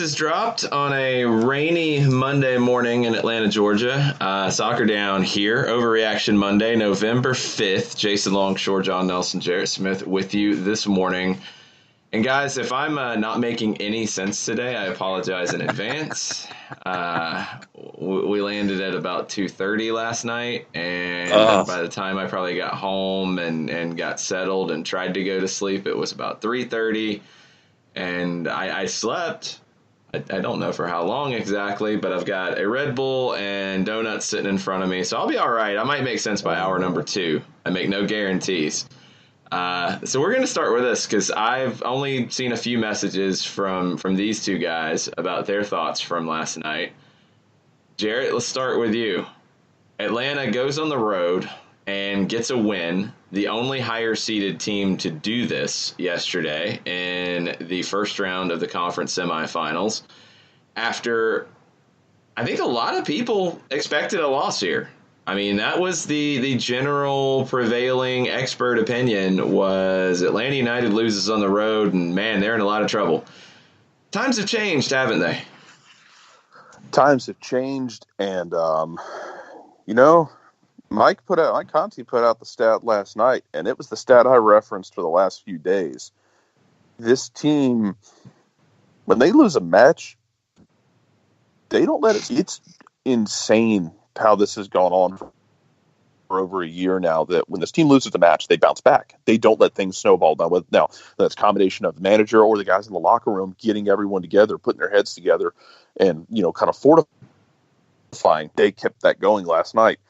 is dropped on a rainy Monday morning in Atlanta, Georgia. Soccer Down here, Overreaction Monday, November 5th. Jason Longshore, John Nelson, Jarrett Smith with you this morning. And guys, if I'm not making any sense today, I apologize in advance. We landed at about 2:30 last night, and by the time I probably got home and got settled and tried to go to sleep, it was about 3:30. And I slept. I don't know for how long exactly, but I've got a Red Bull and donuts sitting in front of me, so I'll be all right. I might make sense by hour number 2. I make no guarantees. So we're going to start with this because I've only seen a few messages from these two guys about their thoughts from last night. Jarrett, let's start with you. Atlanta goes on the road and gets a win, the only higher-seeded team to do this yesterday in the first round of the conference semifinals, after I think a lot of people expected a loss here. I mean, that was the general prevailing expert opinion was Atlanta United loses on the road, and, man, they're in a lot of trouble. Times have changed, haven't they? Times have changed, and, Mike Conti put out the stat last night, and it was the stat I referenced for the last few days. This team, when they lose a match, they don't let it. It's insane how this has gone on for over a year now, that when this team loses a match, they bounce back. They don't let things snowball down. Now, that's a combination of the manager or the guys in the locker room getting everyone together, putting their heads together, and, kind of fortifying. They kept that going last night.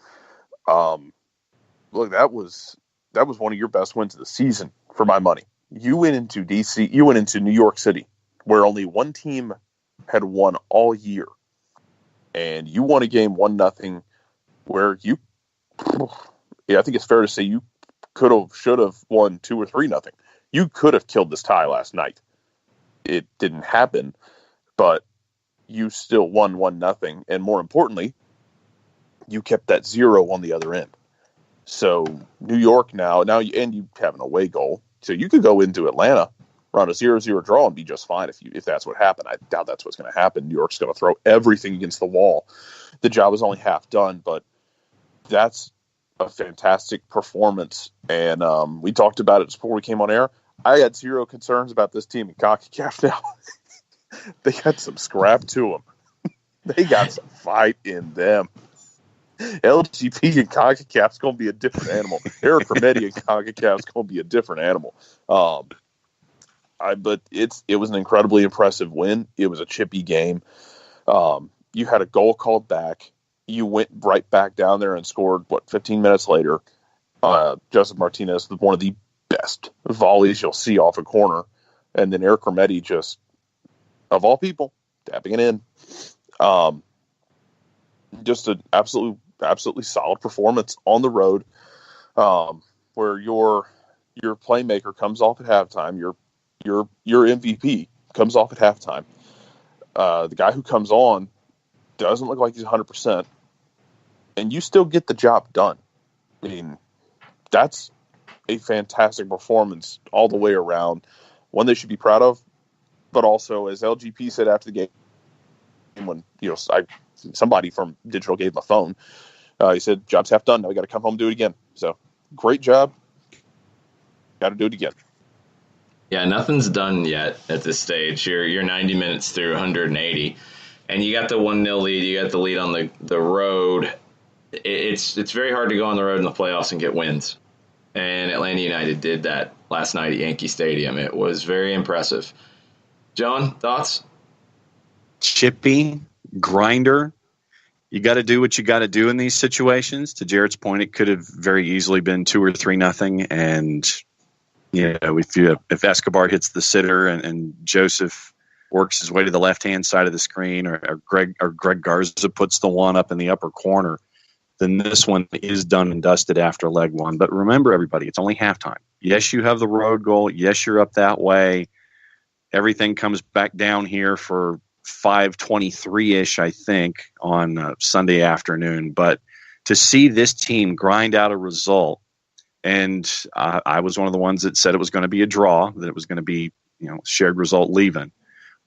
Look, that was one of your best wins of the season for my money. You went into DC, you went into New York City, where only one team had won all year, and you won a game 1-0, where I think it's fair to say you should have won 2 or 3-0. You could have killed this tie last night. It didn't happen, but you still won 1-0, and more importantly, you kept that 0 on the other end. So New York now you have an away goal, so you could go into Atlanta, run a 0-0 draw, and be just fine if that's what happened. I doubt that's what's going to happen. New York's going to throw everything against the wall. The job is only half done, but that's a fantastic performance. And we talked about it just before we came on air. I had 0 concerns about this team in CONCACAF now. They got some scrap to them. They got some fight in them. LGP and CONCACAF is going to be a different animal. Eric Rometti and CONCACAF is going to be a different animal. But it was an incredibly impressive win. It was a chippy game. You had a goal called back. You went right back down there and scored, 15 minutes later. Joseph Martinez with one of the best volleys you'll see off a corner. And then Eric Rometti just, of all people, tapping it in. Just an absolutely solid performance on the road, where your playmaker comes off at halftime, your MVP comes off at halftime. The guy who comes on doesn't look like he's 100%, and you still get the job done. I mean, that's a fantastic performance all the way around. One they should be proud of, but also, as LGP said after the game, when somebody from Digital gave him a phone, he said, "Job's half done. Now we got to come home and do it again." So, great job. Got to do it again. Yeah, nothing's done yet at this stage. You're 90 minutes through 180, and you got the 1-0 lead. You got the lead on the road. It's very hard to go on the road in the playoffs and get wins. And Atlanta United did that last night at Yankee Stadium. It was very impressive. John, thoughts? Chippy, grinder. You got to do what you got to do in these situations. To Jarrett's point, it could have very easily been 2 or 3-0. And if Escobar hits the sitter and Joseph works his way to the left-hand side of the screen, or Greg Garza puts the one up in the upper corner, then this one is done and dusted after leg one. But remember, everybody, it's only halftime. Yes, you have the road goal. Yes, you're up that way. Everything comes back down here for 5:23-ish, I think, on Sunday afternoon. But to see this team grind out a result, and I was one of the ones that said it was going to be a draw, that it was going to be shared result leaving.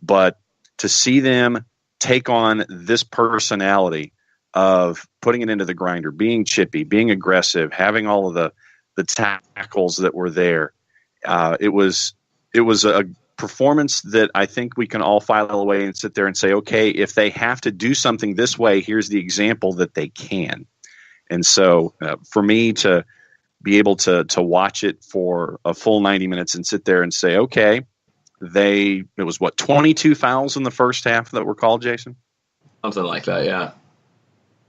But to see them take on this personality of putting it into the grinder, being chippy, being aggressive, having all of the tackles that were there. It was a performance that I think we can all file away and sit there and say, okay, if they have to do something this way, here's the example that they can. And so for me to be able to watch it for a full 90 minutes and sit there and say, okay, it was 22 fouls in the first half that were called, Jason? Something like that, yeah.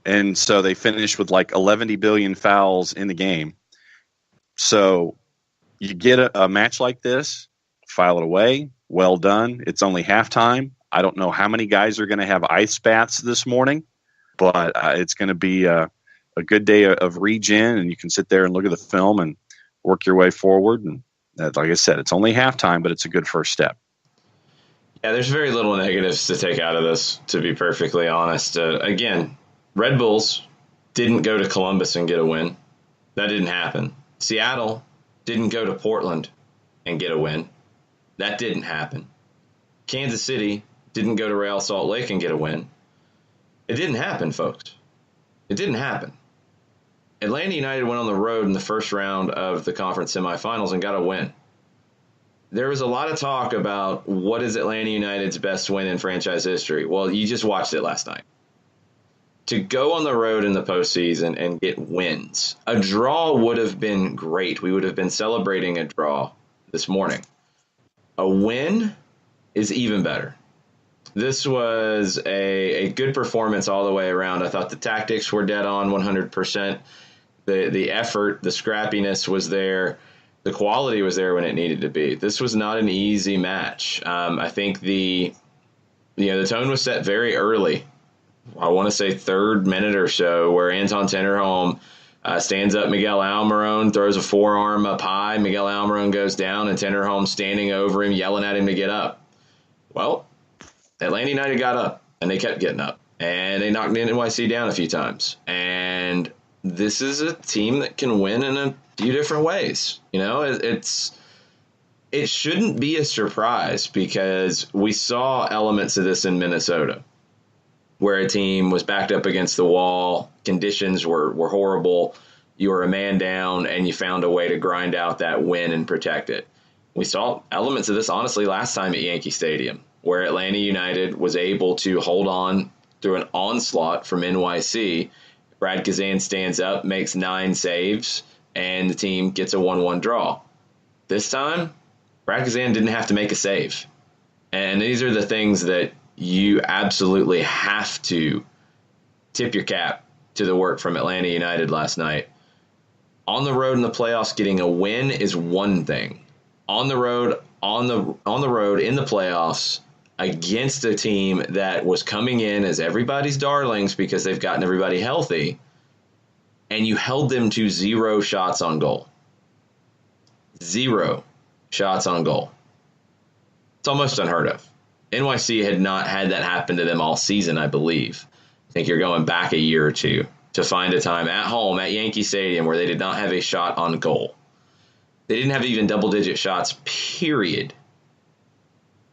And so they finished with like 11 billion fouls in the game. So you get a match like this, file it away, well done. It's only halftime. I don't know how many guys are going to have ice baths this morning, but it's going to be a good day of regen, and you can sit there and look at the film and work your way forward. And like I said, it's only halftime, but it's a good first step. Yeah, there's very little negatives to take out of this, to be perfectly honest. Again, Red Bulls didn't go to Columbus and get a win. That didn't happen. Seattle didn't go to Portland and get a win. That didn't happen. Kansas City didn't go to Real Salt Lake and get a win. It didn't happen, folks. It didn't happen. Atlanta United went on the road in the first round of the conference semifinals and got a win. There was a lot of talk about what is Atlanta United's best win in franchise history. Well, you just watched it last night. To go on the road in the postseason and get wins, a draw would have been great. We would have been celebrating a draw this morning. A win is even better. This was a good performance all the way around. I thought the tactics were dead on 100%. The effort, the scrappiness was there. The quality was there when it needed to be. This was not an easy match. I think the tone was set very early. I want to say third minute or so, where Anton Tennerholm stands up Miguel Almiron, throws a forearm up high. Miguel Almiron goes down, and Tennerholm standing over him, yelling at him to get up. Well, Atlanta United got up, and they kept getting up. And they knocked NYC down a few times. And this is a team that can win in a few different ways. It shouldn't be a surprise, because we saw elements of this in Minnesota, where a team was backed up against the wall, conditions were horrible, you were a man down, and you found a way to grind out that win and protect it. We saw elements of this, honestly, last time at Yankee Stadium, where Atlanta United was able to hold on through an onslaught from NYC. Brad Kazan stands up, makes 9 saves, and the team gets a 1-1 draw. This time, Brad Kazan didn't have to make a save. And these are the things that you absolutely have to tip your cap to the work from Atlanta United last night. On the road in the playoffs, getting a win is one thing. On the road in the playoffs against a team that was coming in as everybody's darlings because they've gotten everybody healthy, and you held them to 0 shots on goal. 0 shots on goal. It's almost unheard of. NYC had not had that happen to them all season, I believe. I think you're going back a year or two to find a time at home at Yankee Stadium where they did not have a shot on goal. They didn't have even double-digit shots, period.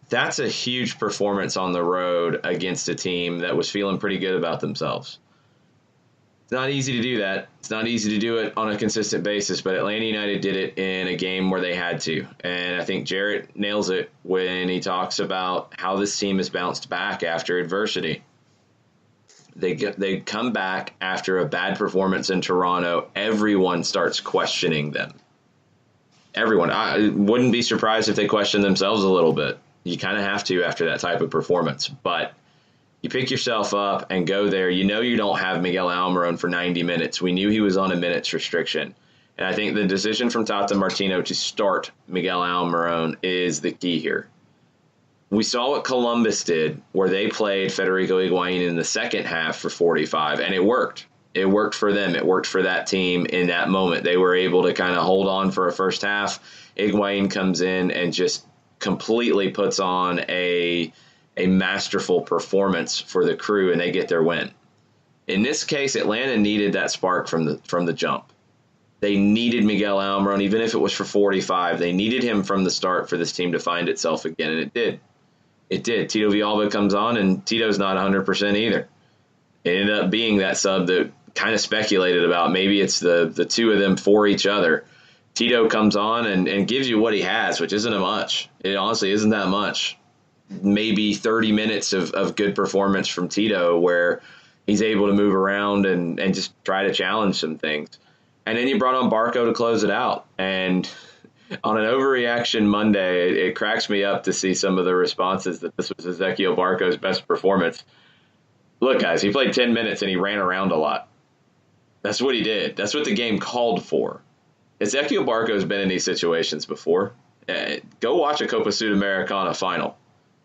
That's a huge performance on the road against a team that was feeling pretty good about themselves. It's not easy to do that. It's not easy to do it on a consistent basis, but Atlanta United did it in a game where they had to. And I think Jarrett nails it when he talks about how this team has bounced back after adversity. They come back after a bad performance in Toronto. Everyone starts questioning them. Everyone. I wouldn't be surprised if they question themselves a little bit. You kind of have to after that type of performance. But you pick yourself up and go there. You know you don't have Miguel Almiron for 90 minutes. We knew he was on a minutes restriction. And I think the decision from Tata Martino to start Miguel Almiron is the key here. We saw what Columbus did, where they played Federico Higuain in the second half for 45, and it worked. It worked for them. It worked for that team in that moment. They were able to kind of hold on for a first half. Higuain comes in and just completely puts on a masterful performance for the crew, and they get their win. In this case, Atlanta needed that spark from the jump. They needed Miguel Almiron, even if it was for 45. They needed him from the start for this team to find itself again, and it did. It did. Tito Villalba comes on, and Tito's not 100% either. It ended up being that sub that kind of speculated about. Maybe it's the two of them for each other. Tito comes on and gives you what he has, which isn't much. It honestly isn't that much. Maybe 30 minutes of good performance from Tito where he's able to move around and just try to challenge some things. And then you brought on Barco to close it out. And on an overreaction Monday, it cracks me up to see some of the responses that this was Ezequiel Barco's best performance. Look, guys, he played 10 minutes and he ran around a lot. That's what he did. That's what the game called for. Ezequiel Barco's been in these situations before. Go watch a Copa Sudamericana final.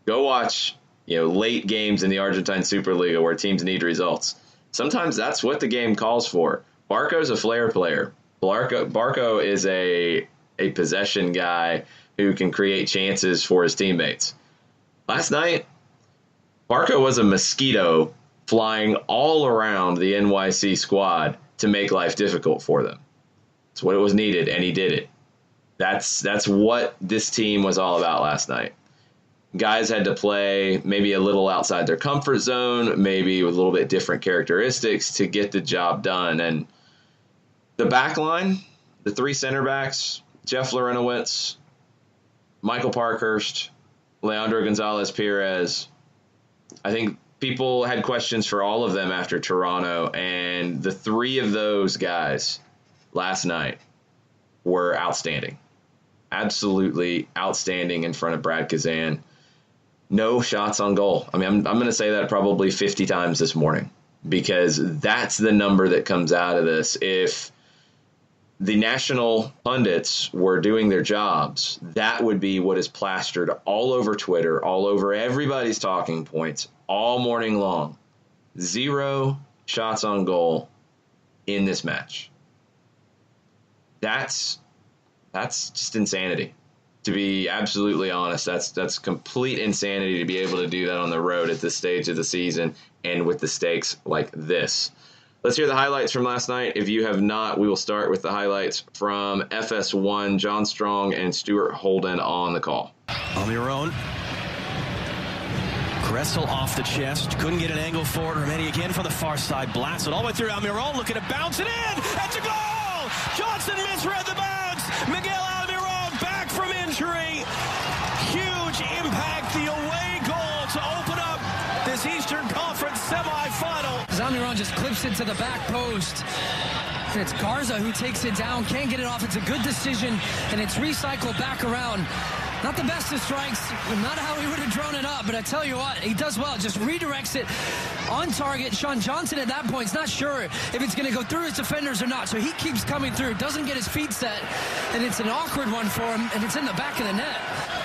Go watch, late games in the Argentine Superliga where teams need results. Sometimes that's what the game calls for. Barco's a flair player. Barco is a possession guy who can create chances for his teammates. Last night, Barco was a mosquito flying all around the NYC squad to make life difficult for them. It's what it was needed, and he did it. That's what this team was all about last night. Guys had to play maybe a little outside their comfort zone, maybe with a little bit different characteristics to get the job done. And the back line, the three center backs, Jeff Larinowitz, Michael Parkhurst, Leandro Gonzalez-Perez, I think people had questions for all of them after Toronto, and the three of those guys last night were outstanding. Absolutely outstanding in front of Brad Kazan. No shots on goal. I mean, I'm going to say that probably 50 times this morning because that's the number that comes out of this. If the national pundits were doing their jobs, that would be what is plastered all over Twitter, all over everybody's talking points all morning long. 0 shots on goal in this match. That's just insanity. To be absolutely honest, that's complete insanity to be able to do that on the road at this stage of the season and with the stakes like this. Let's hear the highlights from last night. If you have not, we will start with the highlights from FS1, John Strong and Stuart Holden on the call. On your own. Gressel off the chest. Couldn't get an angle for it. Remedi again from the far side. Blasts it all the way through Almiron. Looking to bounce it in. It's a goal! Johnson misread the bounce. Miguel Almiron back from injury. Huge impact. The away goal to open up this Eastern Conference semifinal. Almiron just clips it to the back post. And it's Garza who takes it down. Can't get it off. It's a good decision. And it's recycled back around. Not the best of strikes, not how he would have drawn it up, but I tell you what, he does well. Just redirects it on target. Sean Johnson at that point is not sure if it's going to go through his defenders or not, so he keeps coming through, doesn't get his feet set, and it's an awkward one for him, and it's in the back of the net.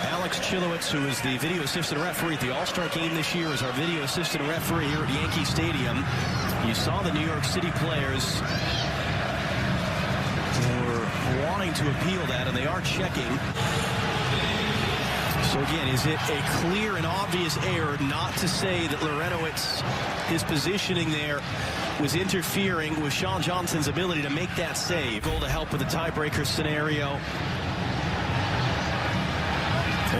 Alex Chilowitz, who is the video assistant referee at the All-Star game this year, is our video assistant referee here at Yankee Stadium. You saw the New York City players were wanting to appeal that, and they are checking. So again, is it a clear and obvious error not to say that Larinowitz, his positioning there, was interfering with Sean Johnson's ability to make that save? Goal to help with the tiebreaker scenario.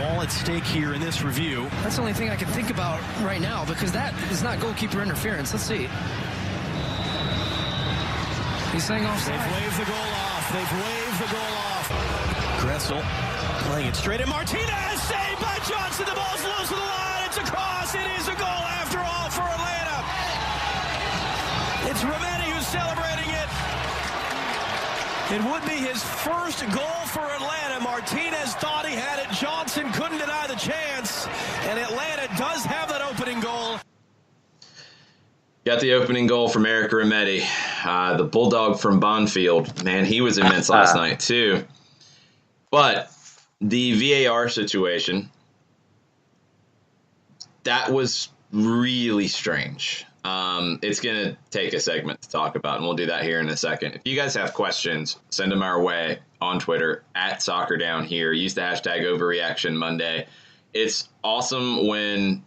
All at stake here in this review. That's the only thing I can think about right now, because that is not goalkeeper interference. Let's see. He's saying offside. They've waved the goal off. They've waved the goal off. Gressel playing it straight at Martinez. Saved by Johnson. The ball's loose to the line. It's a cross. It is a goal after all for Atlanta. It's Remedi who's celebrating it. It would be his first goal for Atlanta. Martinez thought he had it. Johnson couldn't deny the chance. And Atlanta does have that opening goal. Got the opening goal from Eric Remedi, the Bulldog from Bonfield. Man, he was immense last night too. But the VAR situation, that was really strange. It's going to take a segment to talk about, and we'll do that here in a second. If you guys have questions, send them our way on Twitter, @SoccerDownHere. Use the hashtag OverreactionMonday. It's awesome when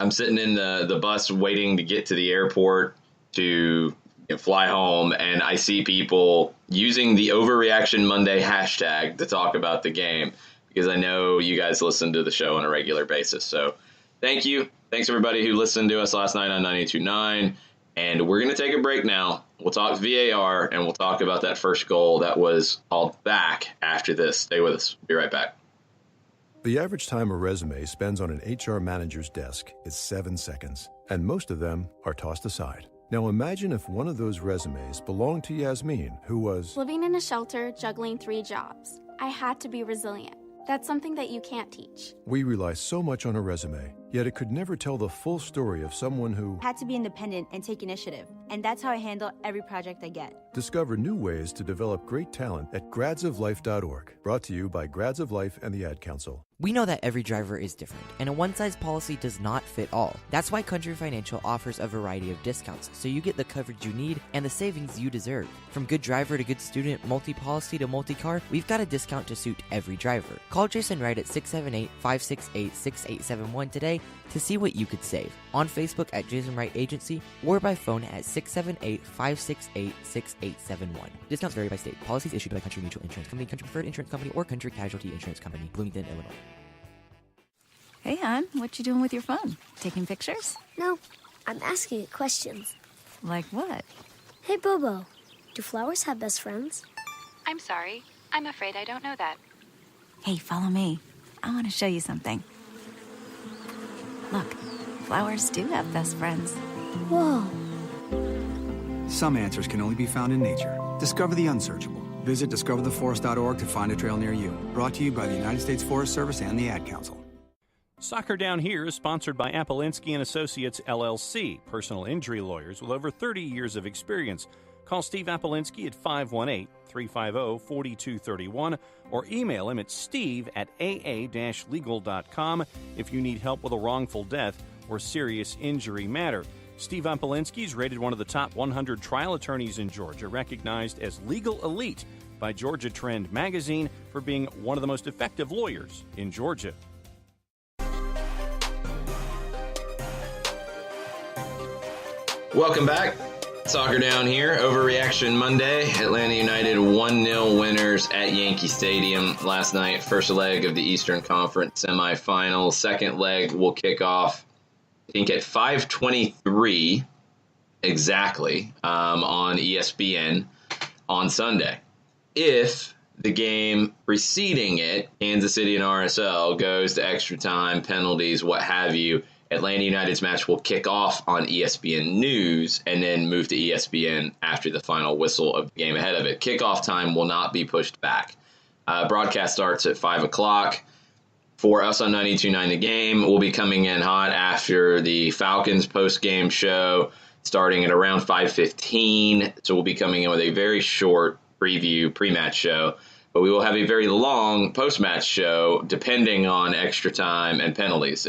I'm sitting in the bus waiting to get to the airport to fly home, and I see people using the Overreaction Monday hashtag to talk about the game, because I know you guys listen to the show on a regular basis. So thank you. Thanks, everybody who listened to us last night on 92.9. And we're going to take a break now. We'll talk VAR, and we'll talk about that first goal that was called back after this. Stay with us. Be right back. The average time a resume spends on an HR manager's desk is 7 seconds, and most of them are tossed aside. Now imagine if one of those resumes belonged to Yasmin, who was living in a shelter, juggling 3 jobs. I had to be resilient. That's something that you can't teach. We rely so much on a resume, yet it could never tell the full story of someone who had to be independent and take initiative. And that's how I handle every project I get. Discover new ways to develop great talent at gradsoflife.org. Brought to you by Grads of Life and the Ad Council. We know that every driver is different, and a one-size policy does not fit all. That's why Country Financial offers a variety of discounts, so you get the coverage you need and the savings you deserve. From good driver to good student, multi-policy to multi-car, we've got a discount to suit every driver. Call Jason Wright at 678-568-6871 today to see what you could save. On Facebook at Jason Wright Agency, or by phone at 678-568-6871. Discounts vary by state. Policies issued by Country Mutual Insurance Company, Country Preferred Insurance Company, or Country Casualty Insurance Company, Bloomington, Illinois. Hey, hon, what you doing with your phone? Taking pictures? No, I'm asking it questions. Like what? Hey, Bobo, do flowers have best friends? I'm sorry. I'm afraid I don't know that. Hey, follow me. I want to show you something. Look, flowers do have best friends. Whoa. Some answers can only be found in nature. Discover the unsearchable. Visit discovertheforest.org to find a trail near you. Brought to you by the United States Forest Service and the Ad Council. Soccer Down Here is sponsored by Apolinski & Associates, LLC, personal injury lawyers with over 30 years of experience. Call Steve Apolinski at 518-350-4231 or email him at steve@aa-legal.com if you need help with a wrongful death or serious injury matter. Steve Apolinski is rated one of the top 100 trial attorneys in Georgia, recognized as Legal Elite by Georgia Trend magazine for being one of the most effective lawyers in Georgia. Welcome back. Soccer Down Here. Overreaction Monday. Atlanta United 1-0 winners at Yankee Stadium last night. First leg of the Eastern Conference semifinal. Second leg will kick off, I think, at 5:23 exactly on ESPN on Sunday. If the game preceding it, Kansas City and RSL, goes to extra time, penalties, what have you, Atlanta United's match will kick off on ESPN News and then move to ESPN after the final whistle of the game ahead of it. Kickoff time will not be pushed back. Broadcast starts at 5 o'clock. For us on 92.9 The Game, we'll be coming in hot after the Falcons post-game show starting at around 5:15. So we'll be coming in with a very short preview, pre-match show. But we will have a very long post-match show depending on extra time and penalties.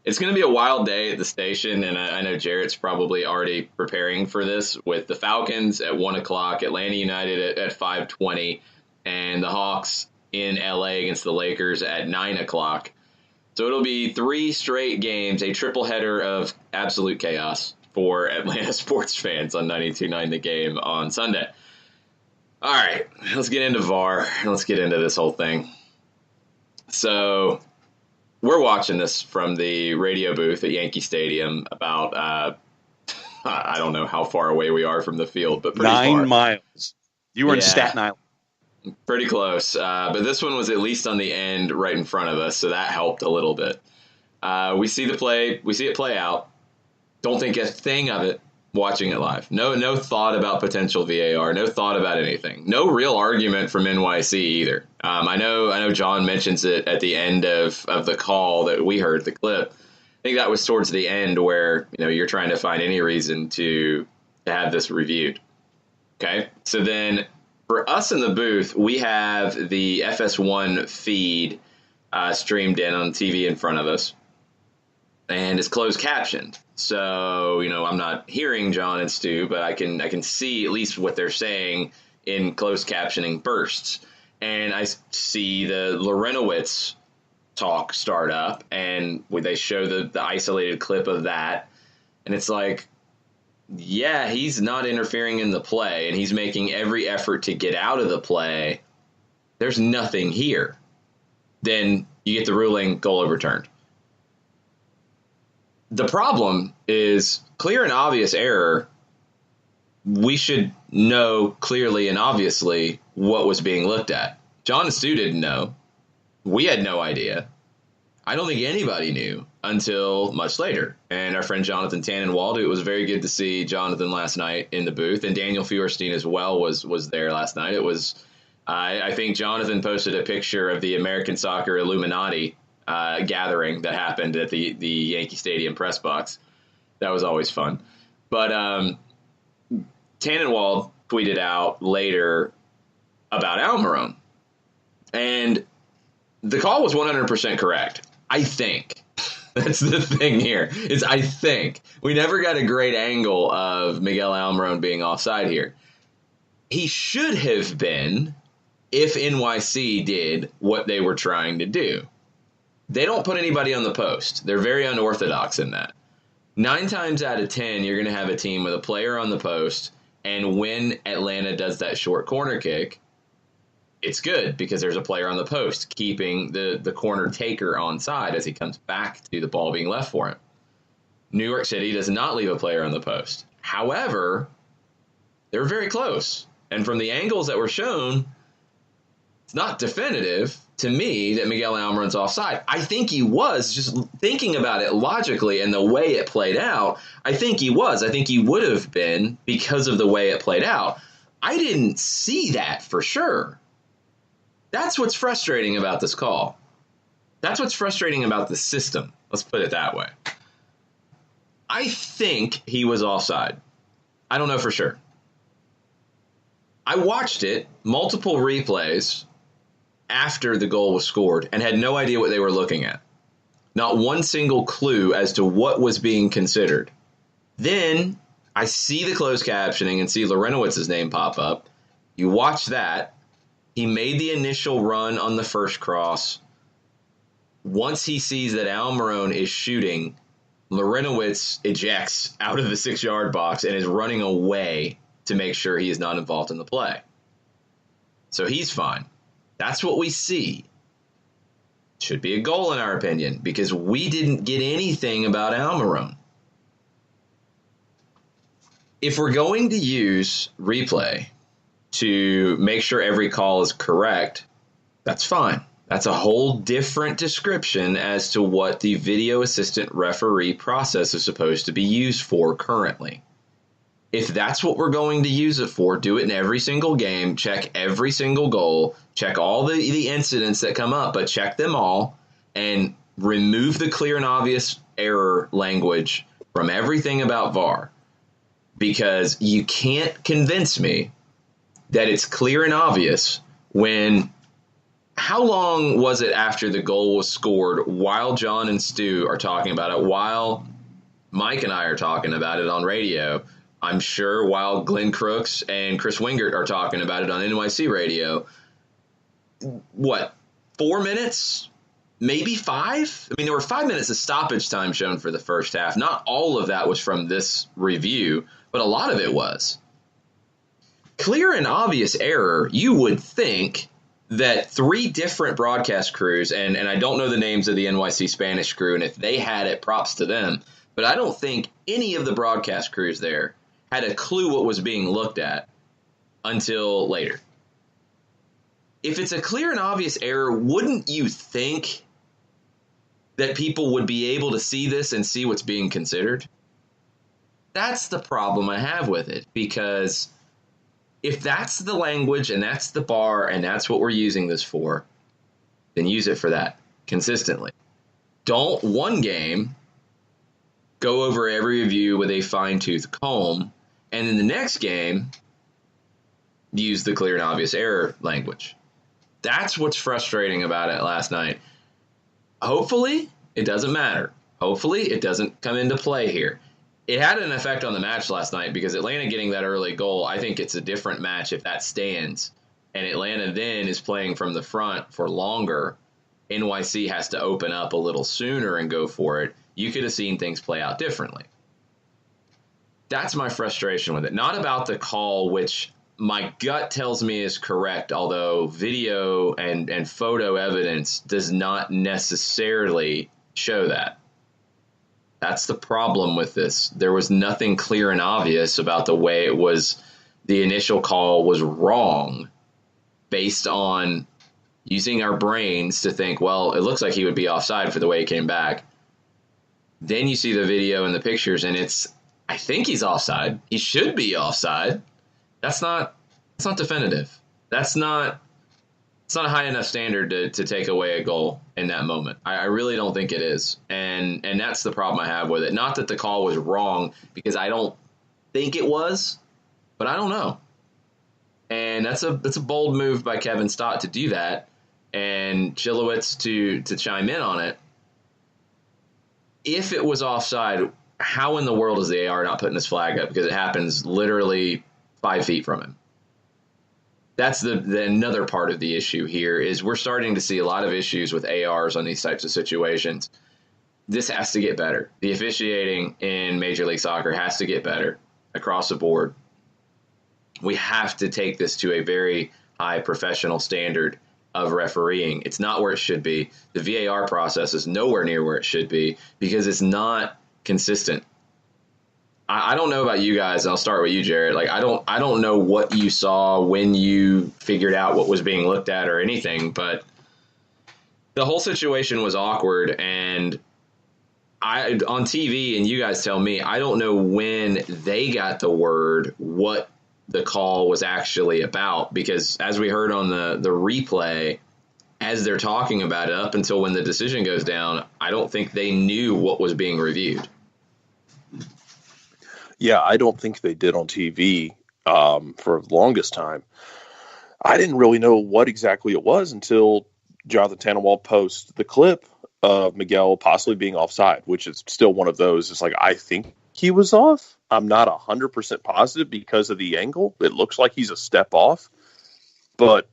It's going to be a wild day at the station, and I know Jarrett's probably already preparing for this with the Falcons at 1 o'clock, Atlanta United at 5:20, and the Hawks in LA against the Lakers at 9 o'clock. So it'll be 3 straight games, a triple header of absolute chaos for Atlanta sports fans on 92.9 The Game on Sunday. All right, let's get into VAR. Let's get into this whole thing. So we're watching this from the radio booth at Yankee Stadium about, I don't know how far away we are from the field, but pretty 9 far. miles. You were in Staten Island. Pretty close. But this one was at least on the end right in front of us, so that helped a little bit. We see it play out. Don't think a thing of it watching it live. No thought about potential VAR. No thought about anything. No real argument from NYC either. I know John mentions it at the end of the call that we heard, the clip. I think that was towards the end where you're trying to find any reason to have this reviewed. Okay, so then for us in the booth, we have the FS1 feed streamed in on TV in front of us, and it's closed captioned. So, I'm not hearing John and Stu, but I can see at least what they're saying in closed captioning bursts. And I see the Lorenowitz talk start up, and they show the isolated clip of that. And it's like, yeah, he's not interfering in the play, and he's making every effort to get out of the play. There's nothing here. then you get the ruling, goal overturned. The problem is clear and obvious error. We should know clearly and obviously what was being looked at. John and Stu didn't know. We had no idea. I don't think anybody knew until much later. And our friend Jonathan Tannenwald, it was very good to see Jonathan last night in the booth, and Daniel Feuerstein as well was there last night. It was, I think Jonathan posted a picture of the American Soccer Illuminati gathering that happened at the Yankee Stadium press box. That was always fun. But Tannenwald tweeted out later about Almiron. And the call was 100% correct. I think. That's the thing here. Is I think. We never got a great angle of Miguel Almiron being offside here. He should have been if NYC did what they were trying to do. They don't put anybody on the post. They're very unorthodox in that. 9 times out of 10, you're going to have a team with a player on the post, and when Atlanta does that short corner kick, it's good because there's a player on the post keeping the corner taker onside as he comes back to the ball being left for him. New York City does not leave a player on the post. However, they're very close. And from the angles that were shown, it's not definitive to me that Miguel Almiron's offside. I think he was, just thinking about it logically and the way it played out, I think he was. I think he would have been because of the way it played out. I didn't see that for sure. That's what's frustrating about this call. That's what's frustrating about the system. Let's put it that way. I think he was offside. I don't know for sure. I watched it, multiple replays, after the goal was scored and had no idea what they were looking at. Not one single clue as to what was being considered. Then I see the closed captioning and see Larenowitz's name pop up. You watch that. He made the initial run on the first cross. Once he sees that Almiron is shooting, Larenowitz ejects out of the 6-yard box and is running away to make sure he is not involved in the play. So he's fine. That's what we see. Should be a goal in our opinion because we didn't get anything about Almiron. If we're going to use replay to make sure every call is correct, that's fine. That's a whole different description as to what the video assistant referee process is supposed to be used for currently. If that's what we're going to use it for, do it in every single game, check every single goal, check all the incidents that come up, but check them all and remove the clear and obvious error language from everything about VAR. Because you can't convince me that it's clear and obvious when, how long was it after the goal was scored while John and Stu are talking about it, while Mike and I are talking about it on radio, I'm sure while Glenn Crooks and Chris Wingert are talking about it on NYC radio, what, 4 minutes? Maybe 5? I mean, there were 5 minutes of stoppage time shown for the first half. Not all of that was from this review, but a lot of it was. Clear and obvious error, you would think that 3 different broadcast crews, and I don't know the names of the NYC Spanish crew, and if they had it, props to them, but I don't think any of the broadcast crews there had a clue what was being looked at until later. If it's a clear and obvious error, wouldn't you think that people would be able to see this and see what's being considered? That's the problem I have with it, because if that's the language and that's the bar and that's what we're using this for, then use it for that consistently. Don't one game go over every review with a fine-tooth comb, and in the next game, use the clear and obvious error language. That's what's frustrating about it last night. Hopefully, it doesn't matter. Hopefully, it doesn't come into play here. It had an effect on the match last night because Atlanta getting that early goal, I think it's a different match if that stands. And Atlanta then is playing from the front for longer. NYC has to open up a little sooner and go for it. You could have seen things play out differently. That's my frustration with it. Not about the call, which my gut tells me is correct, although video and photo evidence does not necessarily show that. That's the problem with this. There was nothing clear and obvious about the way it was. The initial call was wrong based on using our brains to think, well, it looks like he would be offside for the way he came back. Then you see the video and the pictures, and I think he's offside. He should be offside. That's not definitive. It's not a high enough standard to take away a goal in that moment. I really don't think it is. And that's the problem I have with it. Not that the call was wrong, because I don't think it was, but I don't know. And that's a bold move by Kevin Stott to do that, and Chilowitz to chime in on it. If it was offside, how in the world is the AR not putting his flag up? Because it happens literally 5 feet from him. That's the another part of the issue here is we're starting to see a lot of issues with ARs on these types of situations. This has to get better. The officiating in Major League Soccer has to get better across the board. We have to take this to a very high professional standard of refereeing. It's not where it should be. The VAR process is nowhere near where it should be because it's not consistent. I don't know about you guys, and I'll start with you, Jared. Like, I don't know what you saw when you figured out what was being looked at or anything, but the whole situation was awkward, and on TV, and you guys tell me, I don't know when they got the word what the call was actually about, because as we heard on the replay, as they're talking about it up until when the decision goes down, I don't think they knew what was being reviewed. Yeah, I don't think they did on TV for the longest time. I didn't really know what exactly it was until Jonathan Tannenwald posts the clip of Miguel possibly being offside, which is still one of those. It's like, I think he was off. I'm not 100% positive because of the angle. It looks like he's a step off. But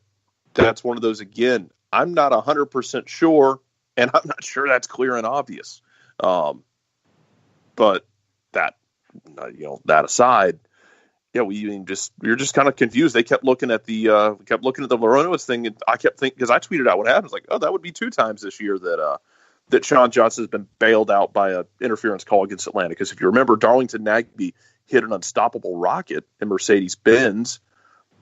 that's one of those, again, I'm not 100% sure, and I'm not sure that's clear and obvious. But that aside, you're just kind of confused. They kept looking at the Laronis thing, and I kept thinking, because I tweeted out what happened. I was like, oh, that would be 2 times this year that Sean Johnson has been bailed out by an interference call against Atlanta. Because if you remember, Darlington Nagbe hit an unstoppable rocket in Mercedes-Benz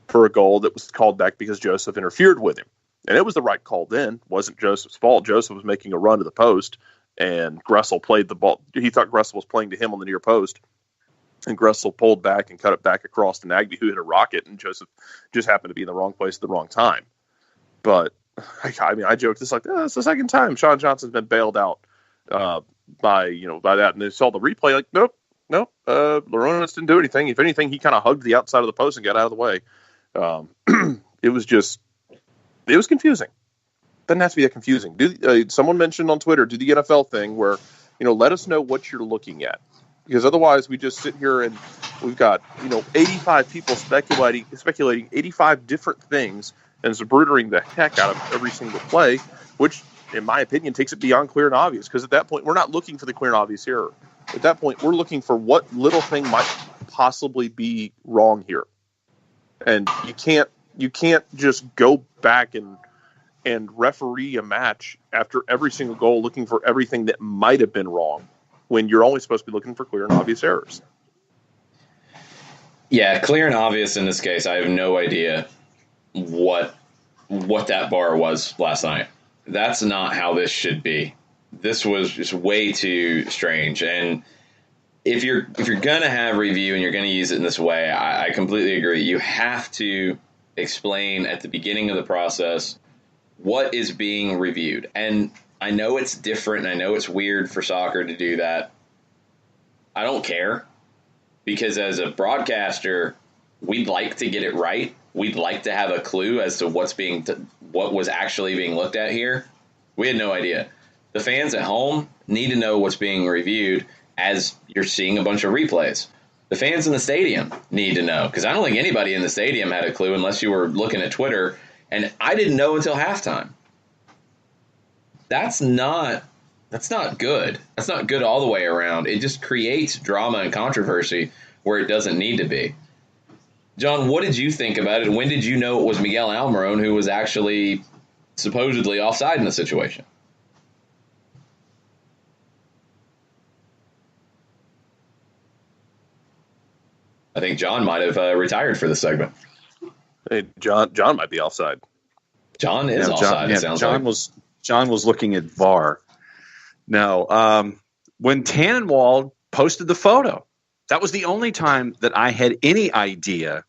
for a goal that was called back because Joseph interfered with him. And it was the right call then. It wasn't Joseph's fault. Joseph was making a run to the post, and Gressel played the ball. He thought Gressel was playing to him on the near post. And Gressel pulled back and cut it back across to Nagbe, who hit a rocket, and Joseph just happened to be in the wrong place at the wrong time. But, I joked, it's like, it's the second time Sean Johnson's been bailed out by that. And they saw the replay, like, nope, Laronis didn't do anything. If anything, he kind of hugged the outside of the post and got out of the way. It was confusing. Doesn't have to be that confusing. Someone mentioned on Twitter, do the NFL thing where, let us know what you're looking at. Because otherwise we just sit here and we've got, 85 people speculating 85 different things and zabrudering the heck out of every single play, which, in my opinion, takes it beyond clear and obvious. Because at that point, we're not looking for the clear and obvious error. At that point, we're looking for what little thing might possibly be wrong here. And you can't just go back and referee a match after every single goal looking for everything that might have been wrong, when you're only supposed to be looking for clear and obvious errors. Yeah, clear and obvious in this case. I have no idea what that bar was last night. That's not how this should be. This was just way too strange. And if you're gonna have review and you're gonna use it in this way, I completely agree. You have to explain at the beginning of the process what is being reviewed. And I know it's different, and I know it's weird for soccer to do that. I don't care, because as a broadcaster, we'd like to get it right. We'd like to have a clue as to what was actually being looked at here. We had no idea. The fans at home need to know what's being reviewed as you're seeing a bunch of replays. The fans in the stadium need to know, because I don't think anybody in the stadium had a clue unless you were looking at Twitter, and I didn't know until halftime. That's not good. That's not good all the way around. It just creates drama and controversy where it doesn't need to be. John, what did you think about it? When did you know it was Miguel Almiron who was actually supposedly offside in the situation? I think John might have retired for the segment. Hey, John might be offside. John is offside. It sounds like John was looking at VAR. No, when Tannenwald posted the photo, that was the only time that I had any idea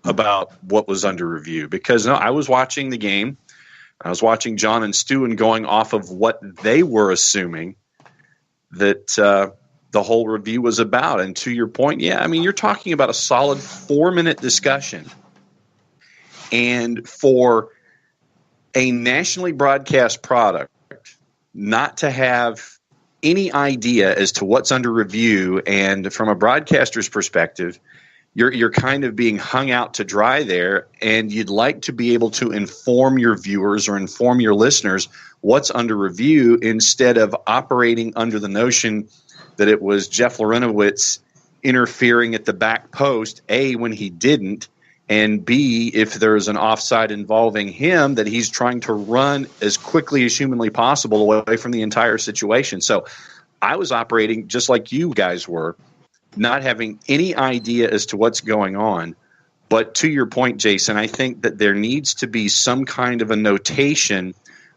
about what was under review, because I was watching the game. I was watching John and Stu and going off of what they were assuming that the whole review was about. And to your point, yeah, I mean, you're talking about a solid 4-minute discussion. And for a nationally broadcast product not to have any idea as to what's under review, and from a broadcaster's perspective, you're kind of being hung out to dry there, and you'd like to be able to inform your viewers or inform your listeners what's under review, instead of operating under the notion that it was Jeff Lorenowitz interfering at the back post, A, when he didn't, and B, if there's an offside involving him, that he's trying to run as quickly as humanly possible away from the entire situation. So I was operating just like you guys were, not having any idea as to what's going on. But to your point, Jason, I think that there needs to be some kind of a notation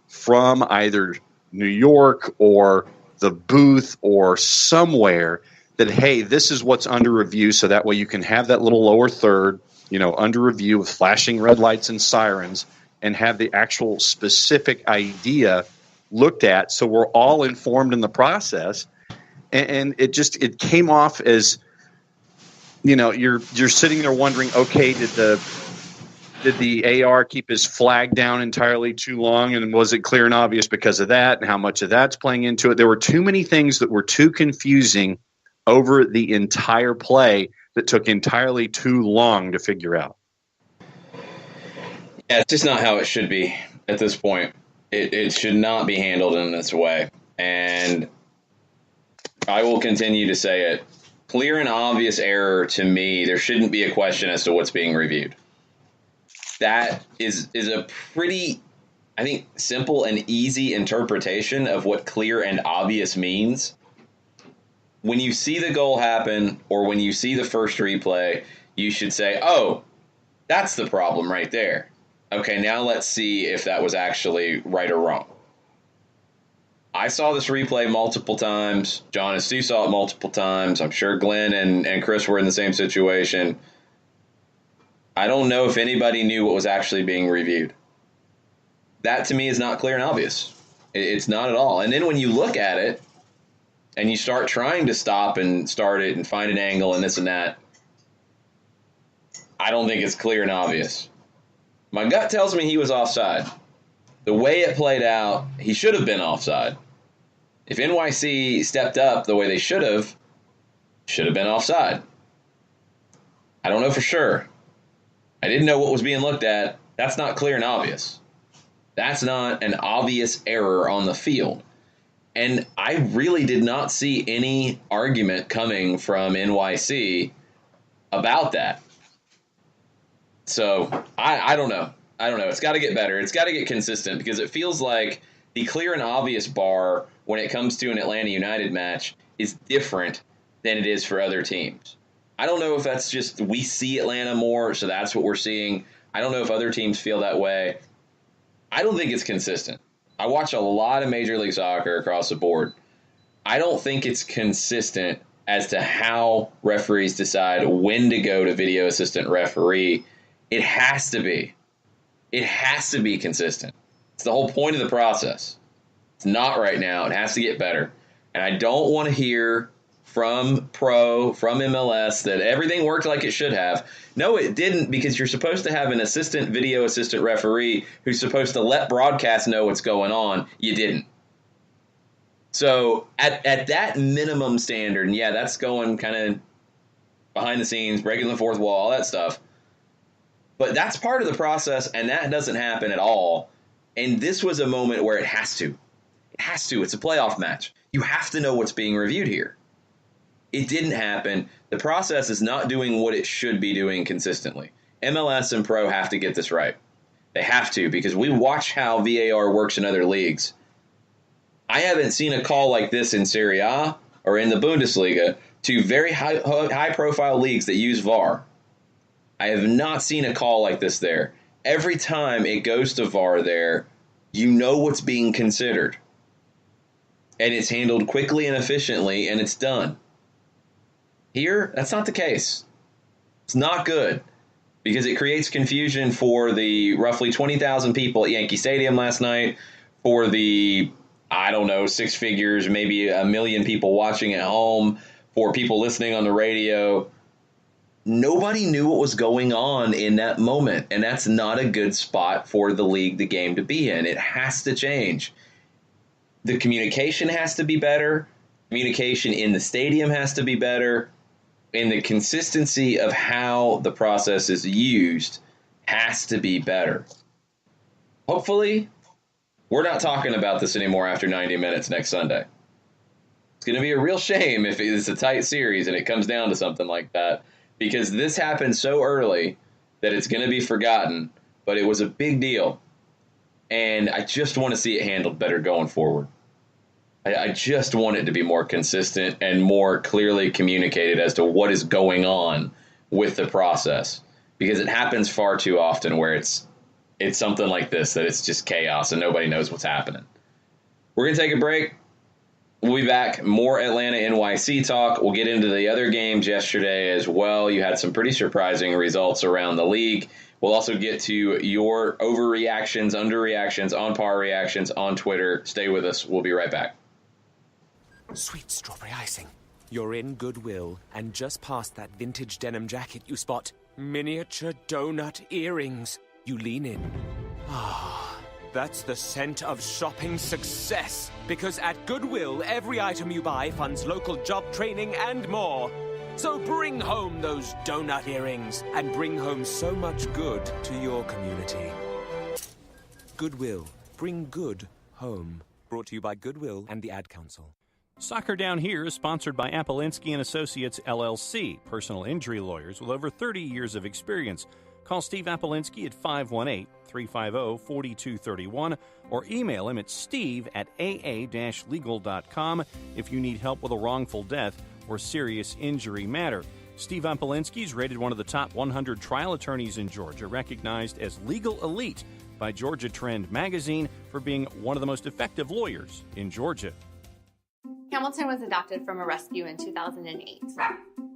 from either New York or the booth or somewhere that, hey, this is what's under review, so that way you can have that little lower third, under review with flashing red lights and sirens, and have the actual specific idea looked at, so we're all informed in the process. And it came off as, you're sitting there wondering, okay, did the AR keep his flag down entirely too long, and was it clear and obvious because of that, and how much of that's playing into it? There were too many things that were too confusing over the entire play that took entirely too long to figure out. Yeah, it's just not how it should be at this point. It should not be handled in this way. And I will continue to say it. Clear and obvious error, to me, there shouldn't be a question as to what's being reviewed. That is a pretty, I think, simple and easy interpretation of what clear and obvious means. When you see the goal happen, or when you see the first replay, you should say, oh, that's the problem right there. Okay, now let's see if that was actually right or wrong. I saw this replay multiple times. John and Stu saw it multiple times. I'm sure Glenn and Chris were in the same situation. I don't know if anybody knew what was actually being reviewed. That, to me, is not clear and obvious. It's not at all. And then when you look at it, and you start trying to stop and start it and find an angle and this and that, I don't think it's clear and obvious. My gut tells me he was offside. The way it played out, he should have been offside. If NYC stepped up the way they should have been offside. I don't know for sure. I didn't know what was being looked at. That's not clear and obvious. That's not an obvious error on the field. And I really did not see any argument coming from NYC about that. So I don't know. It's got to get better. It's got to get consistent, because it feels like the clear and obvious bar when it comes to an Atlanta United match is different than it is for other teams. I don't know if that's just we see Atlanta more, so that's what we're seeing. I don't know if other teams feel that way. I don't think it's consistent. I watch a lot of Major League Soccer across the board. I don't think it's consistent as to how referees decide when to go to video assistant referee. It has to be. It has to be consistent. It's the whole point of the process. It's not right now. It has to get better. And I don't want to hear from MLS that everything worked like it should have. No, it didn't, because you're supposed to have an video assistant referee who's supposed to let broadcast know what's going on. You didn't. So at that minimum standard, and yeah, that's going kind of behind the scenes, breaking the fourth wall, all that stuff. But that's part of the process, and that doesn't happen at all. And this was a moment where it has to. It has to. It's a playoff match. You have to know what's being reviewed here. It didn't happen. The process is not doing what it should be doing consistently. MLS and Pro have to get this right. They have to, because we watch how VAR works in other leagues. I haven't seen a call like this in Serie A or in the Bundesliga, two very high-profile leagues that use VAR. I have not seen a call like this there. Every time it goes to VAR there, you know what's being considered. And it's handled quickly and efficiently, and it's done. Here, that's not the case. It's not good, because it creates confusion for the roughly 20,000 people at Yankee Stadium last night, for the, I don't know, six figures, maybe 1 million people watching at home, for people listening on the radio. Nobody knew what was going on in that moment, and that's not a good spot for the league, the game to be in. It has to change. The communication has to be better. Communication in the stadium has to be better. And the consistency of how the process is used has to be better. Hopefully, we're not talking about this anymore after 90 minutes next Sunday. It's going to be a real shame if it's a tight series and it comes down to something like that, because this happened so early that it's going to be forgotten, but it was a big deal. And I just want to see it handled better going forward. I just want it to be more consistent and more clearly communicated as to what is going on with the process, because it happens far too often where it's something like this, that it's just chaos and nobody knows what's happening. We're going to take a break. We'll be back. More Atlanta NYC talk. We'll get into the other games yesterday as well. You had some pretty surprising results around the league. We'll also get to your overreactions, underreactions, on-par reactions on Twitter. Stay with us. We'll be right back. Sweet strawberry icing. You're in Goodwill, and just past that vintage denim jacket you spot miniature donut earrings. You lean in. Ah, that's the scent of shopping success. Because at Goodwill, every item you buy funds local job training and more. So bring home those donut earrings and bring home so much good to your community. Goodwill. Bring good home. Brought to you by Goodwill and the Ad Council. Soccer Down Here is sponsored by Appolinsky & Associates, LLC, personal injury lawyers with over 30 years of experience. Call Steve Appolinsky at 518-350-4231 or email him at steve@aa-legal.com if you need help with a wrongful death or serious injury matter. Steve Appolinsky is rated one of the top 100 trial attorneys in Georgia, recognized as legal elite by Georgia Trend magazine for being one of the most effective lawyers in Georgia. Hamilton was adopted from a rescue in 2008.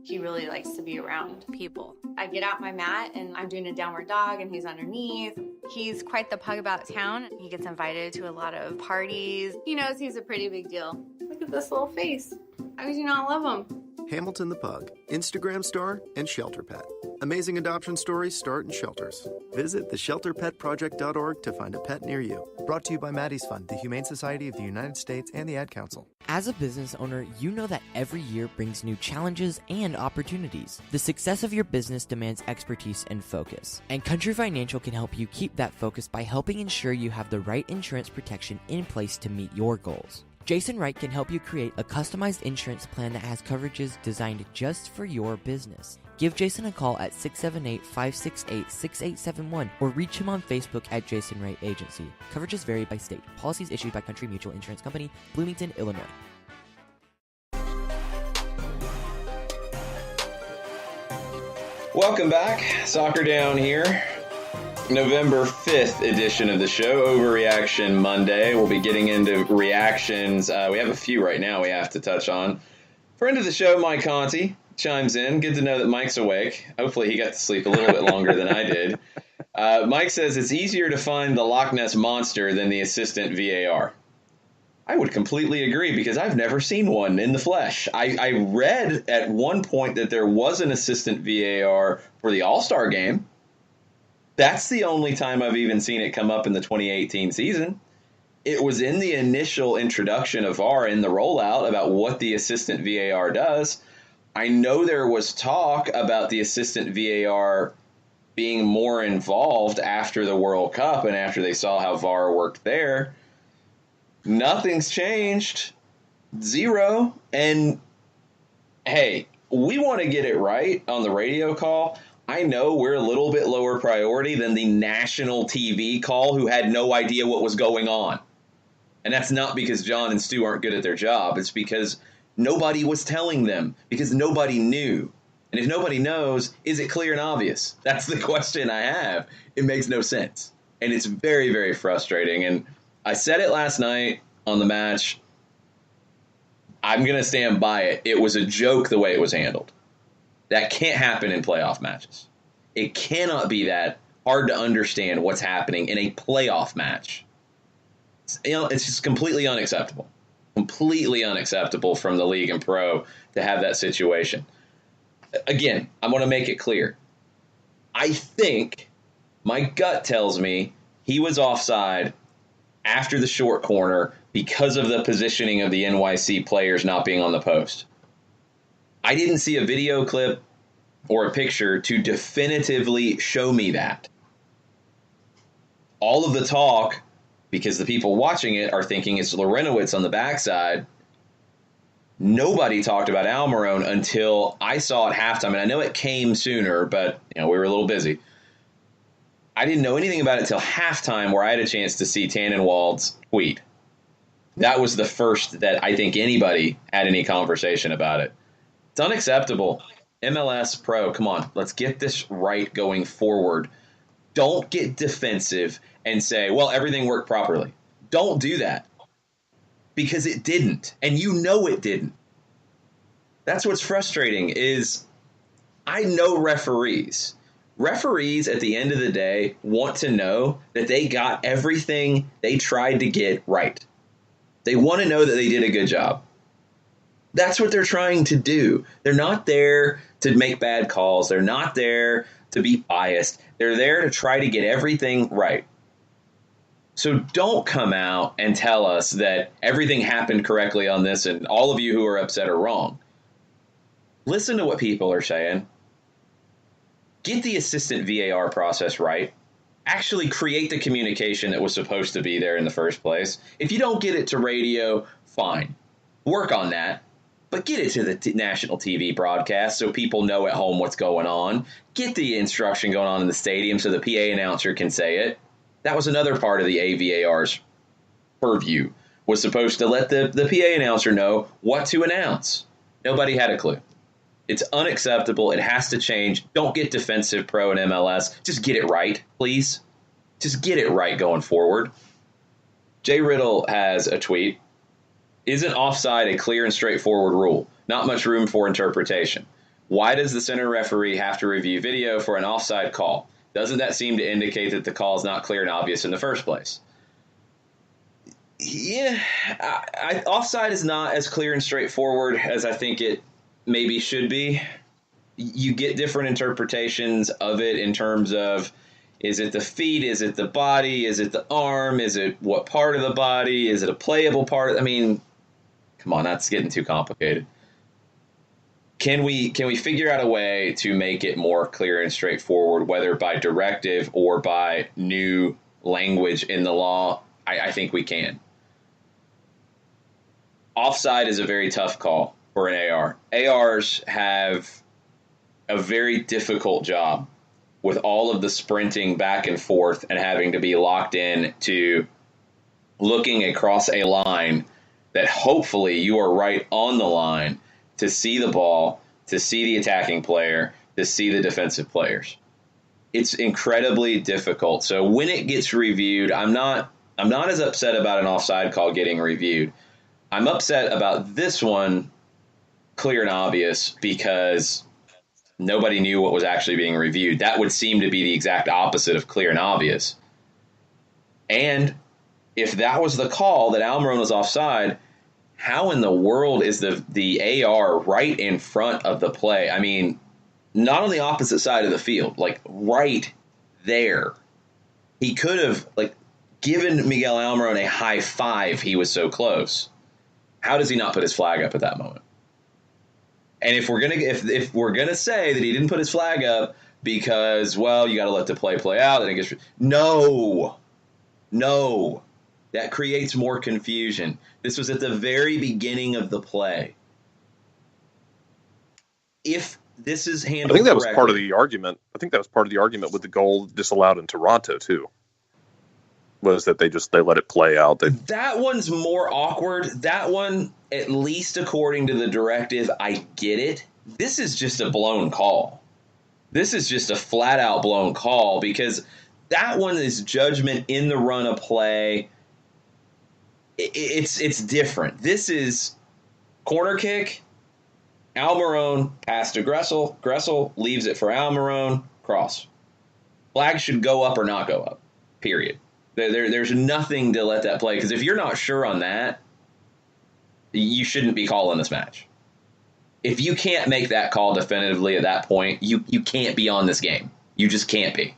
He really likes to be around people. I get out my mat and I'm doing a downward dog and he's underneath. He's quite the pug about town. He gets invited to a lot of parties. He knows he's a pretty big deal. Look at this little face. How could you not love him? Hamilton the Pug, Instagram star and shelter pet. Amazing adoption stories start in shelters. Visit theshelterpetproject.org to find a pet near you. Brought to you by Maddie's Fund, the Humane Society of the United States, and the Ad Council. As a business owner, you know that every year brings new challenges and opportunities. The success of your business demands expertise and focus. And Country Financial can help you keep that focus by helping ensure you have the right insurance protection in place to meet your goals. Jason Wright can help you create a customized insurance plan that has coverages designed just for your business. Give Jason a call at 678-568-6871 or reach him on Facebook at Jason Wright Agency. Coverages vary by state. Policies issued by Country Mutual Insurance Company, Bloomington, Illinois. Welcome back. Soccer Down Here. November 5th edition of the show, Overreaction Monday. We'll be getting into reactions. We have a few right now we have to touch on. Friend of the show, Mike Conti, chimes in. Good to know that Mike's awake. Hopefully he got to sleep a little bit longer than I did. Mike says it's easier to find the Loch Ness Monster than the assistant VAR. I would completely agree because I've never seen one in the flesh. I read at one point that there was an assistant VAR for the All-Star game. That's the only time I've even seen it come up in the 2018 season. It was in the initial introduction of VAR in the rollout about what the assistant VAR does. I know there was talk about the assistant VAR being more involved after the World Cup and after they saw how VAR worked there. Nothing's changed. Zero. And hey, we want to get it right on the radio call. I know we're a little bit lower priority than the national TV call who had no idea what was going on. And that's not because John and Stu aren't good at their job. It's because nobody was telling them, because nobody knew. And if nobody knows, is it clear and obvious? That's the question I have. It makes no sense. And it's very, very frustrating. And I said it last night on the match. I'm going to stand by it. It was a joke the way it was handled. That can't happen in playoff matches. It cannot be that hard to understand what's happening in a playoff match. It's just completely unacceptable. Completely unacceptable from the league and pro to have that situation. Again, I want to make it clear. I think my gut tells me he was offside after the short corner because of the positioning of the NYC players not being on the post. I didn't see a video clip or a picture to definitively show me that. All of the talk, because the people watching it are thinking it's Lorenowitz on the backside, nobody talked about Almiron until I saw it halftime. And I know it came sooner, but we were a little busy. I didn't know anything about it until halftime, where I had a chance to see Tannenwald's tweet. That was the first that I think anybody had any conversation about it. It's unacceptable. MLS Pro, come on, let's get this right going forward. Don't get defensive and say, well, everything worked properly. Don't do that. Because it didn't. And you know it didn't. That's what's frustrating is I know referees. Referees at the end of the day want to know that they got everything they tried to get right. They want to know that they did a good job. That's what they're trying to do. They're not there to make bad calls. They're not there to be biased. They're there to try to get everything right. So don't come out and tell us that everything happened correctly on this and all of you who are upset are wrong. Listen to what people are saying. Get the assistant VAR process right. Actually create the communication that was supposed to be there in the first place. If you don't get it to radio, fine. Work on that. But get it to the national TV broadcast so people know at home what's going on. Get the instruction going on in the stadium so the PA announcer can say it. That was another part of the AVAR's purview, was supposed to let the PA announcer know what to announce. Nobody had a clue. It's unacceptable. It has to change. Don't get defensive, pro and MLS. Just get it right, please. Just get it right going forward. Jay Riddle has a tweet. Isn't offside a clear and straightforward rule? Not much room for interpretation. Why does the center referee have to review video for an offside call? Doesn't that seem to indicate that the call is not clear and obvious in the first place? Yeah, offside is not as clear and straightforward as I think it maybe should be. You get different interpretations of it in terms of, is it the feet? Is it the body? Is it the arm? Is it what part of the body? Is it a playable part? I mean, come on, that's getting too complicated. Can we figure out a way to make it more clear and straightforward, whether by directive or by new language in the law? I think we can. Offside is a very tough call for an AR. ARs have a very difficult job with all of the sprinting back and forth and having to be locked in to looking across a line that hopefully you are right on the line to see the ball, to see the attacking player, to see the defensive players. It's incredibly difficult. So when it gets reviewed, I'm not as upset about an offside call getting reviewed. I'm upset about this one, clear and obvious, because nobody knew what was actually being reviewed. That would seem to be the exact opposite of clear and obvious. And if that was the call, that Almiron was offside, how in the world is the AR right in front of the play? I mean, not on the opposite side of the field, like right there. He could have given Miguel Almiron a high five. He was so close. How does he not put his flag up at that moment? And if we're gonna say that he didn't put his flag up because, well, you got to let the play out, and it gets no, that creates more confusion. This was at the very beginning of the play. if this is handled I think that was correctly, part of the argument. I think that was part of the argument with the goal disallowed in Toronto too. Was that they let it play out. That one's more awkward. That one, at least according to the directive, I get it. This is just a blown call. This is just a flat-out blown call because that one is judgment in the run of play. It's different. This is corner kick, Almiron, pass to Gressel. Gressel leaves it for Almiron, cross. Flag should go up or not go up, period. There's nothing to let that play because if you're not sure on that, you shouldn't be calling this match. If you can't make that call definitively at that point, you can't be on this game. You just can't be.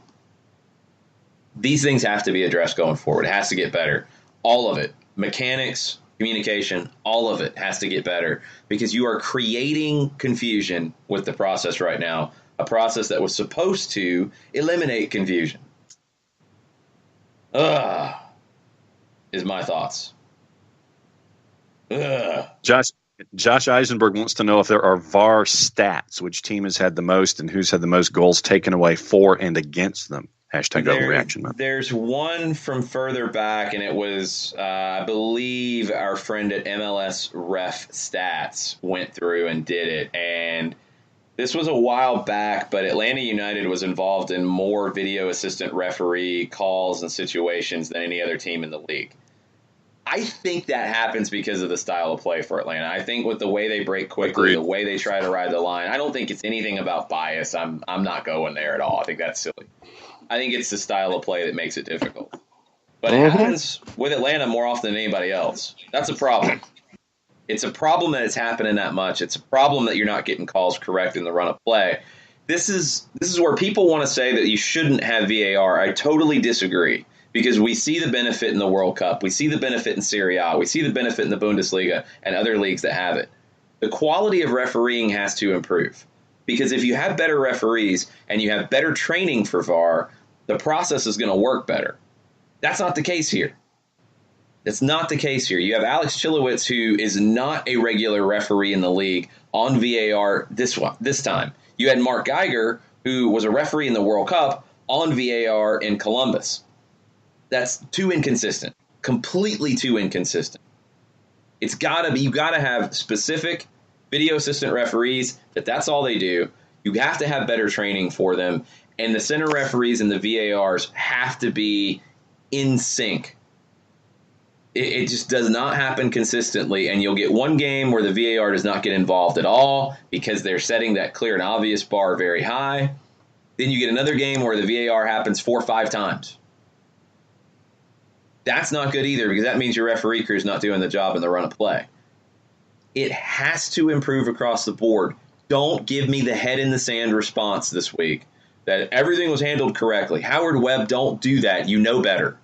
These things have to be addressed going forward. It has to get better. All of it. Mechanics, communication, all of it has to get better because you are creating confusion with the process right now, a process that was supposed to eliminate confusion. Is my thoughts. Josh Eisenberg wants to know if there are VAR stats, which team has had the most and who's had the most goals taken away for and against them. Hashtag overreaction. There's one from further back, and it was, I believe, our friend at MLS Ref Stats went through and did it. And this was a while back, but Atlanta United was involved in more video assistant referee calls and situations than any other team in the league. I think that happens because of the style of play for Atlanta. I think with the way they break quickly, the way they try to ride the line, I don't think it's anything about bias. I'm not going there at all. I think that's silly. I think it's the style of play that makes it difficult. But it happens with Atlanta more often than anybody else. That's a problem. It's a problem that it's happening that much. It's a problem that you're not getting calls correct in the run of play. This is where people want to say that you shouldn't have VAR. I totally disagree because we see the benefit in the World Cup. We see the benefit in Serie A. We see the benefit in the Bundesliga and other leagues that have it. The quality of refereeing has to improve because if you have better referees and you have better training for VAR, the process is going to work better. That's not the case here. That's not the case here. You have Alex Chilowitz, who is not a regular referee in the league, on VAR this time. You had Mark Geiger, who was a referee in the World Cup, on VAR in Columbus. That's too inconsistent. Completely too inconsistent. It's gotta be. You gotta have specific video assistant referees. That's all they do. You have to have better training for them, and the center referees and the VARs have to be in sync. It just does not happen consistently, and you'll get one game where the VAR does not get involved at all because they're setting that clear and obvious bar very high. Then you get another game where the VAR happens 4 or 5 times. That's not good either because that means your referee crew is not doing the job in the run of play. It has to improve across the board. Don't give me the head in the sand response this week that everything was handled correctly. Howard Webb, don't do that. You know better.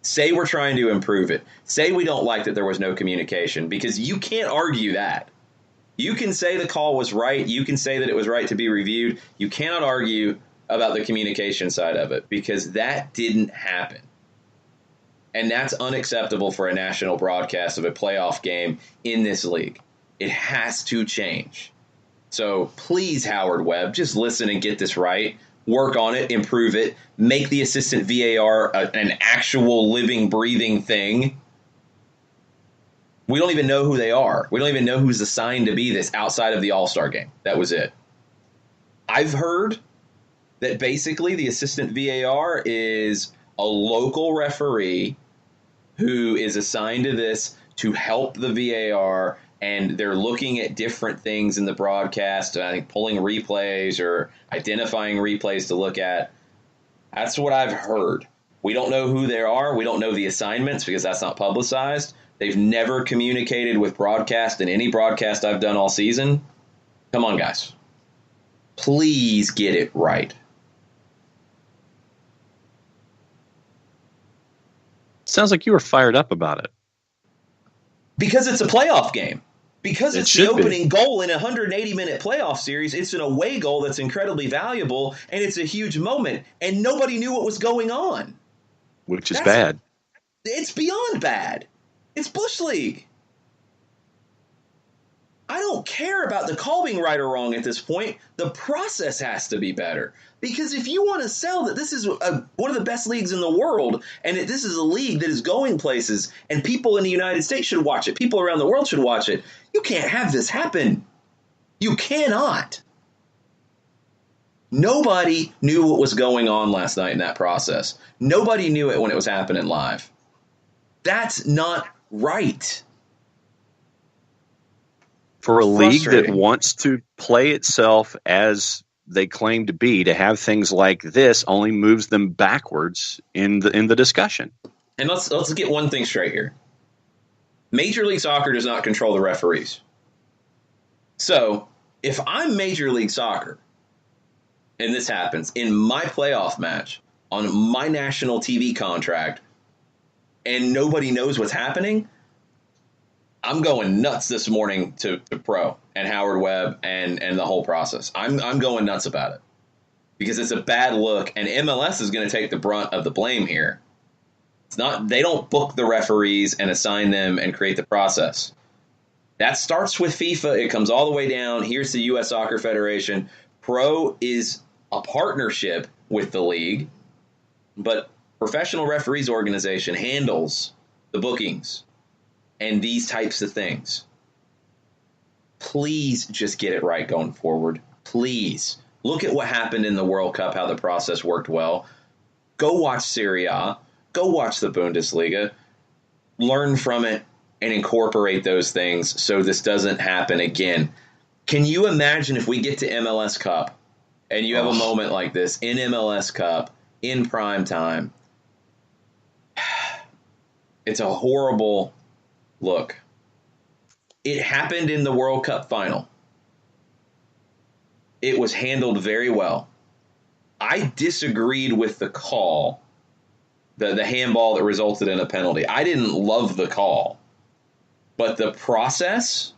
Say we're trying to improve it. Say we don't like that there was no communication because you can't argue that. You can say the call was right. You can say that it was right to be reviewed. You cannot argue about the communication side of it because that didn't happen. And that's unacceptable for a national broadcast of a playoff game in this league. It has to change. So please, Howard Webb, just listen and get this right. Work on it, improve it, make the assistant VAR an actual living, breathing thing. We don't even know who they are. We don't even know who's assigned to be this outside of the All-Star game. That was it. I've heard that basically the assistant VAR is a local referee who is assigned to this to help the VAR, and they're looking at different things in the broadcast, I think pulling replays or identifying replays to look at. That's what I've heard. We don't know who they are. We don't know the assignments because that's not publicized. They've never communicated with broadcast in any broadcast I've done all season. Come on, guys. Please get it right. Sounds like you were fired up about it. Because it's a playoff game. Because it's the opening goal in a 180-minute playoff series. It's an away goal that's incredibly valuable, and it's a huge moment. And nobody knew what was going on. Which is bad. It's beyond bad. It's Bush League. I don't care about the call being right or wrong at this point. The process has to be better. Because if you want to sell that this is one of the best leagues in the world, and that this is a league that is going places, and people in the United States should watch it, people around the world should watch it, you can't have this happen. You cannot. Nobody knew what was going on last night in that process. Nobody knew it when it was happening live. That's not right. For a league that wants to play itself as they claim to be, to have things like this only moves them backwards in the discussion. And let's get one thing straight here. Major League Soccer does not control the referees. So, if I'm Major League Soccer, and this happens in my playoff match, on my national TV contract, and nobody knows what's happening, I'm going nuts this morning to Pro and Howard Webb and the whole process. I'm going nuts about it because it's a bad look, and MLS is going to take the brunt of the blame here. It's not, they don't book the referees and assign them and create the process. That starts with FIFA. It comes all the way down. Here's the U.S. Soccer Federation. Pro is a partnership with the league, but Professional Referees Organization handles the bookings and these types of things. Please just get it right going forward. Please. Look at what happened in the World Cup, how the process worked well. Go watch Serie A. Go watch the Bundesliga. Learn from it and incorporate those things so this doesn't happen again. Can you imagine if we get to MLS Cup and you have a moment like this in MLS Cup in prime time? It's a horrible look. It happened in the World Cup final. It was handled very well. I disagreed with the call, the handball that resulted in a penalty. I didn't love the call. But the process,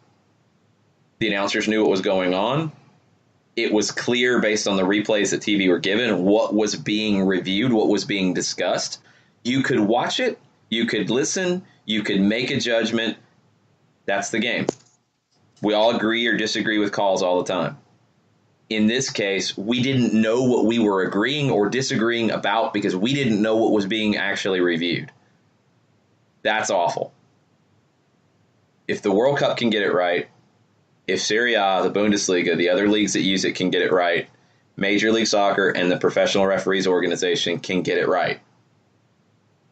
the announcers knew what was going on. It was clear based on the replays that TV were given what was being reviewed, what was being discussed. You could watch it. You could listen. You could make a judgment. That's the game. We all agree or disagree with calls all the time. In this case, we didn't know what we were agreeing or disagreeing about because we didn't know what was being actually reviewed. That's awful. If the World Cup can get it right, if Serie A, the Bundesliga, the other leagues that use it can get it right, Major League Soccer and the Professional Referees Organization can get it right.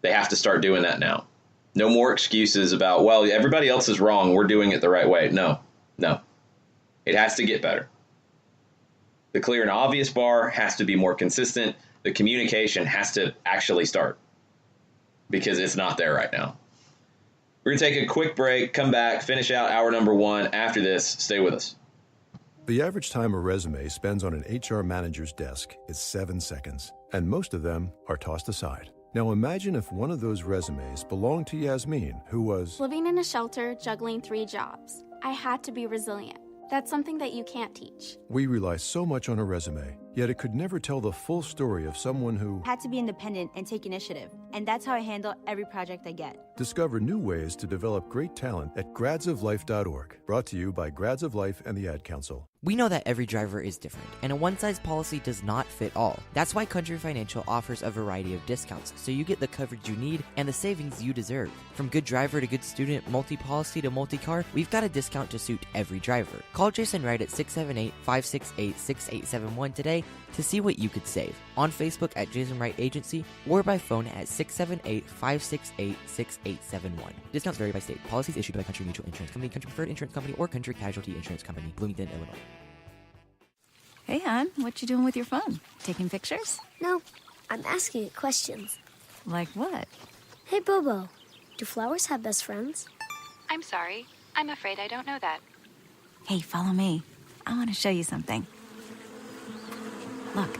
They have to start doing that now. No more excuses about, well, everybody else is wrong, we're doing it the right way. No. It has to get better. The clear and obvious bar has to be more consistent. The communication has to actually start because it's not there right now. We're going to take a quick break, come back, finish out hour number 1. After this, stay with us. The average time a resume spends on an HR manager's desk is 7 seconds, and most of them are tossed aside. Now imagine if one of those resumes belonged to Yasmin, who was living in a shelter, juggling 3 jobs. I had to be resilient. That's something that you can't teach. We rely so much on a resume, yet it could never tell the full story of someone who had to be independent and take initiative. And that's how I handle every project I get. Discover new ways to develop great talent at gradsoflife.org. Brought to you by Grads of Life and the Ad Council. We know that every driver is different, and a one-size policy does not fit all. That's why Country Financial offers a variety of discounts, so you get the coverage you need and the savings you deserve. From good driver to good student, multi-policy to multi-car, we've got a discount to suit every driver. Call Jason Wright at 678-568-6871 today to see what you could save. On Facebook at Jason Wright Agency or by phone at 678-568-6871. Discounts vary by state. Policies issued by Country Mutual Insurance Company, Country Preferred Insurance Company, or Country Casualty Insurance Company, Bloomington, Illinois. Hey, hon, what you doing with your phone? Taking pictures? No, I'm asking it questions. Like what? Hey, Bobo, do flowers have best friends? I'm sorry. I'm afraid I don't know that. Hey, follow me. I want to show you something. Look,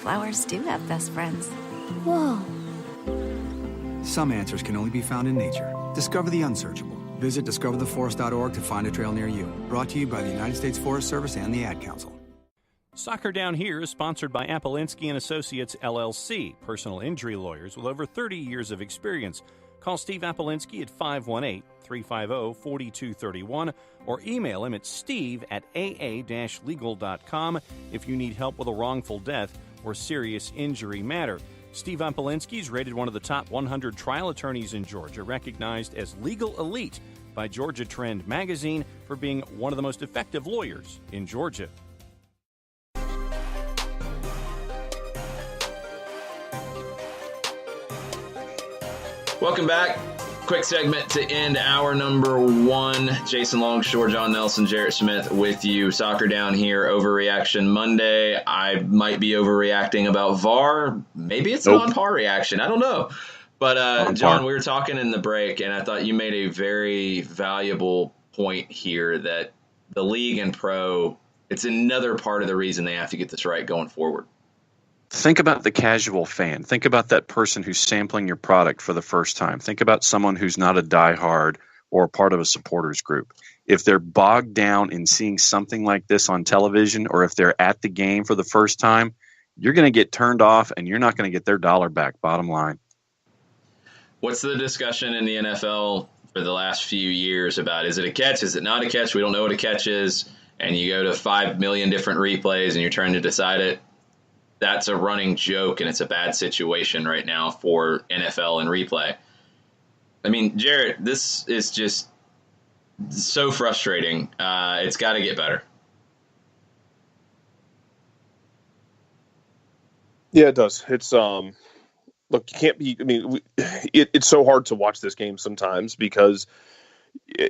flowers do have best friends. Whoa. Some answers can only be found in nature. Discover the unsearchable. Visit discovertheforest.org to find a trail near you. Brought to you by the United States Forest Service and the Ad Council. Soccer Down Here is sponsored by Appolinsky & Associates, LLC, personal injury lawyers with over 30 years of experience. Call Steve Apolinski at 518-350-4231 or email him at steve@aa-legal.com if you need help with a wrongful death or serious injury matter. Steve Apolinski is rated one of the top 100 trial attorneys in Georgia, recognized as legal elite by Georgia Trend magazine for being one of the most effective lawyers in Georgia. Welcome back. Quick segment to end hour number one. Jason Longshore, John Nelson, Jarrett Smith with you. Soccer Down here, Overreaction Monday. I might be overreacting about VAR. Maybe it's an on-par reaction. I don't know. But, John, we were talking in the break, and I thought you made a very valuable point here that the league and pro, it's another part of the reason they have to get this right going forward. Think about the casual fan. Think about that person who's sampling your product for the first time. Think about someone who's not a diehard or a part of a supporters group. If they're bogged down in seeing something like this on television, or if they're at the game for the first time, you're going to get turned off and you're not going to get their dollar back, bottom line. What's the discussion in the NFL for the last few years about, is it a catch? Is it not a catch? We don't know what a catch is. And you go to 5 million different replays and you're trying to decide it. That's a running joke, and it's a bad situation right now for NFL and replay. I mean, Jarrett, this is just so frustrating. It's got to get better. Yeah, it does. It's look, you can't be. I mean, it's so hard to watch this game sometimes because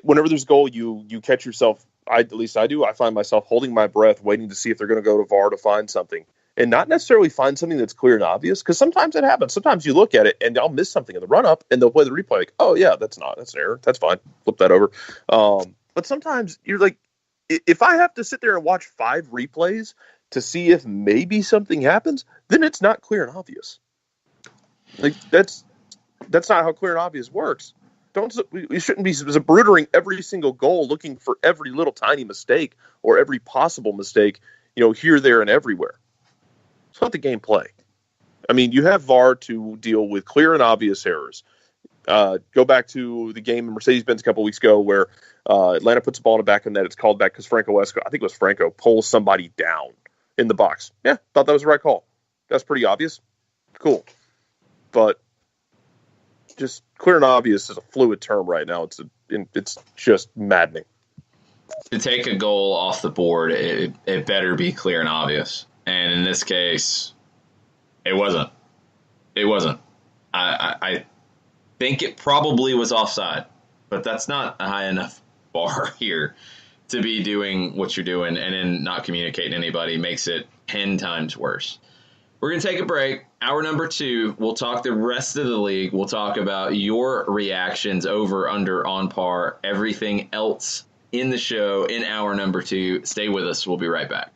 whenever there's a goal, you catch yourself. At least I do. I find myself holding my breath, waiting to see if they're going to go to VAR to find something. And not necessarily find something that's clear and obvious, because sometimes it happens. Sometimes you look at it and I'll miss something in the run-up, and they'll play the replay like, oh, yeah, that's an error. That's fine. Flip that over. But sometimes you're like, if I have to sit there and watch 5 replays to see if maybe something happens, then it's not clear and obvious. Like, that's not how clear and obvious works. We shouldn't be zabrutering every single goal looking for every little tiny mistake or every possible mistake, here, there, and everywhere. It's not the game play. I mean, you have VAR to deal with clear and obvious errors. Go back to the game in Mercedes-Benz a couple weeks ago where Atlanta puts the ball in the back of the net. It's called back because Franco pulls somebody down in the box. Yeah, thought that was the right call. That's pretty obvious. Cool. But just clear and obvious is a fluid term right now. It's just maddening. To take a goal off the board, it better be clear and obvious. And in this case, it wasn't. It wasn't. I think it probably was offside, but that's not a high enough bar here to be doing what you're doing and then not communicating to anybody makes it 10 times worse. We're going to take a break. Hour number 2, we'll talk the rest of the league. We'll talk about your reactions over, under, on par, everything else in the show in hour number 2. Stay with us. We'll be right back.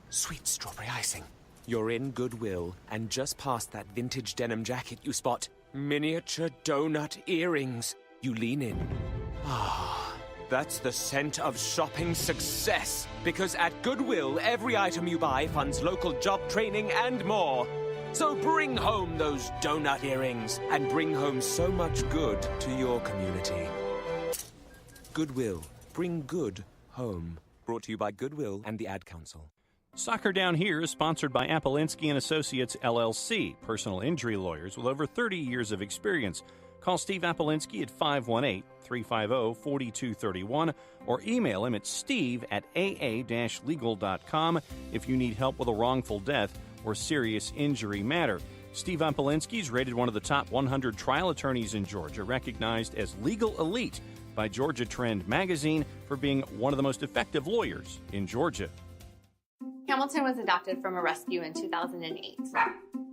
Sweet strawberry icing. You're in Goodwill, and just past that vintage denim jacket you spot miniature donut earrings. You lean in. Ah, that's the scent of shopping success. Because at Goodwill, every item you buy funds local job training and more. So bring home those donut earrings and bring home so much good to your community. Goodwill. Bring good home. Brought to you by Goodwill and the Ad Council. Soccer Down Here is sponsored by Apolinski & Associates, LLC, personal injury lawyers with over 30 years of experience. Call Steve Apolinski at 518-350-4231 or email him at steve@aa-legal.com if you need help with a wrongful death or serious injury matter. Steve Apolinski is rated one of the top 100 trial attorneys in Georgia, recognized as legal elite by Georgia Trend magazine for being one of the most effective lawyers in Georgia. Hamilton was adopted from a rescue in 2008.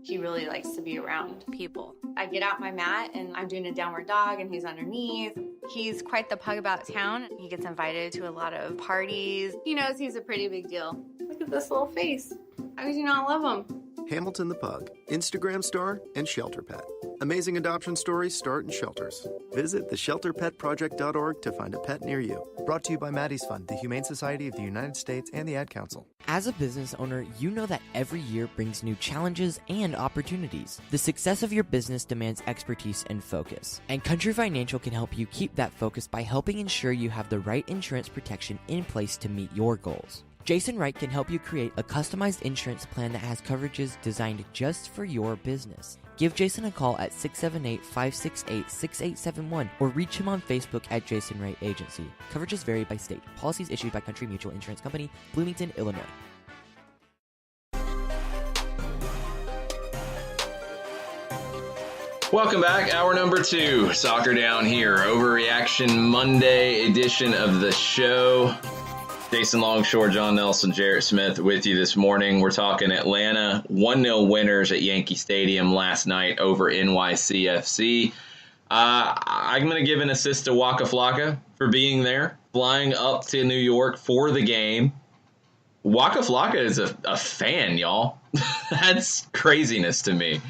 He really likes to be around people. I get out my mat and I'm doing a downward dog and he's underneath. He's quite the pug about town. He gets invited to a lot of parties. He knows he's a pretty big deal. Look at this little face. How could you not love him? Hamilton the Pug, Instagram star, and Shelter Pet. Amazing adoption stories start in shelters. Visit theshelterpetproject.org to find a pet near you. Brought to you by Maddie's Fund, the Humane Society of the United States, and the Ad Council. As a business owner, you know that every year brings new challenges and opportunities. The success of your business demands expertise and focus. And Country Financial can help you keep that focus by helping ensure you have the right insurance protection in place to meet your goals. Jason Wright can help you create a customized insurance plan that has coverages designed just for your business. Give Jason a call at 678-568-6871 or reach him on Facebook at Jason Wright Agency. Coverages vary by state. Policies issued by Country Mutual Insurance Company, Bloomington, Illinois. Welcome back. Hour number 2. Soccer Down here. Overreaction Monday edition of the show. Jason Longshore, John Nelson, Jarrett Smith with you this morning. We're talking Atlanta 1-0 winners at Yankee Stadium last night over NYC FC. I'm going to give an assist to Waka Flocka for being there, flying up to New York for the game. Waka Flocka is a fan, y'all. That's craziness to me.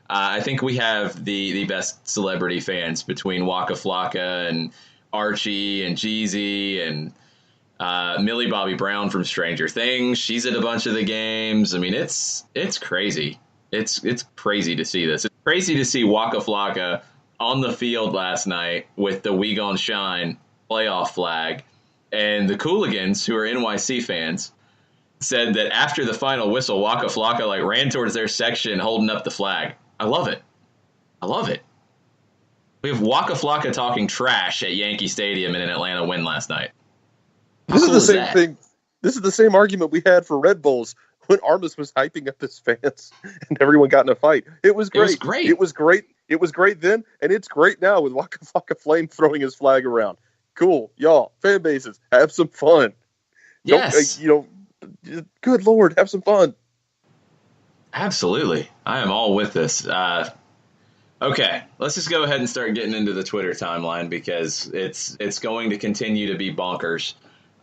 I think we have the best celebrity fans between Waka Flocka and Archie and Jeezy and Millie Bobby Brown from Stranger Things. She's at a bunch of the games. I mean, it's crazy. It's crazy to see this. It's crazy to see Waka Flocka on the field last night with the We Gon' Shine playoff flag. And the Cooligans, who are NYC fans, said that after the final whistle, Waka Flocka ran towards their section holding up the flag. I love it. I love it. We have Waka Flocka talking trash at Yankee Stadium in an Atlanta win last night. This is the same thing. This is the same argument we had for Red Bulls when Armas was hyping up his fans and everyone got in a fight. It was great. It was great then, and it's great now with Waka Flocka Flame throwing his flag around. Cool. Y'all, fan bases, have some fun. Yes. Good Lord, have some fun. Absolutely. I am all with this. Okay, let's just go ahead and start getting into the Twitter timeline because it's going to continue to be bonkers.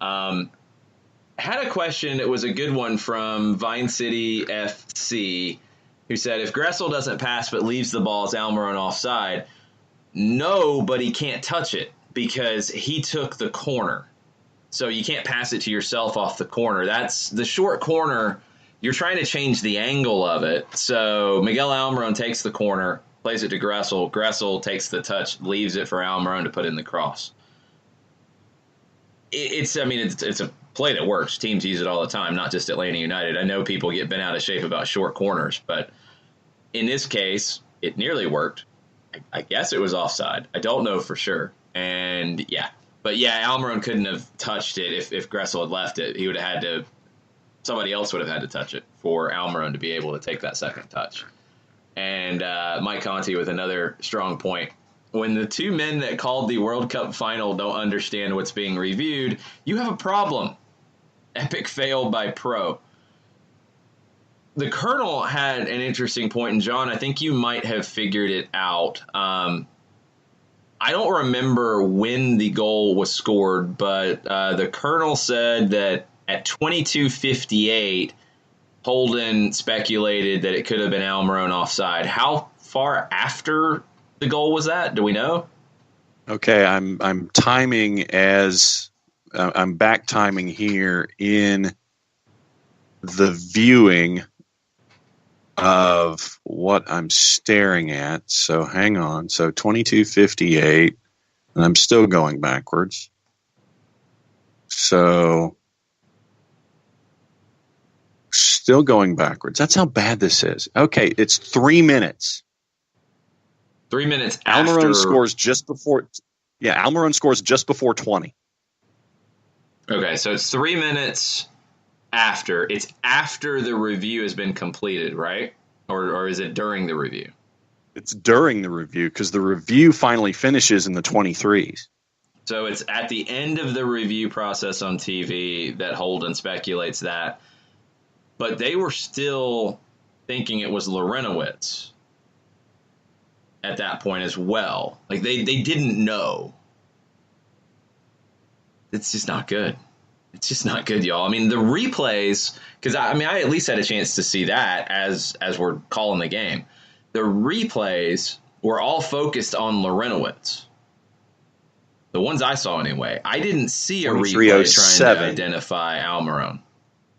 Had a question. It was a good one from Vine City FC, who said, if Gressel doesn't pass but leaves the ball as Almiron offside, no, but he can't touch it because he took the corner. So you can't pass it to yourself off the corner. That's the short corner. You're trying to change the angle of it. So Miguel Almiron takes the corner, plays it to Gressel. Gressel takes the touch, leaves it for Almiron to put in the cross. It's a play that works. Teams use it all the time, not just Atlanta United. I know people get bent out of shape about short corners, but in this case, it nearly worked. I guess it was offside. I don't know for sure. And Almiron couldn't have touched it if Gressel had left it. He would have had to. Somebody else would have had to touch it for Almiron to be able to take that second touch. And Mike Conti with another strong point. When the two men that called the World Cup final don't understand what's being reviewed, you have a problem. Epic fail by Pro. The Colonel had an interesting point, and John, I think you might have figured it out. I don't remember when the goal was scored, but the Colonel said that at 22:58, Holden speculated that it could have been Almiron offside. How far after the goal was that? Do we know? Okay, I'm timing as I'm back timing here in the viewing of what I'm staring at. So hang on. So 22:58, and I'm still going backwards. So still going backwards. That's how bad this is. Okay, it's 3 minutes. 3 minutes after. Almiron scores just before. Yeah, Almiron scores just before 20. Okay, so it's 3 minutes after. It's after the review has been completed, right? Or is it during the review? It's during the review because the review finally finishes in the 23s. So it's at the end of the review process on TV that Holden speculates that. But they were still thinking it was Lorenowitz at that point as well. They didn't know. It's just not good. It's just not good, y'all. I mean, the replays, because I at least had a chance to see that as we're calling the game. The replays were all focused on Lorenowitz. The ones I saw anyway. I didn't see a replay trying to identify Almiron.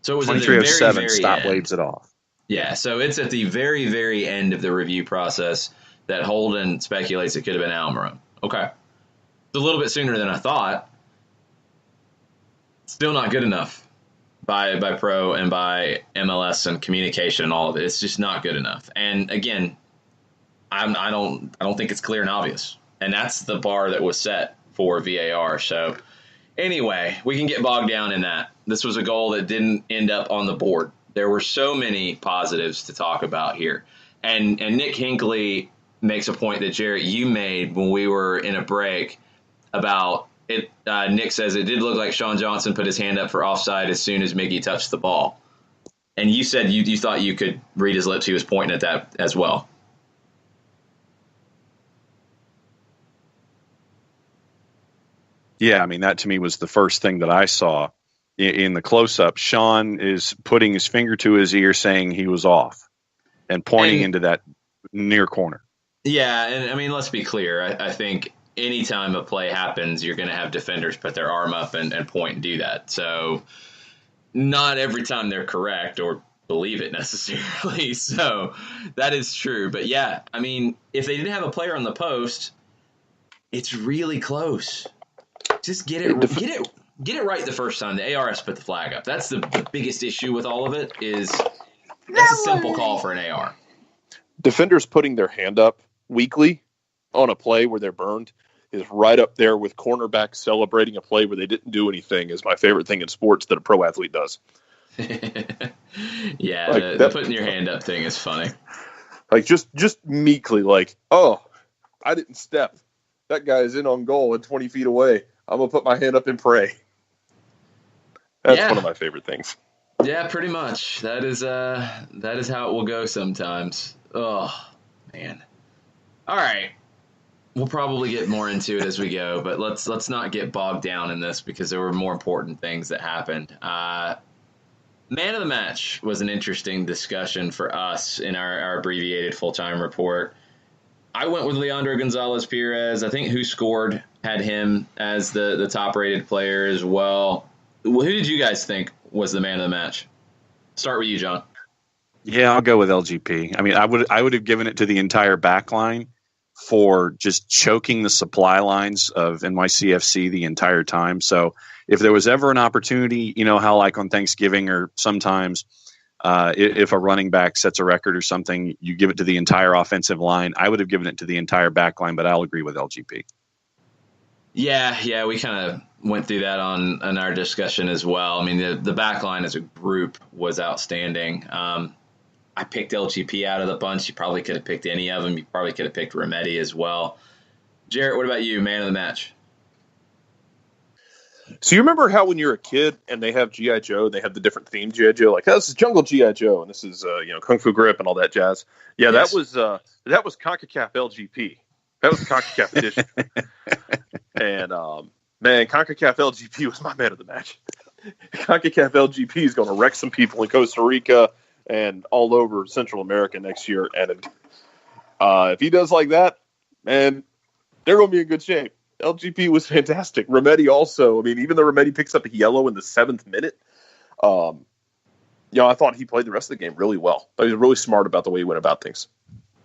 So it was at the very, very stop end. waves it off. Yeah, so it's at the very, very end of the review process that Holden speculates it could have been Almiron. Okay. It's a little bit sooner than I thought. Still not good enough by Pro and by MLS and communication and all of it. It's just not good enough. And again, I don't think it's clear and obvious. And that's the bar that was set for VAR. So anyway, we can get bogged down in that. This was a goal that didn't end up on the board. There were so many positives to talk about here. And Nick Hinckley makes a point that, Jarrett, you made when we were in a break about it. Nick says it did look like Sean Johnson put his hand up for offside as soon as Miggy touched the ball. And you said you thought you could read his lips. He was pointing at that as well. Yeah, I mean, that to me was the first thing that I saw in the close-up. Sean is putting his finger to his ear saying he was off and pointing into that near corner. Yeah, and I mean, let's be clear. I think anytime a play happens, you're going to have defenders put their arm up and point and do that. So not every time they're correct or believe it necessarily. So that is true. But yeah, I mean, if they didn't have a player on the post, it's really close. Just get it right the first time. The AR has put the flag up. That's the biggest issue with all of it. Is that's a simple call for an AR. Defenders putting their hand up weekly on a play where they're burned is right up there with cornerbacks celebrating a play where they didn't do anything. Is my favorite thing in sports that a pro athlete does. Yeah, like the putting your hand up thing is funny. Like just meekly, like, oh, I didn't step. That guy is in on goal and 20 feet away. I'm going to put my hand up and pray. That's one of my favorite things. Yeah, pretty much. That is how it will go sometimes. Oh, man. All right. We'll probably get more into it as we go, but let's not get bogged down in this because there were more important things that happened. Man of the match was an interesting discussion for us in our abbreviated full-time report. I went with Leandro Gonzalez-Perez. I think Who Scored had him as the top-rated player as well. Who did you guys think was the man of the match? Start with you, John. Yeah, I'll go with LGP. I mean, I would have given it to the entire back line for just choking the supply lines of NYCFC the entire time. So if there was ever an opportunity, you know how like on Thanksgiving or sometimes if a running back sets a record or something, you give it to the entire offensive line. I would have given it to the entire back line, but I'll agree with LGP. Yeah, we kind of went through that on our discussion as well. I mean, the back line as a group was outstanding. I picked LGP out of the bunch. You probably could have picked any of them. You probably could have picked Remedi as well. Jarrett, what about you, man of the match? So you remember how when you're a kid and they have G.I. Joe, they have the different themed G.I. Joe, like, oh, this is Jungle G.I. Joe, and this is Kung Fu Grip and all that jazz. Yeah, yes. that was CONCACAF LGP. That was the CONCACAF edition. And man, CONCACAF LGP was my man of the match. CONCACAF LGP is going to wreck some people in Costa Rica and all over Central America next year. And if he does like that, man, they're going to be in good shape. LGP was fantastic. Remedi also. I mean, even though Remedi picks up a yellow in the 7th minute, I thought he played the rest of the game really well. He was really smart about the way he went about things.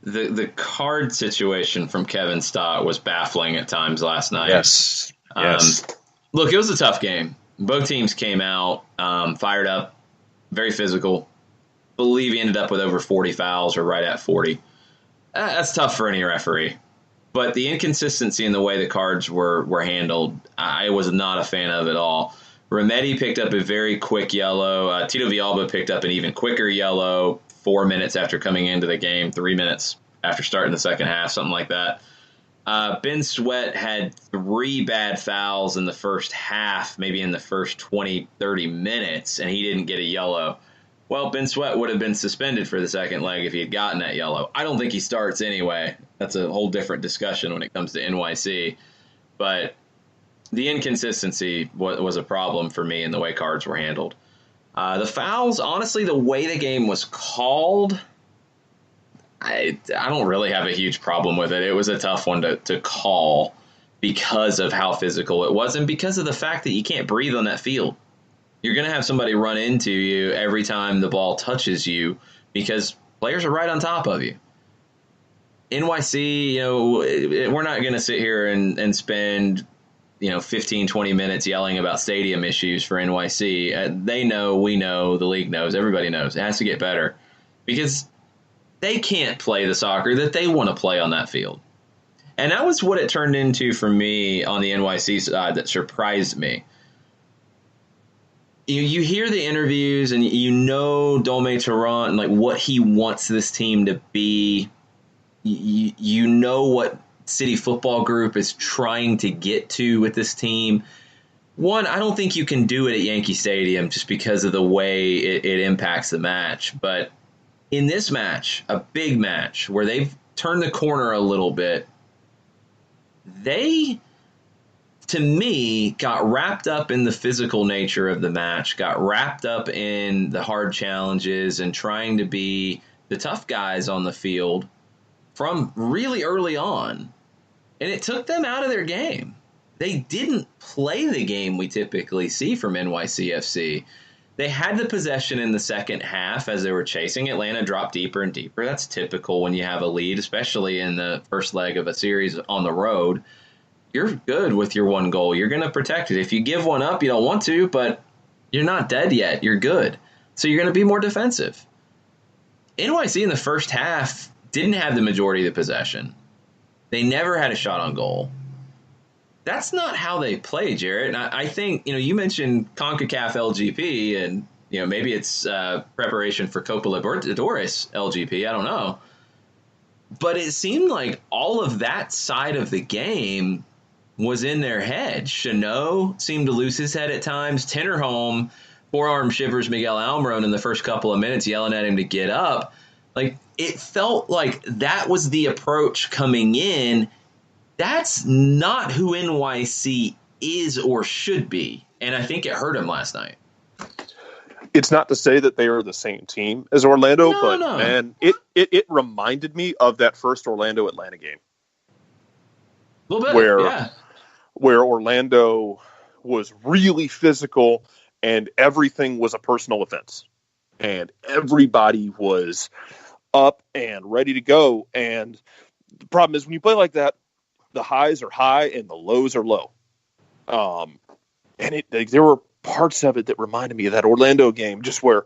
The card situation from Kevin Stott was baffling at times last night. Yes. Look, it was a tough game. Both teams came out fired up, very physical. Believe he ended up with over 40 fouls or right at 40. That's tough for any referee. But the inconsistency in the way the cards were handled, I was not a fan of at all. Remedi picked up a very quick yellow. Tito Villalba picked up an even quicker yellow 4 minutes after coming into the game, 3 minutes after starting the second half, something like that. Ben Sweat had 3 bad fouls in the first half, maybe in the first 20, 30 minutes, and he didn't get a yellow. Well, Ben Sweat would have been suspended for the second leg if he had gotten that yellow. I don't think he starts anyway. That's a whole different discussion when it comes to NYC. But the inconsistency was a problem for me in the way cards were handled. The fouls, honestly, the way the game was called, I don't really have a huge problem with it. It was a tough one to call because of how physical it was and because of the fact that you can't breathe on that field. You're going to have somebody run into you every time the ball touches you because players are right on top of you. NYC, we're not going to sit here and spend 15, 20 minutes yelling about stadium issues for NYC. They know, we know, the league knows, everybody knows. It has to get better because they can't play the soccer that they want to play on that field. And that was what it turned into for me on the NYC side that surprised me. You hear the interviews and Dome Tarrant, like what he wants this team to be. You know what City Football Group is trying to get to with this team. One, I don't think you can do it at Yankee Stadium just because of the way it impacts the match. But in this match, a big match where they've turned the corner a little bit, they, to me, got wrapped up in the physical nature of the match, got wrapped up in the hard challenges and trying to be the tough guys on the field from really early on. And it took them out of their game. They didn't play the game we typically see from NYCFC. They had the possession in the second half as they were chasing. Atlanta dropped deeper and deeper. That's typical when you have a lead, especially in the first leg of a series on the road. You're good with your one goal. You're going to protect it. If you give one up, you don't want to, but you're not dead yet. You're good. So you're going to be more defensive. NYC in the first half didn't have the majority of the possession. They never had a shot on goal. That's not how they play, Jarrett. And I think, you mentioned CONCACAF LGP and, maybe it's preparation for Copa Libertadores LGP. I don't know. But it seemed like all of that side of the game was in their head. Chanot seemed to lose his head at times. Tinnerholm, forearm shivers Miguel Almiron in the first couple of minutes, yelling at him to get up. Like, it felt like that was the approach coming in. That's not who NYC is or should be. And I think it hurt him last night. It's not to say that they are the same team as Orlando, man, it reminded me of that first Orlando-Atlanta game. A little bit, where Orlando was really physical and everything was a personal offense. And everybody was up and ready to go. And the problem is when you play like that, the highs are high and the lows are low. And there were parts of it that reminded me of that Orlando game, just where,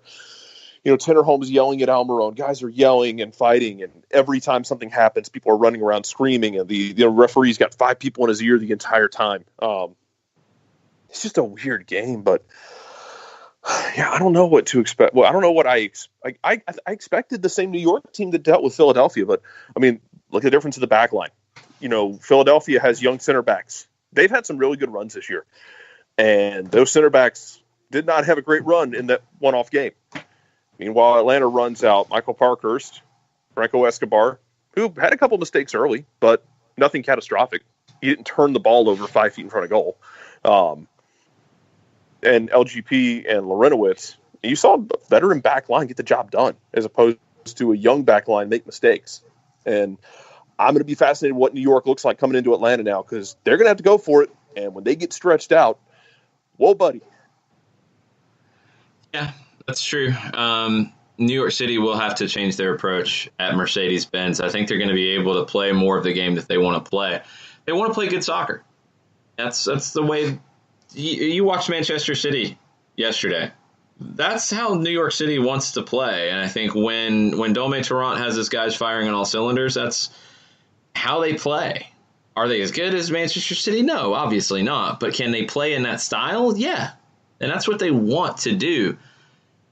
Tinnerholm's yelling at Almiron. Guys are yelling and fighting, and every time something happens, people are running around screaming, and the referee's got 5 people in his ear the entire time. It's just a weird game, but I don't know what to expect. Well, I don't know what I expected the same New York team that dealt with Philadelphia, but I mean, look at the difference of the back line. Philadelphia has young center backs. They've had some really good runs this year. And those center backs did not have a great run in that one-off game. Meanwhile, Atlanta runs out Michael Parkhurst, Franco Escobar, who had a couple mistakes early, but nothing catastrophic. He didn't turn the ball over 5 feet in front of goal. And LGP and Lorenowitz, you saw a veteran back line get the job done, as opposed to a young back line make mistakes. And I'm going to be fascinated what New York looks like coming into Atlanta now, because they're going to have to go for it. And when they get stretched out, whoa, buddy. Yeah, that's true. New York City will have to change their approach at Mercedes-Benz. I think they're going to be able to play more of the game that they want to play. They want to play good soccer. That's the way you watched Manchester City yesterday. That's how New York City wants to play. And I think when Dome Tarrant has his guys firing on all cylinders, that's how they play. Are they as good as Manchester City? No, obviously not. But can they play in that style? Yeah. And that's what they want to do.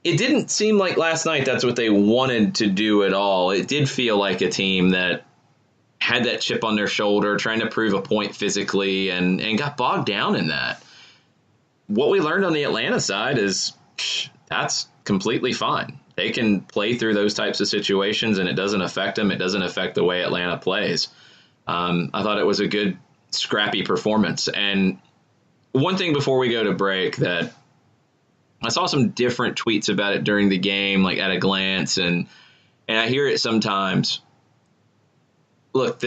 It didn't seem like last night that's what they wanted to do at all. It did feel like a team that had that chip on their shoulder, trying to prove a point physically, and got bogged down in that. What we learned on the Atlanta side is that's completely fine. They can play through those types of situations, and it doesn't affect them. It doesn't affect the way Atlanta plays. I thought it was a good, scrappy performance. And one thing before we go to break that I saw some different tweets about it during the game, like at a glance, and I hear it sometimes. Look,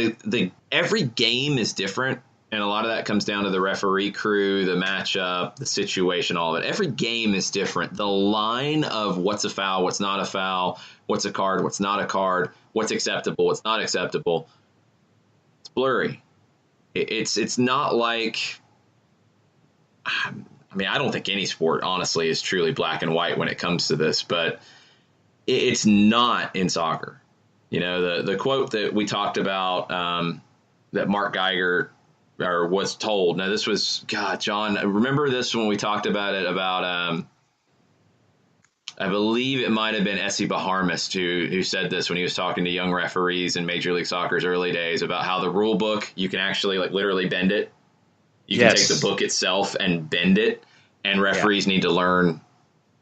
every game is different, and a lot of that comes down to the referee crew, the matchup, the situation, all of it. Every game is different. The line of what's a foul, what's not a foul, what's a card, what's not a card, what's acceptable, what's not acceptable, it's blurry. It's not like, I mean, I don't think any sport, honestly, is truly black and white when it comes to this, but it's not in soccer. You know, the quote that we talked about, that Mark Geiger was told. Now, this was, God, John, remember this when we talked about it, about, I believe it might have been Essie Baharmist who said this when he was talking to young referees in Major League Soccer's early days about how the rule book, you can actually like literally bend it. You can take the book itself and bend it, and referees need to learn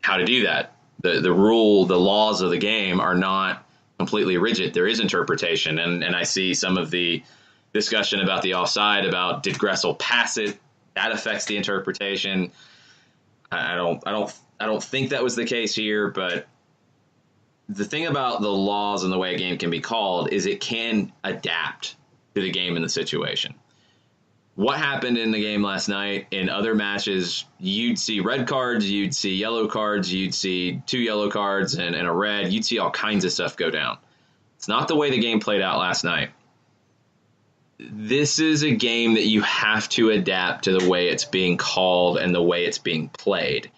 how to do that. The laws of the game are not completely rigid. There is interpretation, and I see some of the discussion about the offside, about did Gressel pass it? That affects the interpretation. I don't think that was the case here, but the thing about the laws and the way a game can be called is it can adapt to the game and the situation. What happened in the game last night, in other matches, you'd see red cards, you'd see yellow cards, you'd see 2 yellow cards and a red. You'd see all kinds of stuff go down. It's not the way the game played out last night. This is a game that you have to adapt to the way it's being called and the way it's being played.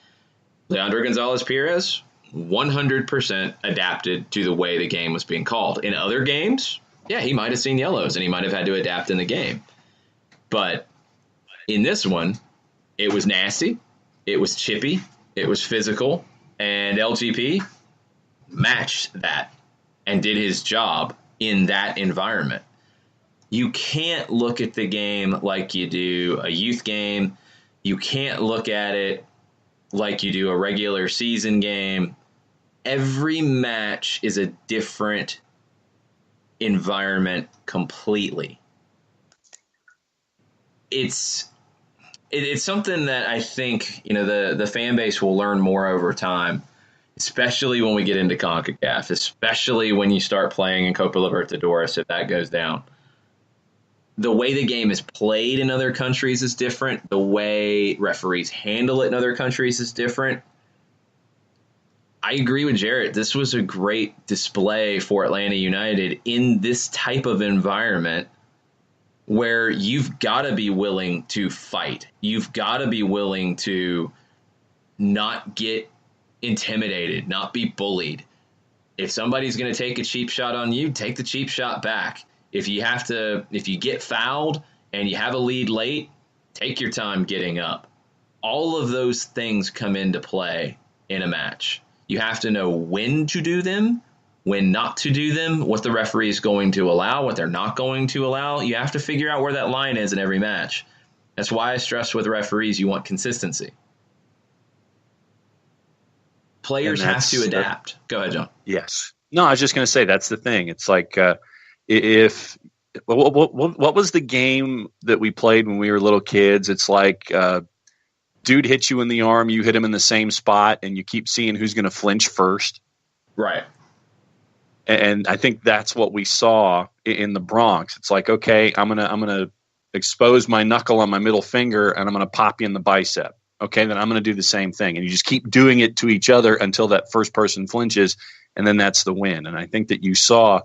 Leandro Gonzalez-Pirez, 100% adapted to the way the game was being called. In other games, yeah, he might have seen yellows and he might have had to adapt in the game. But in this one, it was nasty, it was chippy, it was physical, and LGP matched that and did his job in that environment. You can't look at the game like you do a youth game. You can't look at it like you do a regular season game. Every match is a different environment completely. It's something that I think, you know, the fan base will learn more over time, especially when we get into CONCACAF, especially when you start playing in Copa Libertadores, if that goes down. The way the game is played in other countries is different. The way referees handle it in other countries is different. I agree with Jarrett. This was a great display for Atlanta United in this type of environment where you've got to be willing to fight. You've got to be willing to not get intimidated, not be bullied. If somebody's going to take a cheap shot on you, take the cheap shot back. If you get fouled and you have a lead late, take your time getting up. All of those things come into play in a match. You have to know when to do them, when not to do them, what the referee is going to allow, what they're not going to allow. You have to figure out where that line is in every match. That's why I stress with referees, you want consistency. Players have to adapt. Go ahead, John. Yes. No, I was just going to say that's the thing. It's like what was the game that we played when we were little kids? It's like dude hits you in the arm, you hit him in the same spot, and you keep seeing who's going to flinch first. Right. And I think that's what we saw in the Bronx. It's like, okay, I'm gonna expose my knuckle on my middle finger, and I'm gonna pop you in the bicep. Okay, then I'm gonna do the same thing, and you just keep doing it to each other until that first person flinches, and then that's the win. And I think that you saw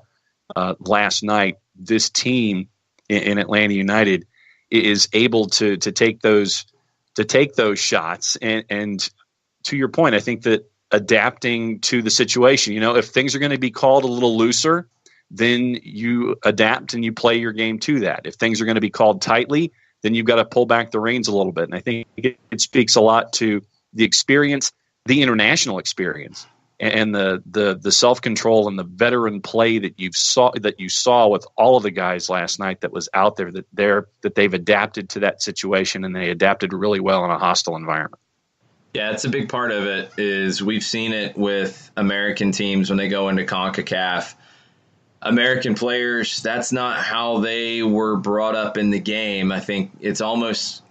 last night this team in Atlanta United is able to take those shots, and to your point, I think that adapting to the situation. You know, if things are going to be called a little looser, then you adapt and you play your game to that. If things are going to be called tightly, then you've got to pull back the reins a little bit. And I think it speaks a lot to the experience, the international experience, and the self-control and the veteran play that you saw with all of the guys last night that was out there, that they've adapted to that situation, and they adapted really well in a hostile environment. Yeah, it's a big part of it. Is we've seen it with American teams when they go into CONCACAF. American players, that's not how they were brought up in the game. I think it's almost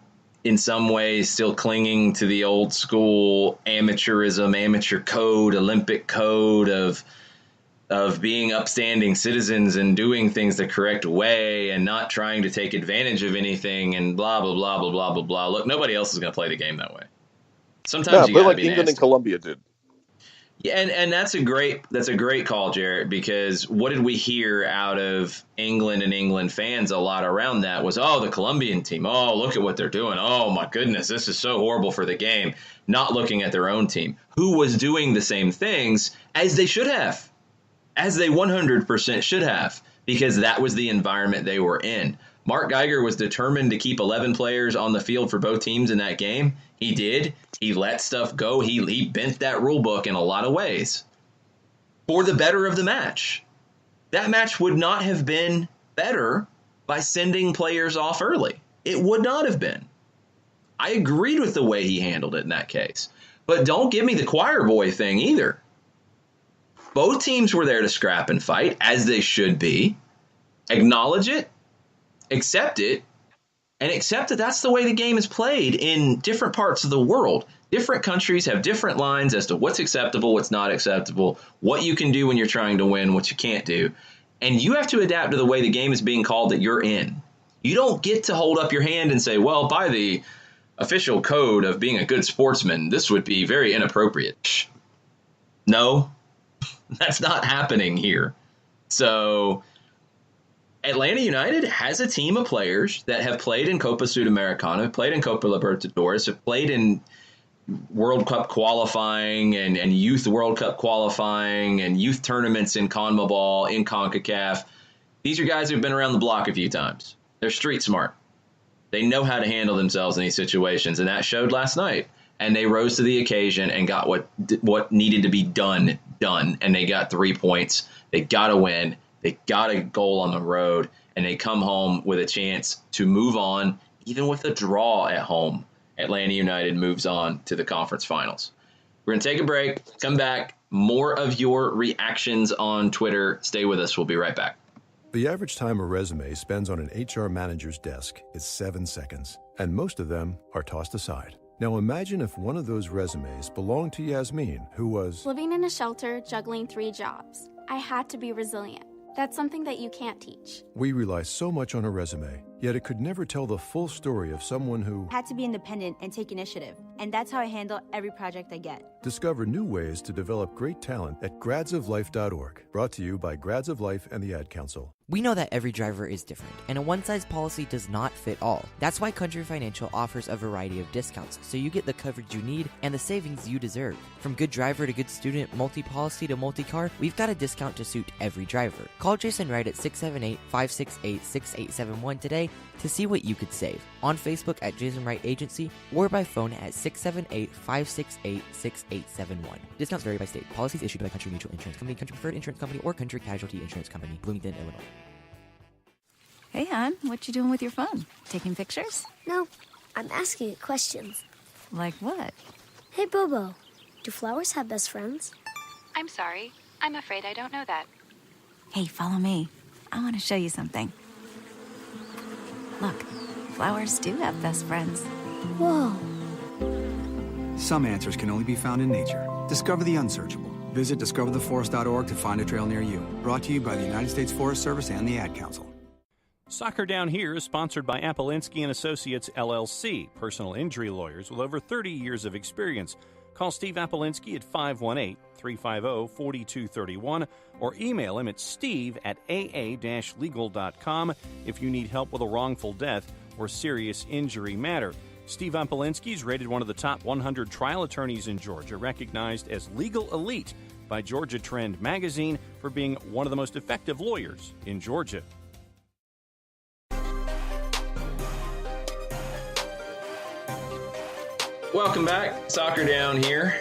in some ways still clinging to the old school amateurism, amateur code, Olympic code of being upstanding citizens and doing things the correct way and not trying to take advantage of anything and blah, blah, blah, blah, blah, blah, blah. Look, nobody else is going to play the game that way. Sometimes you got to be England nasty. and Colombia did. Yeah, and that's a great call, Jarrett, because what did we hear out of England and England fans a lot around that was, the Colombian team. Oh, look at what they're doing. Oh, my goodness, this is so horrible for the game. Not looking at their own team, who was doing the same things as they should have, as they 100% should have, because that was the environment they were in. Mark Geiger was determined to keep 11 players on the field for both teams in that game. He did. He let stuff go. He bent that rule book in a lot of ways for the better of the match. That match would not have been better by sending players off early. It would not have been. I agreed with the way he handled it in that case. But don't give me the choir boy thing either. Both teams were there to scrap and fight, as they should be. Acknowledge it, accept it, and accept that that's the way the game is played in different parts of the world. Different countries have different lines as to what's acceptable, what's not acceptable, what you can do when you're trying to win, what you can't do. And you have to adapt to the way the game is being called that you're in. You don't get to hold up your hand and say, well, by the official code of being a good sportsman, this would be very inappropriate. No, that's not happening here. So Atlanta United has a team of players that have played in Copa Sudamericana, have played in Copa Libertadores, have played in World Cup qualifying and Youth World Cup qualifying and youth tournaments in CONMEBOL, in CONCACAF. These are guys who've been around the block a few times. They're street smart. They know how to handle themselves in these situations, and that showed last night. And they rose to the occasion and got what needed to be done, and they got 3 points. They got a win. They got a goal on the road, and they come home with a chance to move on, even with a draw at home. Atlanta United moves on to the conference finals. We're going to take a break, come back. More of your reactions on Twitter. Stay with us. We'll be right back. The average time a resume spends on an HR manager's desk is 7 seconds, and most of them are tossed aside. Now imagine if one of those resumes belonged to Yasmin, who was living in a shelter, juggling 3 jobs. I had to be resilient. That's something that you can't teach. We rely so much on a resume, yet it could never tell the full story of someone who had to be independent and take initiative. And that's how I handle every project I get. Discover new ways to develop great talent at gradsoflife.org. Brought to you by Grads of Life and the Ad Council. We know that every driver is different, and a one-size policy does not fit all. That's why Country Financial offers a variety of discounts, so you get the coverage you need and the savings you deserve. From good driver to good student, multi-policy to multi-car, we've got a discount to suit every driver. Call Jason Wright at 678-568-6871 today to see what you could save. On Facebook at Jason Wright Agency or by phone at 678-568-6871. Discounts vary by state. Policies issued by Country Mutual Insurance Company, Country Preferred Insurance Company, or Country Casualty Insurance Company, Bloomington, Illinois. Hey, hon, what you doing with your phone? Taking pictures? No, I'm asking it questions. Like what? Hey, Bobo, do flowers have best friends? I'm sorry. I'm afraid I don't know that. Hey, follow me. I want to show you something. Look, flowers do have best friends. Whoa. Some answers can only be found in nature. Discover the unsearchable. Visit discovertheforest.org to find a trail near you. Brought to you by the United States Forest Service and the Ad Council. Soccer Down Here is sponsored by Appolinsky & Associates, LLC, personal injury lawyers with over 30 years of experience. Call Steve Appolinsky at 518-350-4231 or email him at steve@aa-legal.com if you need help with a wrongful death or serious injury matter. Steve Appolinsky is rated one of the top 100 trial attorneys in Georgia, recognized as legal elite by Georgia Trend magazine for being one of the most effective lawyers in Georgia. Welcome back. Soccer Down here.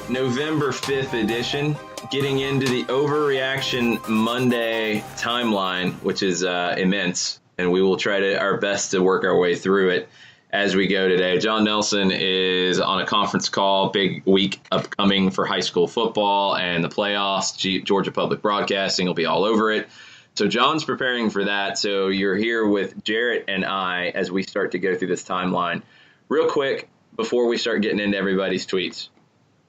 November 5th edition. Getting into the Overreaction Monday timeline, which is immense. And we will try our best to work our way through it as we go today. John Nelson is on a conference call. Big week upcoming for high school football and the playoffs. Georgia Public Broadcasting will be all over it. So John's preparing for that. So you're here with Jarrett and I as we start to go through this timeline. Real quick, before we start getting into everybody's tweets,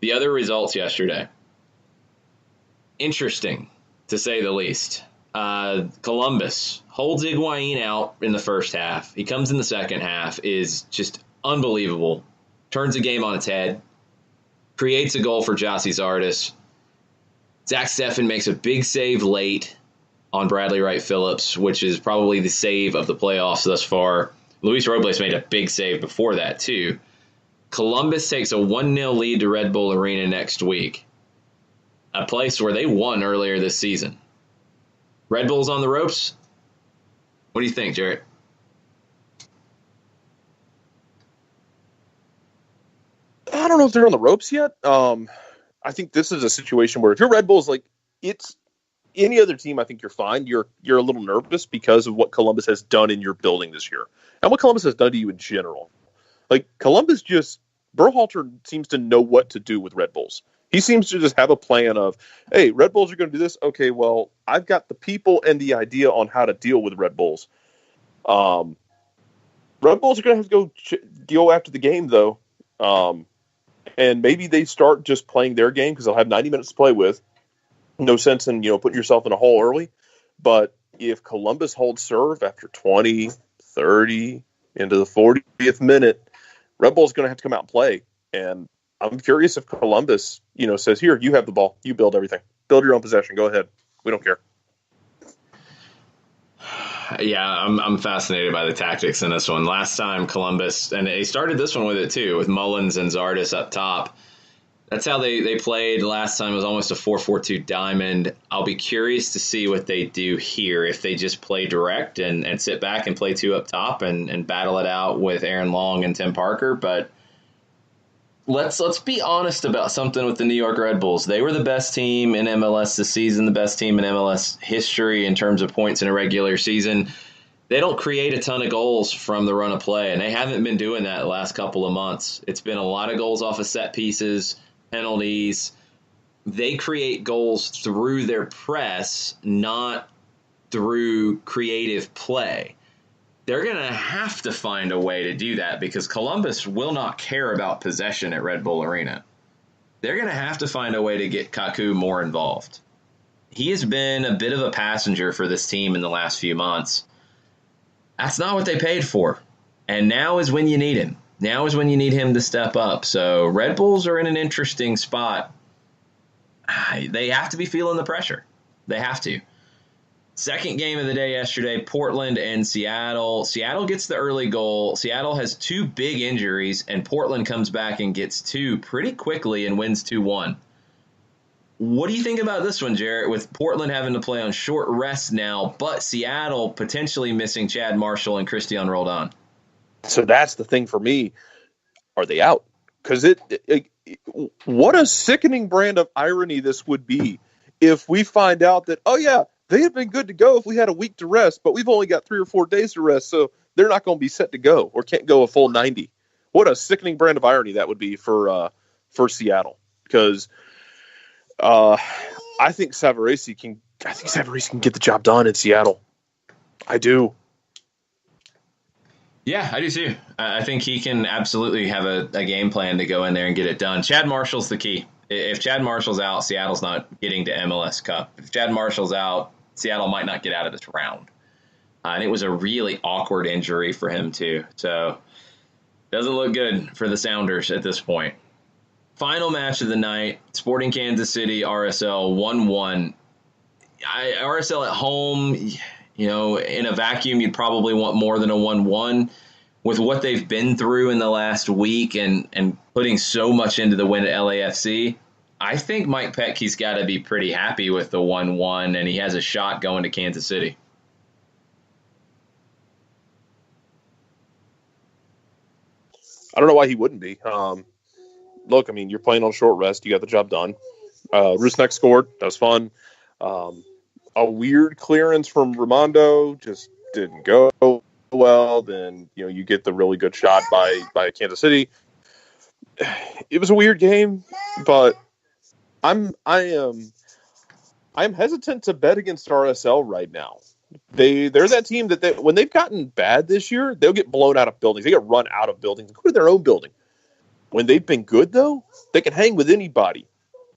the other results yesterday. Interesting, to say the least. Columbus holds Higuain out in the first half. He comes in the second half, is just unbelievable. Turns the game on its head. Creates a goal for Jossie Zardes. Zach Steffen makes a big save late on Bradley Wright Phillips, which is probably the save of the playoffs thus far. Luis Robles made a big save before that, too. Columbus takes a 1-0 lead to Red Bull Arena next week, a place where they won earlier this season. Red Bull's on the ropes. What do you think, Jarrett? I don't know if they're on the ropes yet. I think this is a situation where if you're Red Bulls, like, it's any other team, I think you're fine. You're a little nervous because of what Columbus has done in your building this year and what Columbus has done to you in general. Like, Columbus Berhalter seems to know what to do with Red Bulls. He seems to just have a plan of, hey, Red Bulls are going to do this. Okay, well, I've got the people and the idea on how to deal with Red Bulls. Red Bulls are going to have to go after the game, though. And maybe they start just playing their game because they'll have 90 minutes to play with. No sense in, putting yourself in a hole early. But if Columbus holds serve after 20, 30, into the 40th minute, Red Bull's going to have to come out and play. And I'm curious if Columbus, says, here, you have the ball. You build everything. Build your own possession. Go ahead. We don't care. Yeah, I'm fascinated by the tactics in this one. Last time Columbus, and they started this one with it too, with Mullins and Zardes up top. That's how they played last time. It was almost a 4-4-2 diamond. I'll be curious to see what they do here, if they just play direct and sit back and play two up top and battle it out with Aaron Long and Tim Parker. But let's be honest about something with the New York Red Bulls. They were the best team in MLS this season, the best team in MLS history in terms of points in a regular season. They don't create a ton of goals from the run of play, and they haven't been doing that the last couple of months. It's been a lot of goals off of set pieces, penalties. They create goals through their press, not through creative play. They're going to have to find a way to do that because Columbus will not care about possession at Red Bull Arena. They're going to have to find a way to get Kaku more involved. He has been a bit of a passenger for this team in the last few months. That's not what they paid for. And now is when you need him. Now is when you need him to step up. So Red Bulls are in an interesting spot. They have to be feeling the pressure. They have to. Second game of the day yesterday, Portland and Seattle. Seattle gets the early goal. Seattle has two big injuries, and Portland comes back and gets two pretty quickly and wins 2-1. What do you think about this one, Jarrett, with Portland having to play on short rest now, but Seattle potentially missing Chad Marshall and Christian Roldan? So that's the thing for me. Are they out? Because what a sickening brand of irony this would be if we find out that, oh, yeah, they had been good to go if we had a week to rest, but we've only got 3 or 4 days to rest, so they're not going to be set to go or can't go a full 90. What a sickening brand of irony that would be for Seattle. Because I think Savarese can get the job done in Seattle. I do. Yeah, I do too. I think he can absolutely have a game plan to go in there and get it done. Chad Marshall's the key. If Chad Marshall's out, Seattle's not getting to MLS Cup. If Chad Marshall's out, Seattle might not get out of this round. And it was a really awkward injury for him, too. So, doesn't look good for the Sounders at this point. Final match of the night, Sporting Kansas City, RSL 1-1. RSL at home, in a vacuum, you'd probably want more than a 1-1. With what they've been through in the last week and putting so much into the win at LAFC, I think Mike Petke's got to be pretty happy with the 1-1, and he has a shot going to Kansas City. I don't know why he wouldn't be. Look, I mean, you're playing on short rest. You got the job done. Rusnak scored. That was fun. A weird clearance from Raimondo just didn't go well. Then, you get the really good shot by Kansas City. It was a weird game, but I am hesitant to bet against RSL right now. They're that team that when they've gotten bad this year, they'll get blown out of buildings. They get run out of buildings, including their own building. When they've been good, though, they can hang with anybody.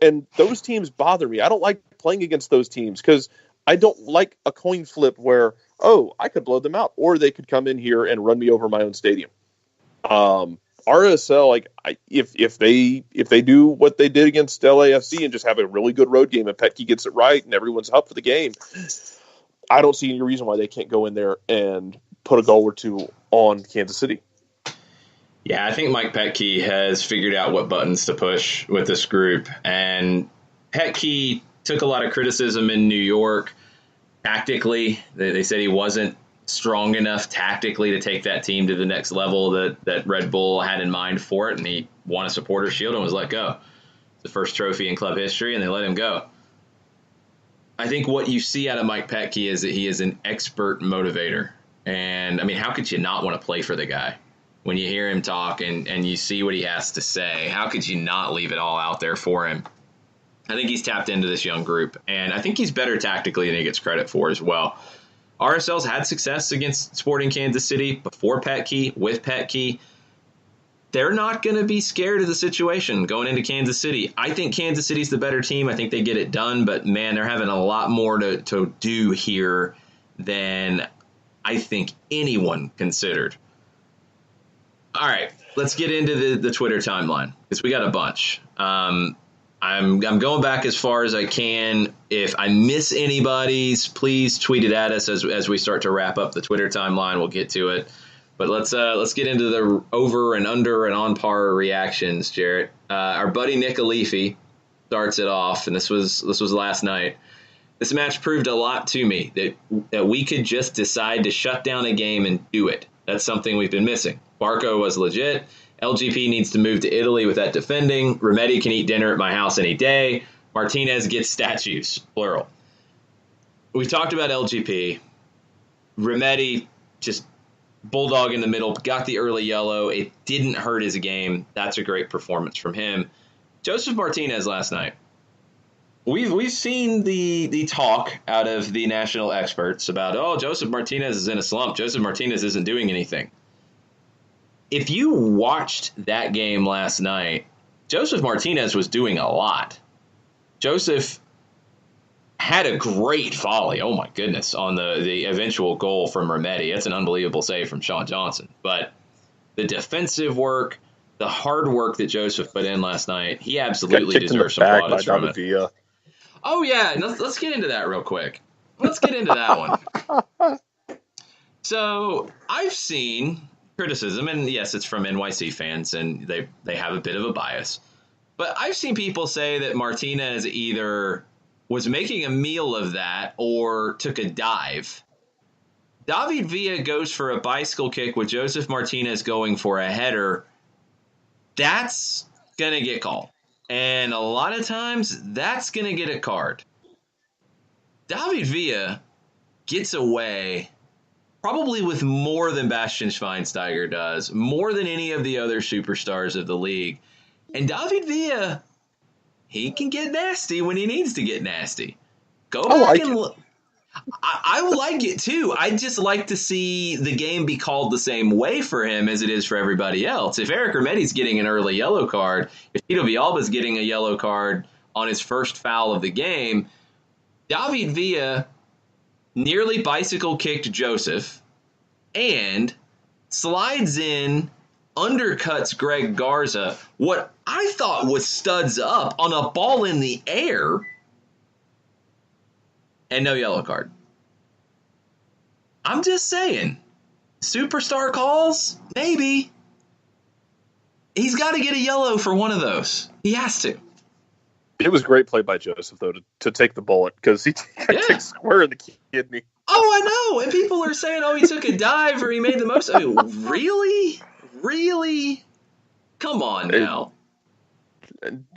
And those teams bother me. I don't like playing against those teams because I don't like a coin flip where, I could blow them out, or they could come in here and run me over my own stadium. RSL, if they do what they did against LAFC and just have a really good road game and Petke gets it right and everyone's up for the game, I don't see any reason why they can't go in there and put a goal or two on Kansas City. Yeah, I think Mike Petke has figured out what buttons to push with this group. And Petke took a lot of criticism in New York tactically. They said he wasn't strong enough tactically to take that team to the next level that Red Bull had in mind for it. And he won a supporter shield and was let go. The first trophy in club history, and they let him go. I think what you see out of Mike Petke is that he is an expert motivator. And, I mean, how could you not want to play for the guy? When you hear him talk and you see what he has to say, how could you not leave it all out there for him? I think he's tapped into this young group, and I think he's better tactically than he gets credit for as well. RSL's had success against Sporting Kansas City before Petke, with Petke. They're not going to be scared of the situation going into Kansas City. I think Kansas City's the better team. I think they get it done, but, man, they're having a lot more to do here than I think anyone considered. All right, let's get into the Twitter timeline because we got a bunch. I'm going back as far as I can. If I miss anybody's, please tweet it at us as we start to wrap up the Twitter timeline. We'll get to it. But let's get into the over and under and on par reactions, Jarrett. Our buddy Nick Alifi starts it off, and this was last night. This match proved a lot to me that we could just decide to shut down a game and do it. That's something we've been missing. Barco was legit. LGP needs to move to Italy with that defending. Remedi can eat dinner at my house any day. Martinez gets statues, plural. We talked about LGP. Remedi just bulldog in the middle, got the early yellow. It didn't hurt his game. That's a great performance from him. Joseph Martinez last night. We've seen the talk out of the national experts about, Joseph Martinez is in a slump. Joseph Martinez isn't doing anything. If you watched that game last night, Joseph Martinez was doing a lot. Joseph had a great volley, oh my goodness, on the eventual goal from Remedi. That's an unbelievable save from Sean Johnson. But the defensive work, the hard work that Joseph put in last night, he absolutely deserves some plaudits from it. Oh, yeah, let's get into that real quick. Let's get into that one. So I've seen criticism, and yes, it's from NYC fans, and they have a bit of a bias. But I've seen people say that Martinez either was making a meal of that or took a dive. David Villa goes for a bicycle kick with Joseph Martinez going for a header. That's going to get called. And a lot of times, that's going to get a card. David Villa gets away probably with more than Bastian Schweinsteiger does, more than any of the other superstars of the league. And David Villa, he can get nasty when he needs to get nasty. Go back and look. I like it too. I just like to see the game be called the same way for him as it is for everybody else. If Eric Remedi's getting an early yellow card, if Tito Villalba's getting a yellow card on his first foul of the game, David Villa nearly bicycle kicked Joseph and slides in, undercuts Greg Garza, what I thought was studs up on a ball in the air, and no yellow card. I'm just saying, superstar calls, maybe. He's got to get a yellow for one of those. He has to. It was great play by Joseph, though, to take the bullet, because he got kicked square in the kidney. Oh, I know. And people are saying, he took a dive or he made the most. I mean, really? Really? Come on now.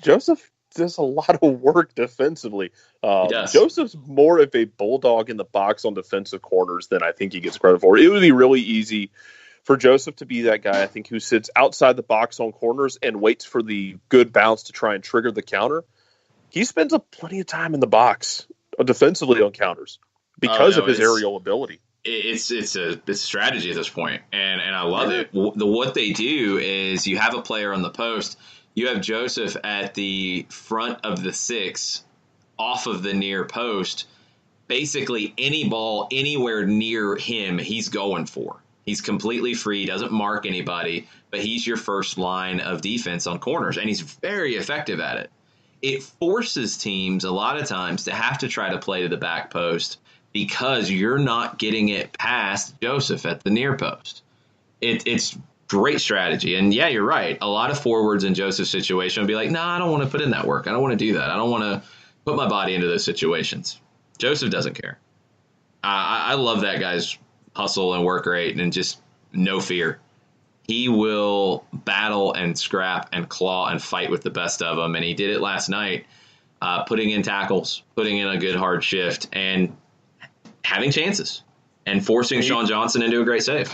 Joseph does a lot of work defensively. He does. Joseph's more of a bulldog in the box on defensive corners than I think he gets credit for. It would be really easy for Joseph to be that guy, I think, who sits outside the box on corners and waits for the good bounce to try and trigger the counter. He spends plenty of time in the box defensively on counters. because of his aerial ability. It's a strategy at this point, and I love it. What they do is you have a player on the post. You have Joseph at the front of the 6, off of the near post. Basically, any ball anywhere near him, he's going for. He's completely free, doesn't mark anybody, but he's your first line of defense on corners, and he's very effective at it. It forces teams a lot of times to have to try to play to the back post because you're not getting it past Joseph at the near post. It's great strategy. And, yeah, you're right. A lot of forwards in Joseph's situation would be like, I don't want to put in that work. I don't want to do that. I don't want to put my body into those situations. Joseph doesn't care. I love that guy's hustle and work rate and just no fear. He will battle and scrap and claw and fight with the best of them. And he did it last night, putting in tackles, putting in a good hard shift, and having chances and forcing Sean Johnson into a great save.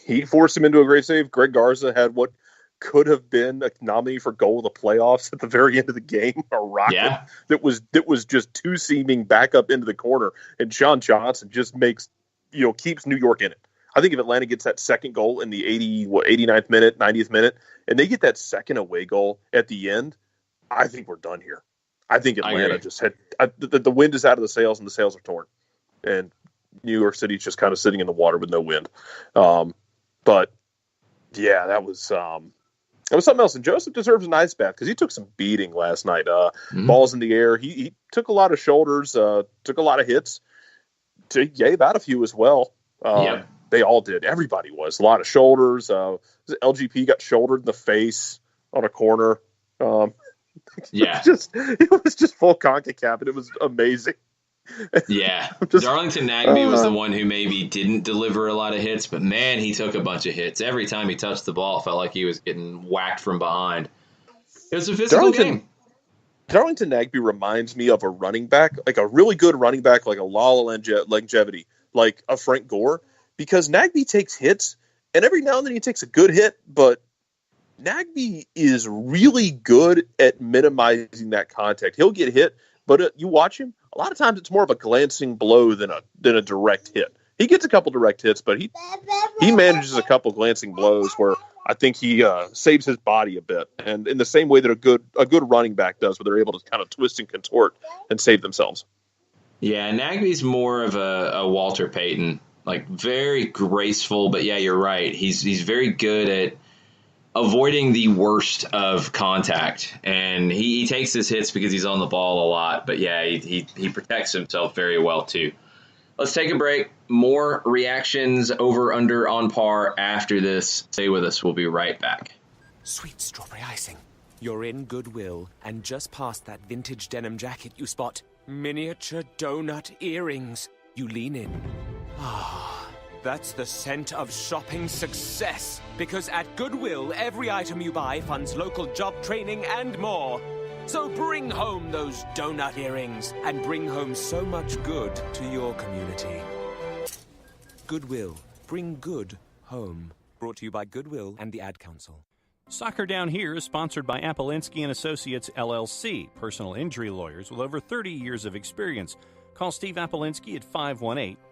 He forced him into a great save. Greg Garza had what could have been a nominee for goal of the playoffs at the very end of the game, a rocket that was just two-seaming back up into the corner. And Sean Johnson just keeps New York in it. I think if Atlanta gets that second goal in the 89th minute, 90th minute, and they get that second away goal at the end, I think we're done here. I think Atlanta just had the wind is out of the sails and the sails are torn. And New York City's just kind of sitting in the water with no wind. But yeah, that was something else. And Joseph deserves a nice bath because he took some beating last night. Balls in the air. He took a lot of shoulders, took a lot of hits. He gave out a few as well. They all did. Everybody was. A lot of shoulders. LGP got shouldered in the face on a corner. It was just full CONCACAF, and it was amazing. Yeah. Darlington Nagbe was the one who maybe didn't deliver a lot of hits, but man, he took a bunch of hits. Every time he touched the ball, it felt like he was getting whacked from behind. It was a physical game. Darlington Nagbe reminds me of a running back, like a really good running back, like a Lala longevity, like a Frank Gore, because Nagbe takes hits, and every now and then he takes a good hit, but Nagbe is really good at minimizing that contact. He'll get hit, but you watch him, a lot of times it's more of a glancing blow than a direct hit. He gets a couple direct hits, but he manages a couple glancing blows where I think he saves his body a bit, and in the same way that a good running back does, where they're able to kind of twist and contort and save themselves. Yeah, Nagbe's more of a Walter Payton, like very graceful, but yeah, you're right. He's very good at avoiding the worst of contact, and he takes his hits because he's on the ball a lot. But yeah, he protects himself very well too. Let's take a break. More reactions over under on par after this. Stay with us. We'll be right back. Sweet strawberry icing. You're in Goodwill, and just past that vintage denim jacket, you spot miniature donut earrings. You lean in. That's the scent of shopping success. Because at Goodwill, every item you buy funds local job training and more. So bring home those donut earrings and bring home so much good to your community. Goodwill. Bring good home. Brought to you by Goodwill and the Ad Council. Soccer Down Here is sponsored by Apolinski & Associates, LLC, personal injury lawyers with over 30 years of experience. Call Steve Apolinski at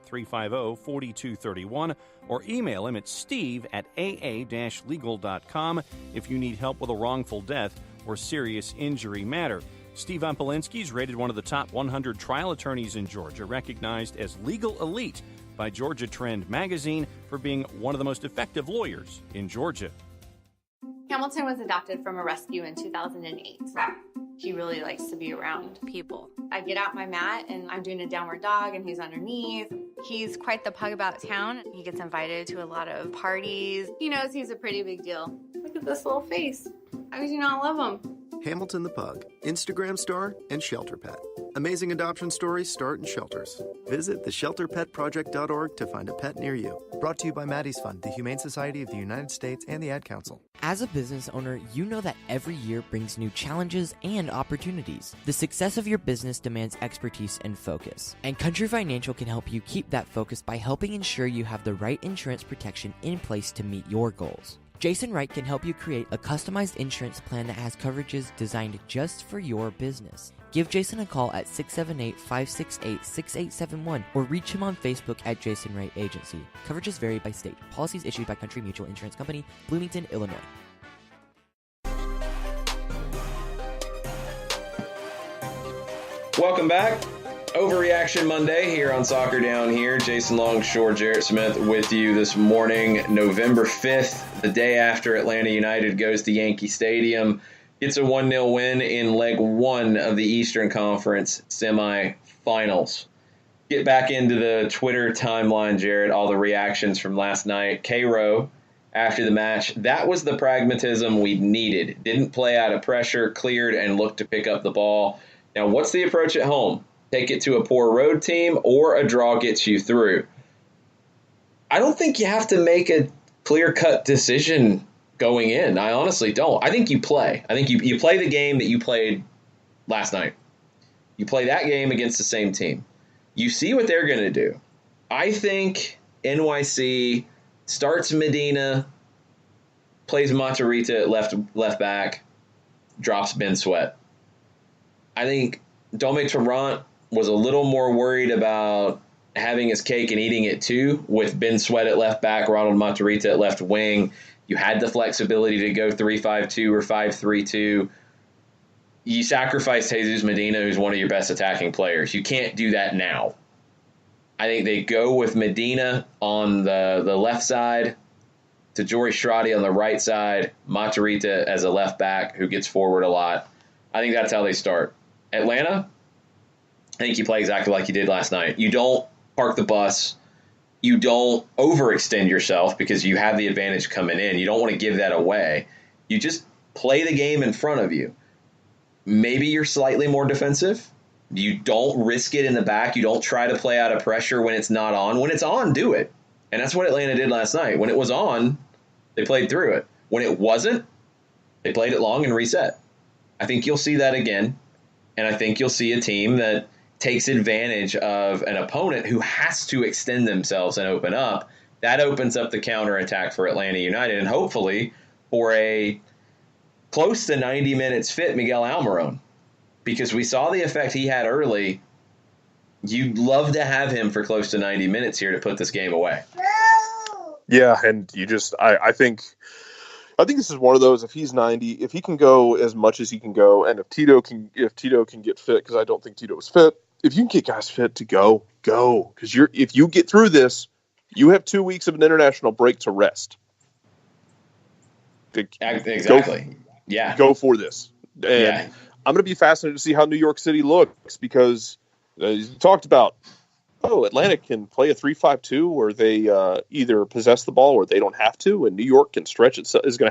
518-350-4231 or email him at steve@aa-legal.com if you need help with a wrongful death or serious injury matter. Steve Apolinski is rated one of the top 100 trial attorneys in Georgia, recognized as Legal Elite by Georgia Trend magazine for being one of the most effective lawyers in Georgia. Hamilton was adopted from a rescue in 2008. He really likes to be around people. I get out my mat and I'm doing a downward dog and he's underneath. He's quite the pug about town. He gets invited to a lot of parties. He knows he's a pretty big deal. Look at this little face. How could you not love him? Hamilton the Pug, Instagram star and shelter pet. Amazing adoption stories start in shelters. Visit theshelterpetproject.org to find a pet near you. Brought to you by Maddie's Fund, the Humane Society of the United States, and the Ad Council. As a business owner, you know that every year brings new challenges and opportunities. The success of your business demands expertise and focus. And Country Financial can help you keep that focus by helping ensure you have the right insurance protection in place to meet your goals. Jason Wright can help you create a customized insurance plan that has coverages designed just for your business. Give Jason a call at 678-568-6871 or reach him on Facebook at Jason Ray Agency. Coverages vary by state. Policies issued by Country Mutual Insurance Company, Bloomington, Illinois. Welcome back. Overreaction Monday here on Soccer Down Here. Jason Longshore, Jarrett Smith with you this morning, November 5th, the day after Atlanta United goes to Yankee Stadium. Gets a 1-0 win in leg 1 of the Eastern Conference semifinals. Get back into the Twitter timeline, Jarrett, all the reactions from last night. K-Row, after the match, that was the pragmatism we needed. Didn't play out of pressure, cleared, and looked to pick up the ball. Now, what's the approach at home? Take it to a poor road team, or a draw gets you through? I don't think you have to make a clear-cut decision going in. I honestly don't. I think you play. I think you play the game that you played last night. You play that game against the same team. You see what they're going to do. I think NYC starts Medina, plays Matarrita at left back, drops Ben Sweat. I think Dominic Torrent was a little more worried about having his cake and eating it too, with Ben Sweat at left back, Ronald Matarrita at left wing. You had the flexibility to go 3-5-2 or 5-3-2. You sacrificed Jesus Medina, who's one of your best attacking players. You can't do that now. I think they go with Medina on the left side, Tajori Shradi on the right side, Matarrita as a left back who gets forward a lot. I think that's how they start. Atlanta, I think you play exactly like you did last night. You don't park the bus. You don't overextend yourself because you have the advantage coming in. You don't want to give that away. You just play the game in front of you. Maybe you're slightly more defensive. You don't risk it in the back. You don't try to play out of pressure when it's not on. When it's on, do it. And that's what Atlanta did last night. When it was on, they played through it. When it wasn't, they played it long and reset. I think you'll see that again. And I think you'll see a team that takes advantage of an opponent who has to extend themselves and open up. That opens up the counterattack for Atlanta United, and hopefully for a close to 90 minutes fit Miguel Almiron, because we saw the effect he had early. You'd love to have him for close to 90 minutes here to put this game away. Yeah, and I think this is one of those, if he's 90, if he can go as much as he can go, and if Tito can get fit, because I don't think Tito was fit, if you can get guys fit to go. Because if you get through this, you have 2 weeks of an international break to rest. Exactly. Go for this. And yeah. I'm going to be fascinated to see how New York City looks, because you talked about, Atlanta can play a 3-5-2 where they either possess the ball or they don't have to, and New York is going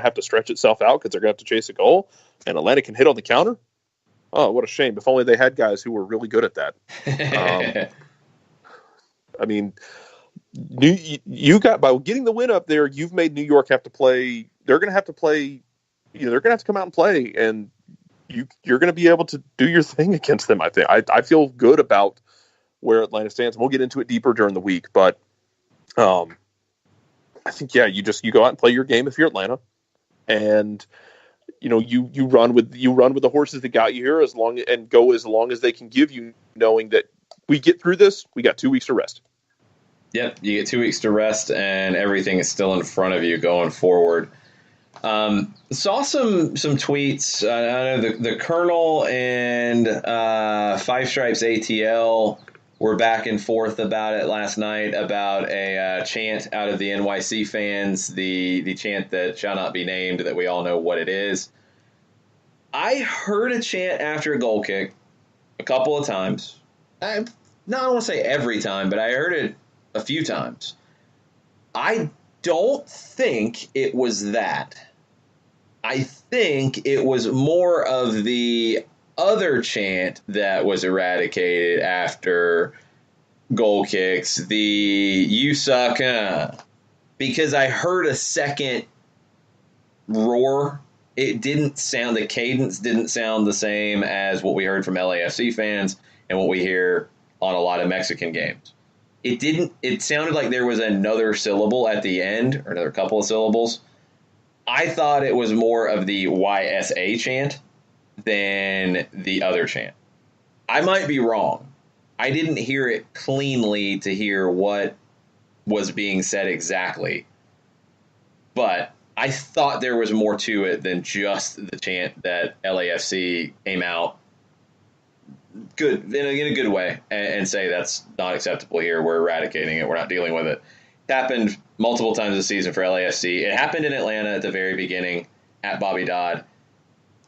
to have to stretch itself out because they're going to have to chase a goal, and Atlanta can hit on the counter. Oh, what a shame. If only they had guys who were really good at that. I mean, you got, by getting the win up there, you've made New York have to play. They're going to have to play. They're going to have to come out and play, and you're going to be able to do your thing against them. I think. I feel good about where Atlanta stands. We'll get into it deeper during the week, but I think you go out and play your game if you're Atlanta, and you run with the horses that got you here and go as long as they can give you, knowing that we get through this, we got 2 weeks to rest. Yep, you get 2 weeks to rest, and everything is still in front of you going forward. Saw some tweets. I know the Colonel and Five Stripes ATL were back and forth about it last night, about a chant out of the NYC fans, the chant that shall not be named, that we all know what it is. I heard a chant after a goal kick a couple of times. I don't want to say every time, but I heard it a few times. I don't think it was that. I think it was more of the other chant that was eradicated after goal kicks, the "you suck," because I heard a second roar. It didn't sound, the cadence didn't sound the same as what we heard from LAFC fans and what we hear on a lot of Mexican games. It sounded like there was another syllable at the end, or another couple of syllables. I thought it was more of the YSA chant than the other chant. I might be wrong. I didn't hear it cleanly to hear what was being said exactly. But I thought there was more to it than just the chant that LAFC came out good in a good way and say that's not acceptable here. We're eradicating it. We're not dealing with it. It happened multiple times this season for LAFC. It happened in Atlanta at the very beginning at Bobby Dodd.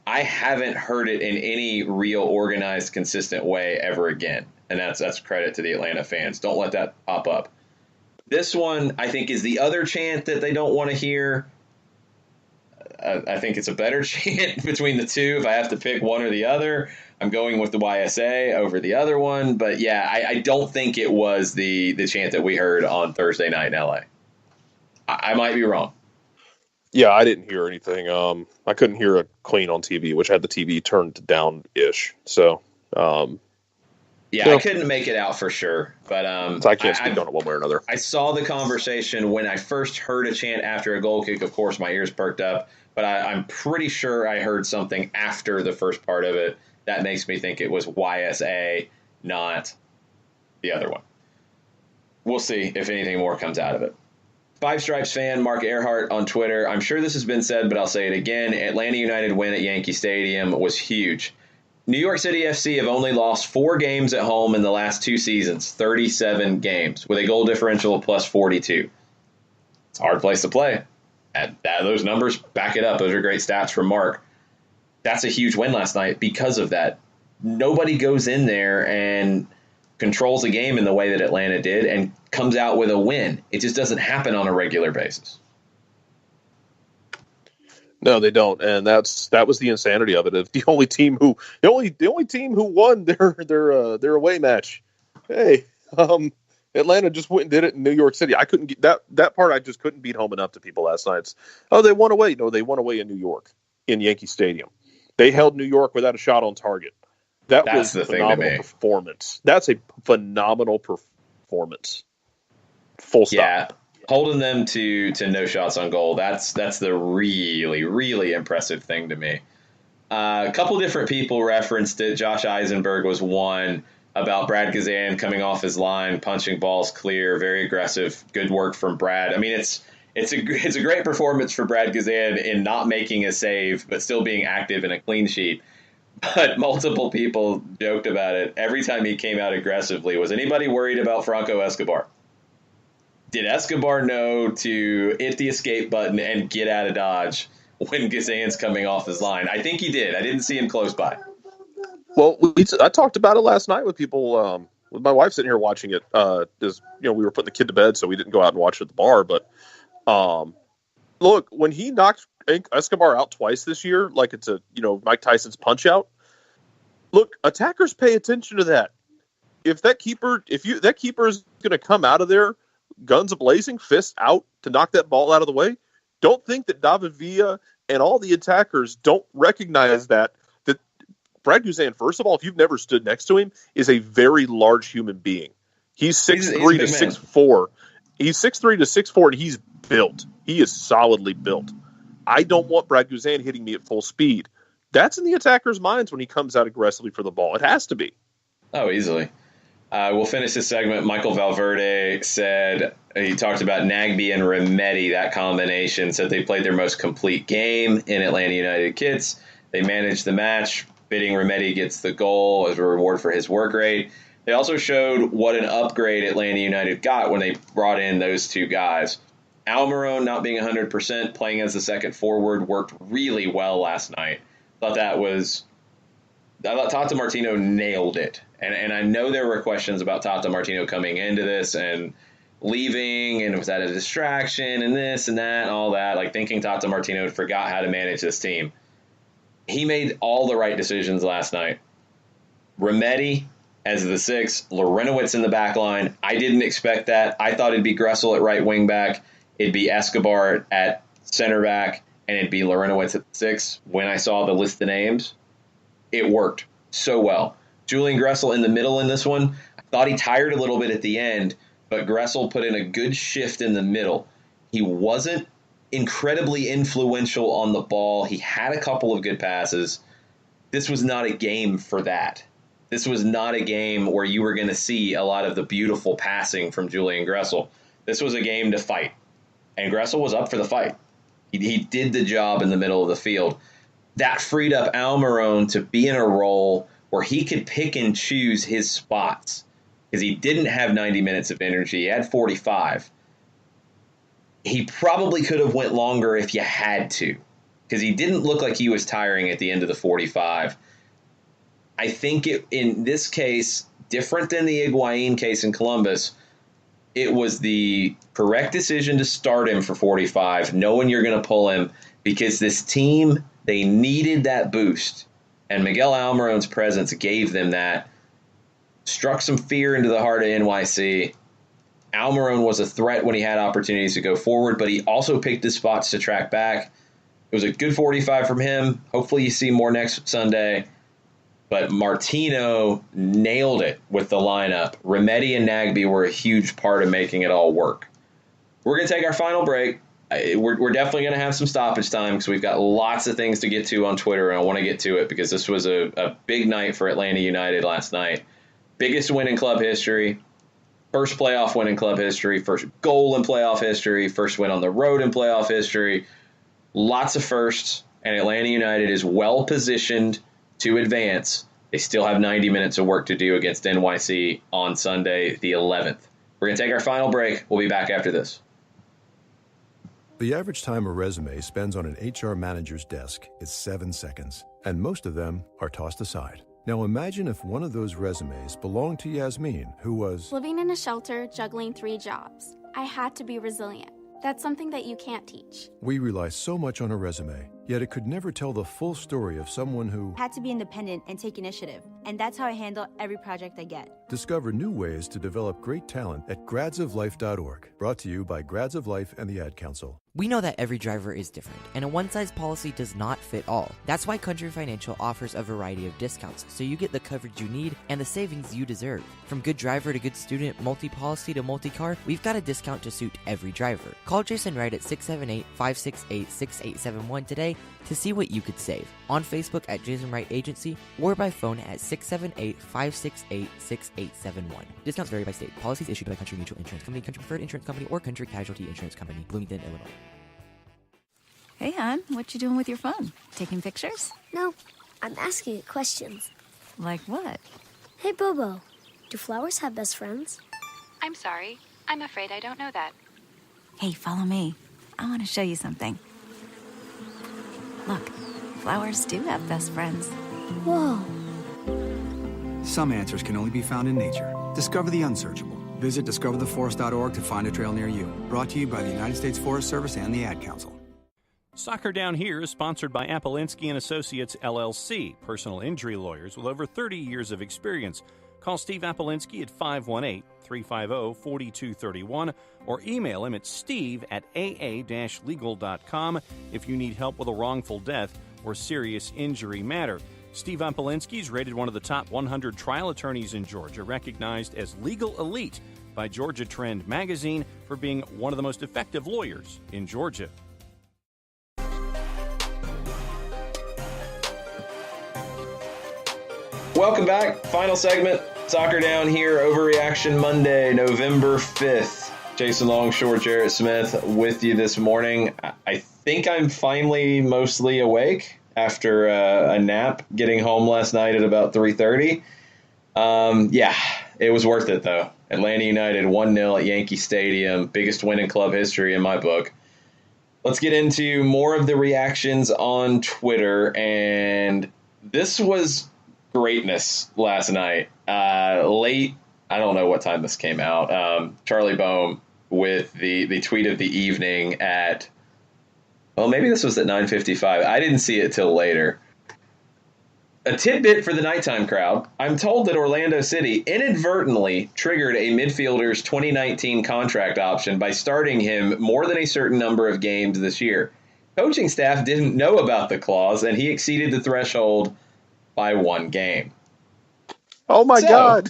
I haven't heard it in any real organized, consistent way ever again. And that's credit to the Atlanta fans. Don't let that pop up. This one, I think, is the other chant that they don't want to hear. I think it's a better chant between the two. If I have to pick one or the other, I'm going with the YSA over the other one. But yeah, I don't think it was the chant that we heard on Thursday night in LA. I might be wrong. Yeah, I didn't hear anything. I couldn't hear it clean on TV, which had the TV turned down-ish. So, yeah, I couldn't make it out for sure. But so I can't speak on it one way or another. I saw the conversation when I first heard a chant after a goal kick. Of course, my ears perked up. But I'm pretty sure I heard something after the first part of it that makes me think it was YSA, not the other one. We'll see if anything more comes out of it. Five Stripes fan Mark Earhart on Twitter. I'm sure this has been said, but I'll say it again. Atlanta United win at Yankee Stadium was huge. New York City FC have only lost 4 games at home in the last 2 seasons, 37 games, with a goal differential of plus 42. It's a hard place to play. Those numbers back it up. Those are great stats from Mark. That's a huge win last night because of that. Nobody goes in there and controls a game in the way that Atlanta did and comes out with a win. It just doesn't happen on a regular basis. No, they don't, and that was the insanity of it. The only team who won their away match. Hey, Atlanta just went and did it in New York City. I couldn't get that part. I just couldn't beat home enough to people last night. They won away. No, they won away in New York in Yankee Stadium. They held New York without a shot on target. That's was a phenomenal performance. That's a phenomenal performance. Full stop. Yeah, holding them to no shots on goal. That's the really, really impressive thing to me. A couple different people referenced it. Josh Eisenberg was one about Brad Gazan coming off his line, punching balls clear, very aggressive. Good work from Brad. I mean, it's a great performance for Brad Gazan in not making a save, but still being active in a clean sheet. But multiple people joked about it. Every time he came out aggressively, was anybody worried about Franco Escobar? Did Escobar know to hit the escape button and get out of Dodge when Gazan's coming off his line? I think he did. I didn't see him close by. Well, I talked about it last night with people, with my wife sitting here watching it. We were putting the kid to bed, so we didn't go out and watch it at the bar. But look, when he knocked Escobar out twice this year, like it's Mike Tyson's punch out. Look, attackers pay attention to that. If that keeper is going to come out of there, guns a-blazing, fist out to knock that ball out of the way, don't think that David Villa and all the attackers don't recognize that Brad Guzan, first of all, if you've never stood next to him, is a very large human being. He's 6'3" to 6'4". He's 6'3" to 6'4", and he's built. He is solidly built. I don't want Brad Guzan hitting me at full speed. That's in the attacker's minds when he comes out aggressively for the ball. It has to be. Oh, easily. We'll finish this segment. Michael Valverde said, he talked about Nagbe and Remedi, that combination, said they played their most complete game in Atlanta United kits. They managed the match. Bidding Remedi gets the goal as a reward for his work rate. They also showed what an upgrade Atlanta United got when they brought in those two guys. Almiron not being 100%, playing as the second forward, worked really well last night. I thought Tata Martino nailed it. And I know there were questions about Tata Martino coming into this and leaving, and was that a distraction, and this and that and all that, like thinking Tata Martino forgot how to manage this team. He made all the right decisions last night. Remedi as the 6, Lorenowitz in the back line. I didn't expect that. I thought it'd be Gressel at right wing back, it'd be Escobar at center back, and it'd be Lorenowitz at 6. When I saw the list of names, it worked so well. Julian Gressel in the middle in this one. I thought he tired a little bit at the end, but Gressel put in a good shift in the middle. He wasn't incredibly influential on the ball. He had a couple of good passes. This was not a game for that. This was not a game where you were going to see a lot of the beautiful passing from Julian Gressel. This was a game to fight, and Gressel was up for the fight. He did the job in the middle of the field. That freed up Almiron to be in a role where he could pick and choose his spots because he didn't have 90 minutes of energy. He had 45. He probably could have went longer if you had to because he didn't look like he was tiring at the end of the 45. I think in this case, different than the Higuain case in Columbus, it was the correct decision to start him for 45, knowing you're going to pull him because this team, they needed that boost. And Miguel Almiron's presence gave them that, struck some fear into the heart of NYC. Almiron was a threat when he had opportunities to go forward, but he also picked his spots to track back. It was a good 45 from him. Hopefully you see more next Sunday. But Martino nailed it with the lineup. Remedi and Nagbe were a huge part of making it all work. We're going to take our final break. We're definitely going to have some stoppage time because we've got lots of things to get to on Twitter, and I want to get to it because this was a big night for Atlanta United last night. Biggest win in club history, first playoff win in club history, first goal in playoff history, first win on the road in playoff history. Lots of firsts, and Atlanta United is well positioned to advance. They still have 90 minutes of work to do against NYC on Sunday, the 11th. We're going to take our final break. We'll be back after this. The average time a resume spends on an HR manager's desk is 7 seconds, and most of them are tossed aside. Now imagine if one of those resumes belonged to Yasmin, who was living in a shelter, juggling 3 jobs. I had to be resilient. That's something that you can't teach. We rely so much on a resume, yet it could never tell the full story of someone who had to be independent and take initiative. And that's how I handle every project I get. Discover new ways to develop great talent at gradsoflife.org. Brought to you by Grads of Life and the Ad Council. We know that every driver is different, and a one-size policy does not fit all. That's why Country Financial offers a variety of discounts, so you get the coverage you need and the savings you deserve. From good driver to good student, multi-policy to multi-car, we've got a discount to suit every driver. Call Jason Wright at 678-568-6871 today to see what you could save. On Facebook at Jason Wright Agency or by phone at 678-568-6871. Discounts vary by state. Policies issued by Country Mutual Insurance Company, Country Preferred Insurance Company, or Country Casualty Insurance Company, Bloomington, Illinois. Hey, hon, what you doing with your phone? Taking pictures? No, I'm asking it questions. Like what? Hey, Bobo, do flowers have best friends? I'm sorry. I'm afraid I don't know that. Hey, follow me. I want to show you something. Look, flowers do have best friends. Whoa. Some answers can only be found in nature. Discover the unsearchable. Visit discovertheforest.org to find a trail near you. Brought to you by the United States Forest Service and the Ad Council. Soccer Down Here is sponsored by Appolinsky & Associates, LLC, personal injury lawyers with over 30 years of experience. Call Steve Appolinsky at 518-350-4231 or email him at steve@aa-legal.com if you need help with a wrongful death or serious injury matter. Steve Appolinsky is rated one of the top 100 trial attorneys in Georgia, recognized as legal elite by Georgia Trend magazine for being one of the most effective lawyers in Georgia. Welcome back. Final segment. Soccer Down Here, Overreaction Monday, November 5th. Jason Longshore, Jarrett Smith with you this morning. I think I'm finally mostly awake after a nap, getting home last night at about 3:30. Yeah, it was worth it, though. Atlanta United 1-0 at Yankee Stadium. Biggest win in club history in my book. Let's get into more of the reactions on Twitter. And this was greatness last night. Late, I don't know what time this came out. Charlie Boehm with the tweet of the evening at, well, maybe this was at 9:55. I didn't see it till later. A tidbit for the nighttime crowd. I'm told that Orlando City inadvertently triggered a midfielder's 2019 contract option by starting him more than a certain number of games this year. Coaching staff didn't know about the clause, and he exceeded the threshold by 1 game. Oh my God.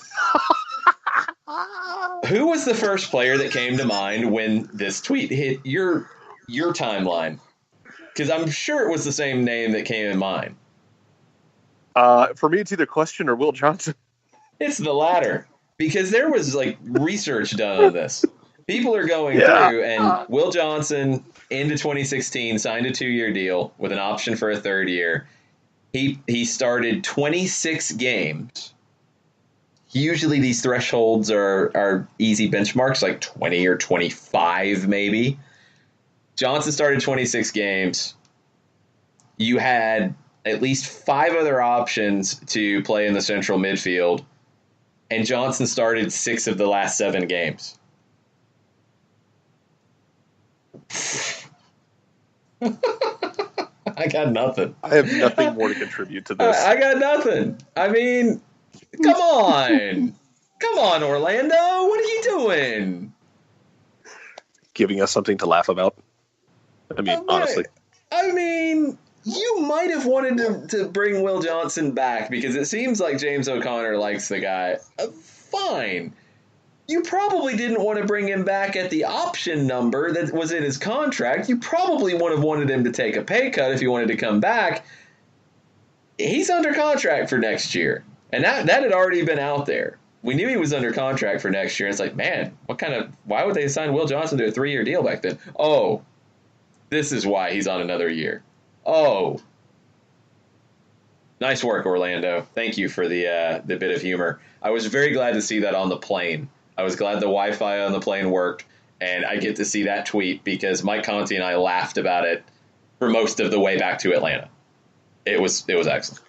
Who was the first player that came to mind when this tweet hit your timeline? Because I'm sure it was the same name that came in mine. For me, it's either Question or Will Johnson. It's the latter, because there was research done on this. People are going through, and Will Johnson into 2016 signed a 2-year deal with an option for a third year. He started 26 games. Usually these thresholds are easy benchmarks, like 20 or 25 maybe. Johnson started 26 games. You had at least 5 other options to play in the central midfield, and Johnson started 6 of the last 7 games. I got nothing. I have nothing more to contribute to this. I got nothing. I mean, come on. Come on, Orlando. What are you doing? Giving us something to laugh about. I mean, honestly. I mean, you might have wanted to bring Will Johnson back because it seems like James O'Connor likes the guy. Fine. You probably didn't want to bring him back at the option number that was in his contract. You probably would have wanted him to take a pay cut if he wanted to come back. He's under contract for next year. And that had already been out there. We knew he was under contract for next year. It's like, man, why would they assign Will Johnson to a 3-year deal back then? Oh, this is why he's on another year. Oh. Nice work, Orlando. Thank you for the bit of humor. I was very glad to see that on the plane. I was glad the Wi-Fi on the plane worked, and I get to see that tweet because Mike Conti and I laughed about it for most of the way back to Atlanta. It was excellent.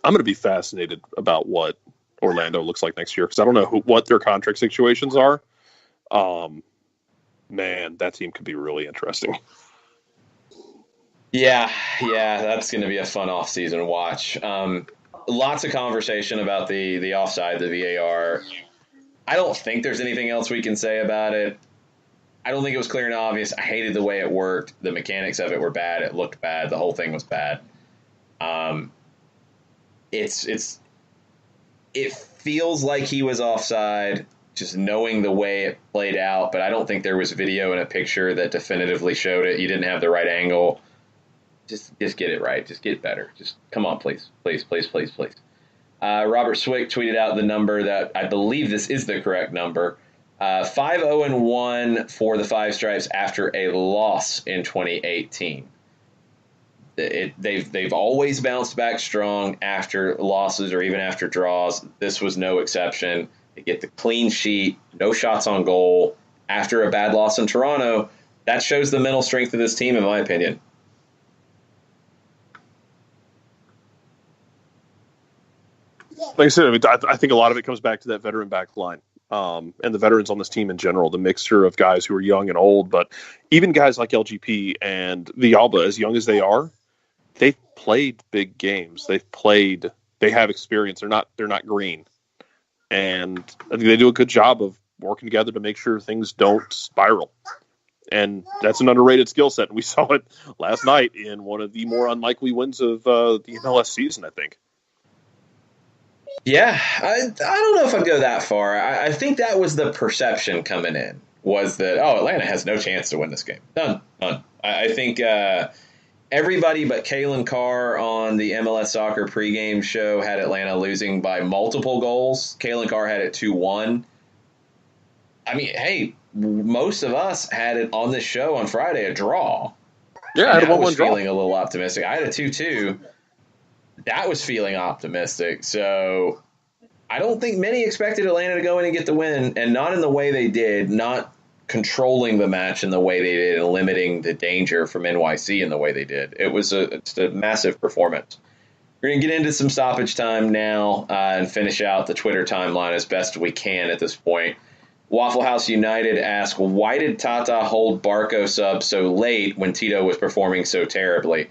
I'm going to be fascinated about what Orlando looks like next year because I don't know what their contract situations are. Man, that team could be really interesting. Yeah, that's going to be a fun offseason watch. Lots of conversation about the offside, the VAR. I don't think there's anything else we can say about it. I don't think it was clear and obvious. I hated the way it worked. The mechanics of it were bad. It looked bad. The whole thing was bad. It feels like he was offside, just knowing the way it played out, but I don't think there was video and a picture that definitively showed it. You didn't have the right angle. Just get it right. Just get better. Just come on, please. Please. Robert Swick tweeted out the number that I believe this is the correct number. 5-0-1 for the Five Stripes after a loss in 2018. They've always bounced back strong after losses or even after draws. This was no exception. They get the clean sheet, no shots on goal after a bad loss in Toronto. That shows the mental strength of this team, in my opinion. Like I said, I think a lot of it comes back to that veteran back line and the veterans on this team in general, the mixture of guys who are young and old, but even guys like LGP and Villalba, as young as they are, they've played big games. They have experience. They're not green. And I think they do a good job of working together to make sure things don't spiral. And that's an underrated skill set. And we saw it last night in one of the more unlikely wins of the MLS season, I think. Yeah, I don't know if I'd go that far. I think that was the perception coming in, was that, Atlanta has no chance to win this game. None. I think everybody but Kalen Carr on the MLS Soccer pregame show had Atlanta losing by multiple goals. Kalen Carr had it 2-1. I mean, hey, most of us had it on this show on Friday, a draw. Yeah, I had a 1-1 draw. Feeling a little optimistic. I had a 2-2. That was feeling optimistic. So I don't think many expected Atlanta to go in and get the win, and not in the way they did, not controlling the match in the way they did and limiting the danger from NYC in the way they did. It's a massive performance. We're going to get into some stoppage time now and finish out the Twitter timeline as best we can at this point. Waffle House United asked, why did Tata hold Barco sub so late when Tito was performing so terribly?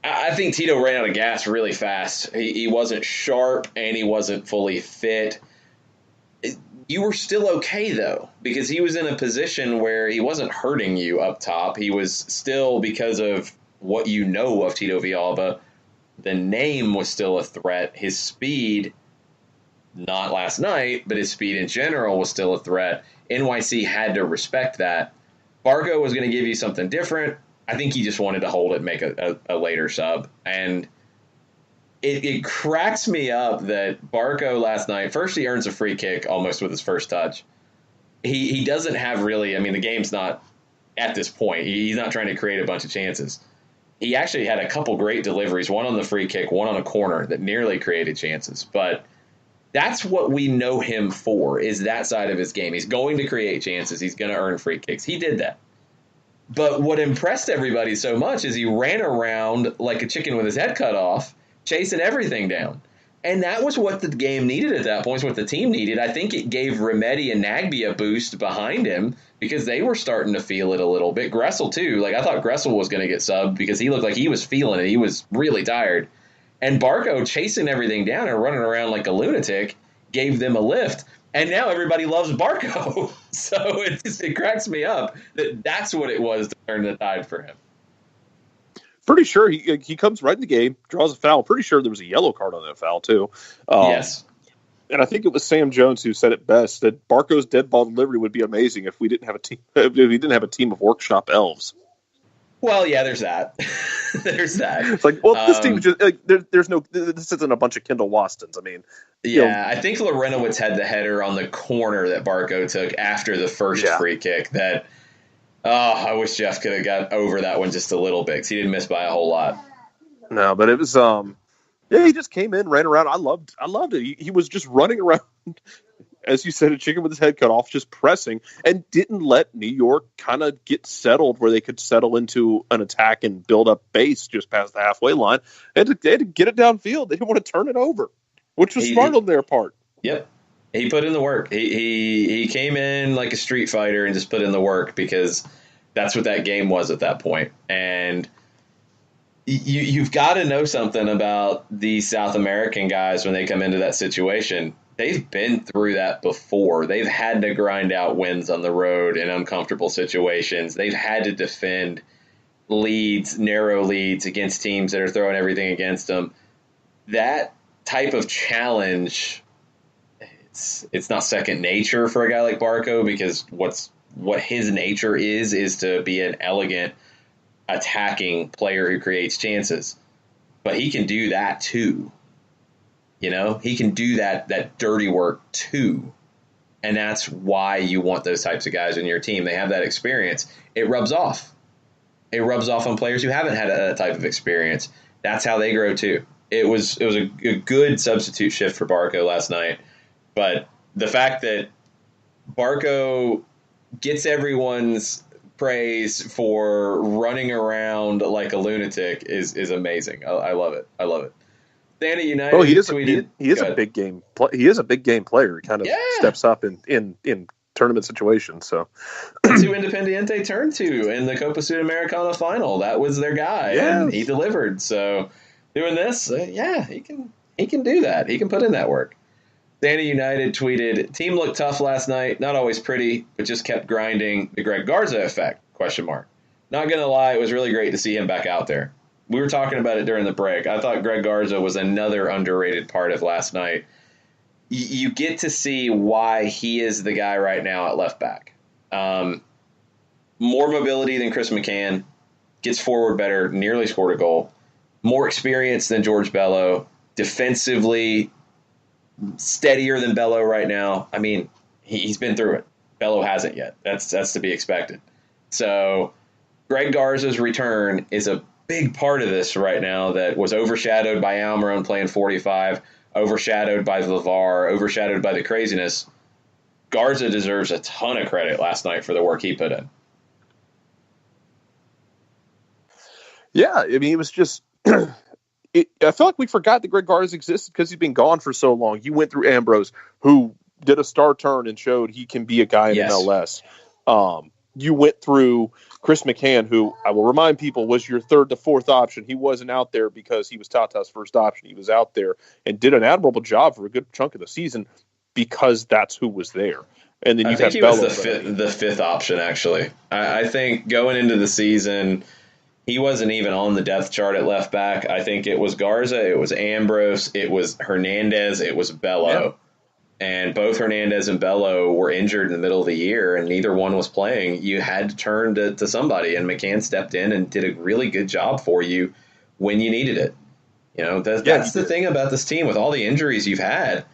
I think Tito ran out of gas really fast. He wasn't sharp and he wasn't fully fit. You were still okay, though, because he was in a position where he wasn't hurting you up top. He was still, because of what you know of Tito Villalba, the name was still a threat. His speed, not last night, but his speed in general was still a threat. NYC had to respect that. Barco was going to give you something different. I think he just wanted to hold it and make a later sub. And it cracks me up that Barco last night, first he earns a free kick almost with his first touch. He doesn't have really, I mean, the game's not at this point. He's not trying to create a bunch of chances. He actually had a couple great deliveries, one on the free kick, one on a corner that nearly created chances. But that's what we know him for, is that side of his game. He's going to create chances. He's going to earn free kicks. He did that. But what impressed everybody so much is he ran around like a chicken with his head cut off, chasing everything down. And that was what the game needed at that point, what the team needed. I think it gave Remedi and Nagbe a boost behind him because they were starting to feel it a little bit. Gressel, too. Like, I thought Gressel was going to get subbed because he looked like he was feeling it. He was really tired. And Barco chasing everything down and running around like a lunatic gave them a lift. And now everybody loves Barco. So it cracks me up that that's what it was to turn the tide for him. Pretty sure he comes right in the game, draws a foul. Pretty sure there was a yellow card on that foul, too. Yes. And I think it was Sam Jones who said it best, that Barco's dead ball delivery would be amazing if we didn't have a team. If we didn't have a team of workshop elves. Well, yeah, there's that. There's that. It's like, well, this team just like there's no. This isn't a bunch of Kendall Wastons. I mean, yeah, I think Lorenowitz had the header on the corner that Barco took after the first free kick. That I wish Jeff could have got over that one just a little bit because he didn't miss by a whole lot. No, but it was yeah, he just came in, ran around. I loved it. He was just running around, as you said, a chicken with his head cut off, just pressing, and didn't let New York kind of get settled where they could settle into an attack and build up base just past the halfway line. They had to get it downfield. They didn't want to turn it over, which was smart on their part. Yep. He put in the work. He came in like a street fighter and just put in the work because that's what that game was at that point. And you've got to know something about these South American guys when they come into that situation. They've been through that before. They've had to grind out wins on the road in uncomfortable situations. They've had to defend leads, narrow leads against teams that are throwing everything against them. That type of challenge, it's not second nature for a guy like Barco because what his nature is to be an elegant, attacking player who creates chances. But he can do that too. You know, he can do that dirty work too. And that's why you want those types of guys in your team. They have that experience. It rubs off. It rubs off on players who haven't had that type of experience. That's how they grow too. It was a good substitute shift for Barco last night. But the fact that Barco gets everyone's praise for running around like a lunatic is amazing. I love it. I love it. Atlanta United. Oh, he is tweeted, a big game. He is a big game player. He kind of steps up in tournament situations. So, that's who Independiente turned to in the Copa Sudamericana final. That was their guy, and he delivered. So, doing this, he can do that. He can put in that work. Atlanta United tweeted, "Team looked tough last night. Not always pretty, but just kept grinding. The Greg Garza effect? ? Not gonna lie, it was really great to see him back out there." We were talking about it during the break. I thought Greg Garza was another underrated part of last night. You get to see why he is the guy right now at left back. More mobility than Chris McCann. Gets forward better. Nearly scored a goal. More experience than George Bello. Defensively steadier than Bello right now. I mean, he's been through it. Bello hasn't yet. That's to be expected. So Greg Garza's return is a big part of this right now that was overshadowed by Almiron playing 45, overshadowed by the VAR, overshadowed by the craziness. Garza deserves a ton of credit last night for the work he put in. Yeah, I mean, it was just I feel like we forgot that Greg Garza existed because he's been gone for so long. You went through Ambrose, who did a star turn and showed he can be a guy in MLS. You went through Chris McCann, who I will remind people was your third to fourth option. He wasn't out there because he was Tata's first option. He was out there and did an admirable job for a good chunk of the season because that's who was there. And then I think he was the fifth option, actually. I think going into the season, he wasn't even on the depth chart at left back. I think it was Garza, it was Ambrose, it was Hernandez, it was Bello. Yeah. And both Hernandez and Bello were injured in the middle of the year, and neither one was playing. You had to turn to somebody, and McCann stepped in and did a really good job for you when you needed it. That's the thing about this team. With all the injuries you've had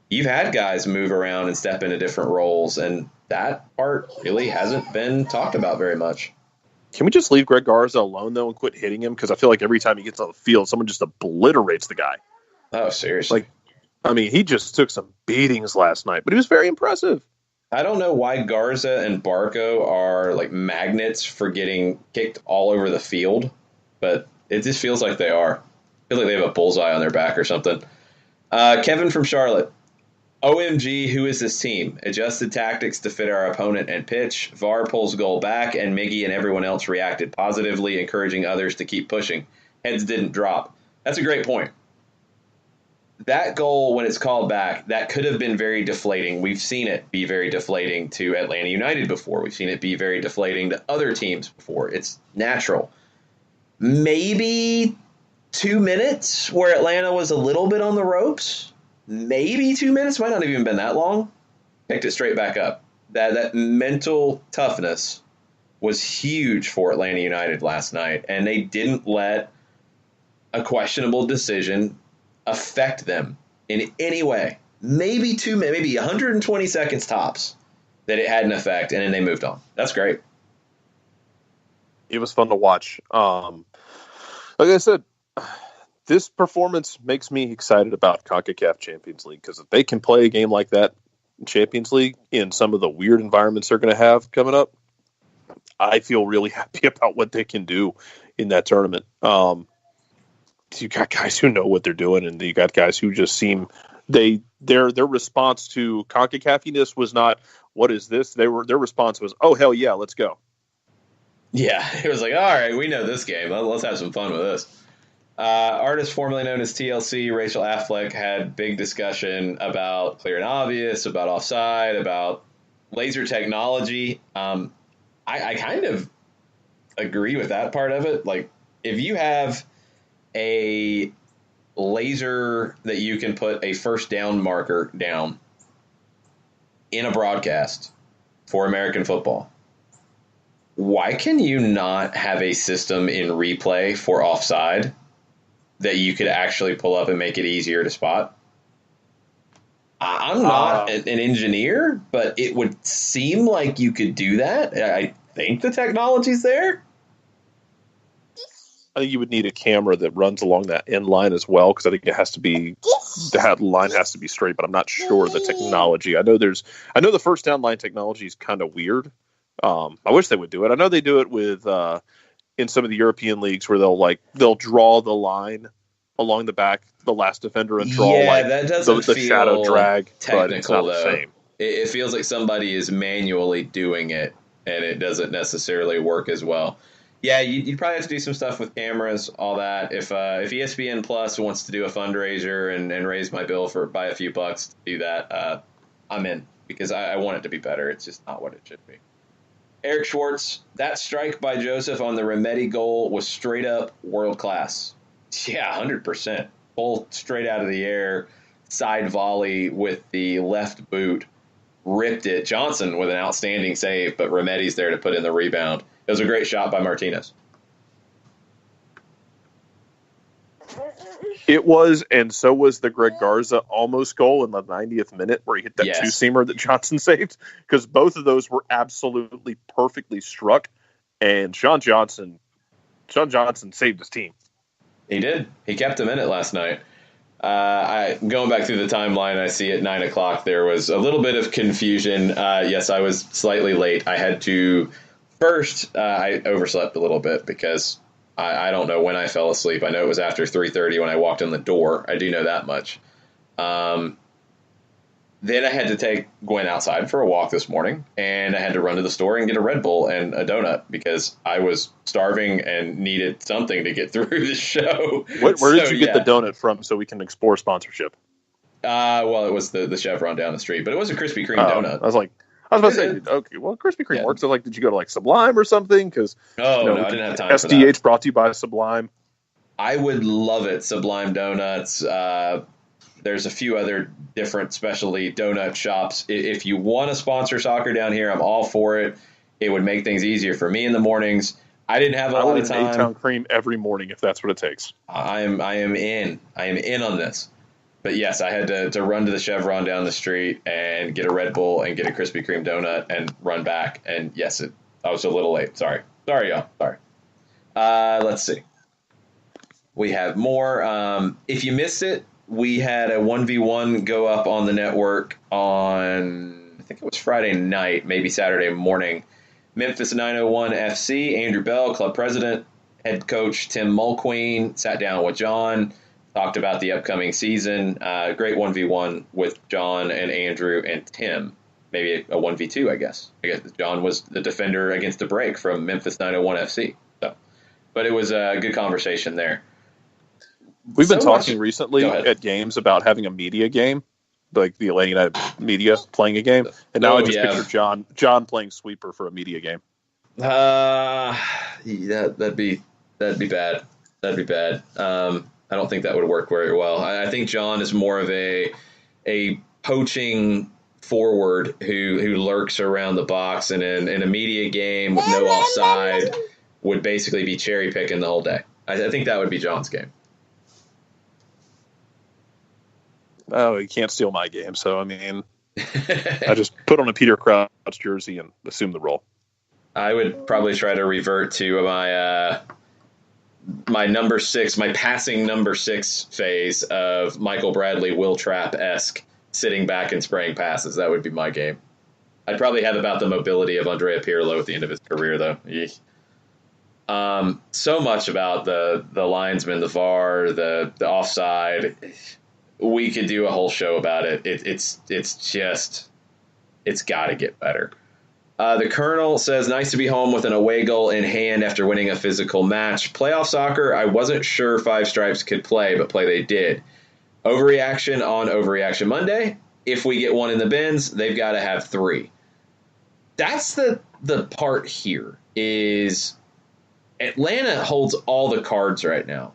guys move around and step into different roles, and that part really hasn't been talked about very much. Can we just leave Greg Garza alone, though, and quit hitting him? Because I feel like every time he gets on the field, someone just obliterates the guy. Oh, seriously? He just took some beatings last night, but he was very impressive. I don't know why Garza and Barco are like magnets for getting kicked all over the field, but it just feels like they are. I feel like they have a bullseye on their back or something. Kevin from Charlotte. OMG, who is this team? Adjusted tactics to fit our opponent and pitch. VAR pulls goal back, and Miggy and everyone else reacted positively, encouraging others to keep pushing. Heads didn't drop. That's a great point. That goal, when it's called back, that could have been very deflating. We've seen it be very deflating to Atlanta United before. We've seen it be very deflating to other teams before. It's natural. Maybe 2 minutes where Atlanta was a little bit on the ropes. Maybe 2 minutes, might not have even been that long. Picked it straight back up. That mental toughness was huge for Atlanta United last night, and they didn't let a questionable decision affect them in any way. Maybe 120 seconds tops that it had an effect, and then they moved on. That's great. It was fun to watch. Like I said, this performance makes me excited about CONCACAF Champions League, because if they can play a game like that in Champions League in some of the weird environments they're going to have coming up, I feel really happy about what they can do in that tournament. You got guys who know what they're doing, and you got guys who just seem their response to CONCACAF-iness was not, what is this? Their response was, oh, hell yeah, let's go. Yeah, it was like, all right, we know this game. Let's have some fun with this. Artist formerly known as TLC, Rachel Affleck, had big discussion about clear and obvious, about offside, about laser technology. I kind of agree with that part of it. Like, if you have a laser that you can put a first down marker down in a broadcast for American football, why can you not have a system in replay for offside that you could actually pull up and make it easier to spot? I'm not an engineer, but it would seem like you could do that. I think the technology's there. I think you would need a camera that runs along that end line as well, because I think it has to be, the line has to be straight, but I'm not sure the technology. I know the first down line technology is kind of weird. I wish they would do it. I know they do it with in some of the European leagues where they'll draw the line along the back, the last defender, and draw that doesn't the feel shadow drag, technical, but it's not though. the same. It feels like somebody is manually doing it, and it doesn't necessarily work as well. Yeah, you'd probably have to do some stuff with cameras, all that. If ESPN Plus wants to do a fundraiser and raise my bill by a few bucks to do that, I'm in, because I want it to be better. It's just not what it should be. Eric Schwartz, that strike by Joseph on the Remedi goal was straight up world class. Yeah, 100%. Pull straight out of the air, side volley with the left boot, ripped it. Johnson with an outstanding save, but Remedi's there to put in the rebound. It was a great shot by Martinez. It was, and so was the Greg Garza almost goal in the 90th minute where he hit that two-seamer that Johnson saved, because both of those were absolutely perfectly struck, and Sean Johnson saved his team. He did. He kept him in it last night. Going back through the timeline, I see at 9 o'clock there was a little bit of confusion. Yes, I was slightly late. I had to... First, I overslept a little bit because I don't know when I fell asleep. I know it was after 3:30 when I walked in the door. I do know that much. Then I had to take Gwen outside for a walk this morning, and I had to run to the store and get a Red Bull and a donut because I was starving and needed something to get through the show. Where did you get the donut from so we can explore sponsorship? Well, it was the Chevron down the street, but it was a Krispy Kreme donut. I was about to say, okay, well, Krispy Kreme works. So, did you go to Sublime or something? Because no, I didn't have time. SDH for that. Brought to you by Sublime. I would love it. Sublime Donuts. There's a few other different specialty donut shops. If you want to sponsor soccer down here, I'm all for it. It would make things easier for me in the mornings. I didn't have a lot of time. I would eat cream every morning if that's what it takes. I am in on this. But yes, I had to run to the Chevron down the street and get a Red Bull and get a Krispy Kreme donut and run back. And yes, I was a little late. Sorry, y'all. Sorry. Let's see. We have more. If you missed it, we had a 1v1 go up on the network on, I think it was Friday night, maybe Saturday morning. Memphis 901 FC, Andrew Bell, club president, head coach Tim Mulqueen, sat down with John, talked about the upcoming season. Great 1v1 with John and Andrew and Tim. Maybe a 1v2, I guess. I guess John was the defender against the break from Memphis 901 FC. So, but it was a good conversation there. We've been talking recently at games about having a media game, like the Atlanta United media playing a game, and now I just picture John playing sweeper for a media game. Yeah, that'd be bad. That'd be bad. I don't think that would work very well. I think John is more of a poaching forward who lurks around the box, and in a media game with no offside would basically be cherry picking the whole day. I think that would be John's game. Oh, he can't steal my game. So, I mean, I just put on a Peter Crouch jersey and assume the role. I would probably try to revert to my number 6, my passing number 6 phase of Michael Bradley, Will Trapp-esque, sitting back and spraying passes. That would be my game. I'd probably have about the mobility of Andrea Pirlo at the end of his career, though. So much about the linesman, the VAR, the offside. We could do a whole show about it. It's got to get better. The Colonel says, nice to be home with an away goal in hand after winning a physical match. Playoff soccer, I wasn't sure Five Stripes could play, but play they did. Overreaction on Overreaction Monday. If we get one in the bins, they've got to have 3. That's the part here is Atlanta holds all the cards right now.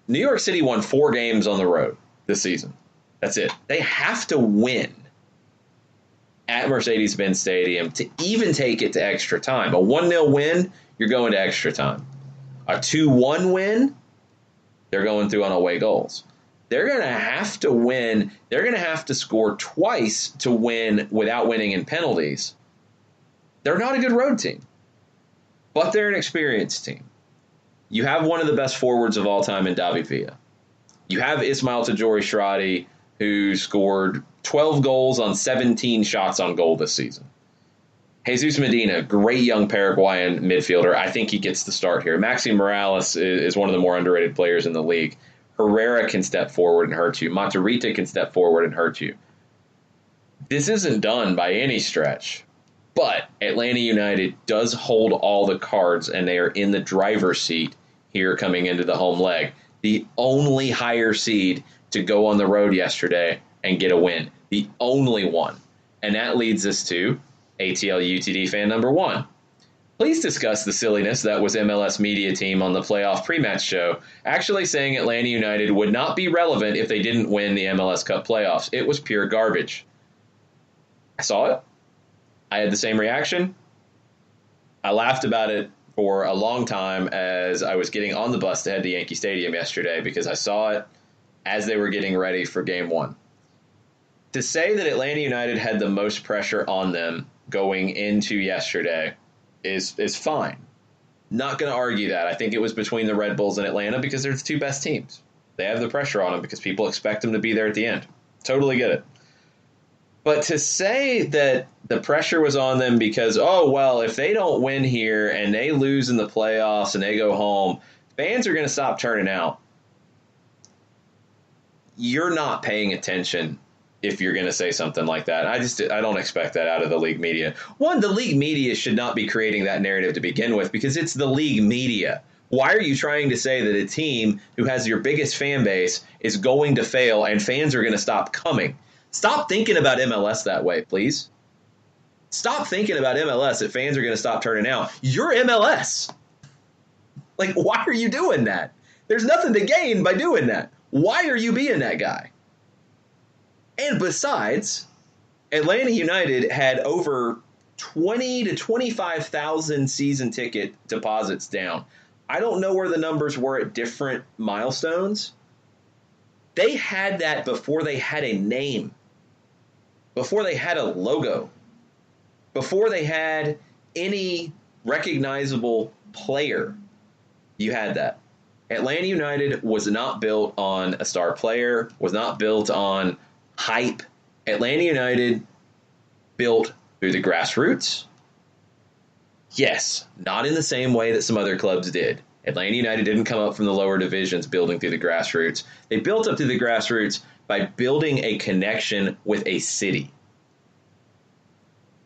New York City won 4 games on the road this season. That's it. They have to win at Mercedes-Benz Stadium to even take it to extra time. A 1-0 win, you're going to extra time. A 2-1 win, they're going through on away goals. They're going to have to win. They're going to have to score twice to win without winning in penalties. They're not a good road team, but they're an experienced team. You have one of the best forwards of all time in Davi Villa. You have Ismail Tajori-Shradi, who scored 12 goals on 17 shots on goal this season. Jesus Medina, great young Paraguayan midfielder. I think he gets the start here. Maxi Morales is one of the more underrated players in the league. Herrera can step forward and hurt you. Matarrita can step forward and hurt you. This isn't done by any stretch, but Atlanta United does hold all the cards, and they are in the driver's seat here coming into the home leg. The only higher seed to go on the road yesterday and get a win. The only one. And that leads us to ATL UTD fan number 1. Please discuss the silliness that was MLS media team on the playoff pre-match show, actually saying Atlanta United would not be relevant if they didn't win the MLS Cup playoffs. It was pure garbage. I saw it. I had the same reaction. I laughed about it for a long time as I was getting on the bus to head to Yankee Stadium yesterday because I saw it as they were getting ready for Game 1. To say that Atlanta United had the most pressure on them going into yesterday is fine. Not going to argue that. I think it was between the Red Bulls and Atlanta because they're the 2 best teams. They have the pressure on them because people expect them to be there at the end. Totally get it. But to say that the pressure was on them because, if they don't win here and they lose in the playoffs and they go home, fans are going to stop turning out. You're not paying attention if you're going to say something like that. I don't expect that out of the league media. One, the league media should not be creating that narrative to begin with because it's the league media. Why are you trying to say that a team who has your biggest fan base is going to fail and fans are going to stop coming? Stop thinking about MLS that way, please. Stop thinking about MLS that fans are going to stop turning out. You're MLS. Like, why are you doing that? There's nothing to gain by doing that. Why are you being that guy? And besides, Atlanta United had over 20 to 25,000 season ticket deposits down. I don't know where the numbers were at different milestones. They had that before they had a name, before they had a logo, before they had any recognizable player. You had that. Atlanta United was not built on a star player, was not built on hype. Atlanta United built through the grassroots. Yes, not in the same way that some other clubs did. Atlanta United didn't come up from the lower divisions building through the grassroots. They built up through the grassroots by building a connection with a city.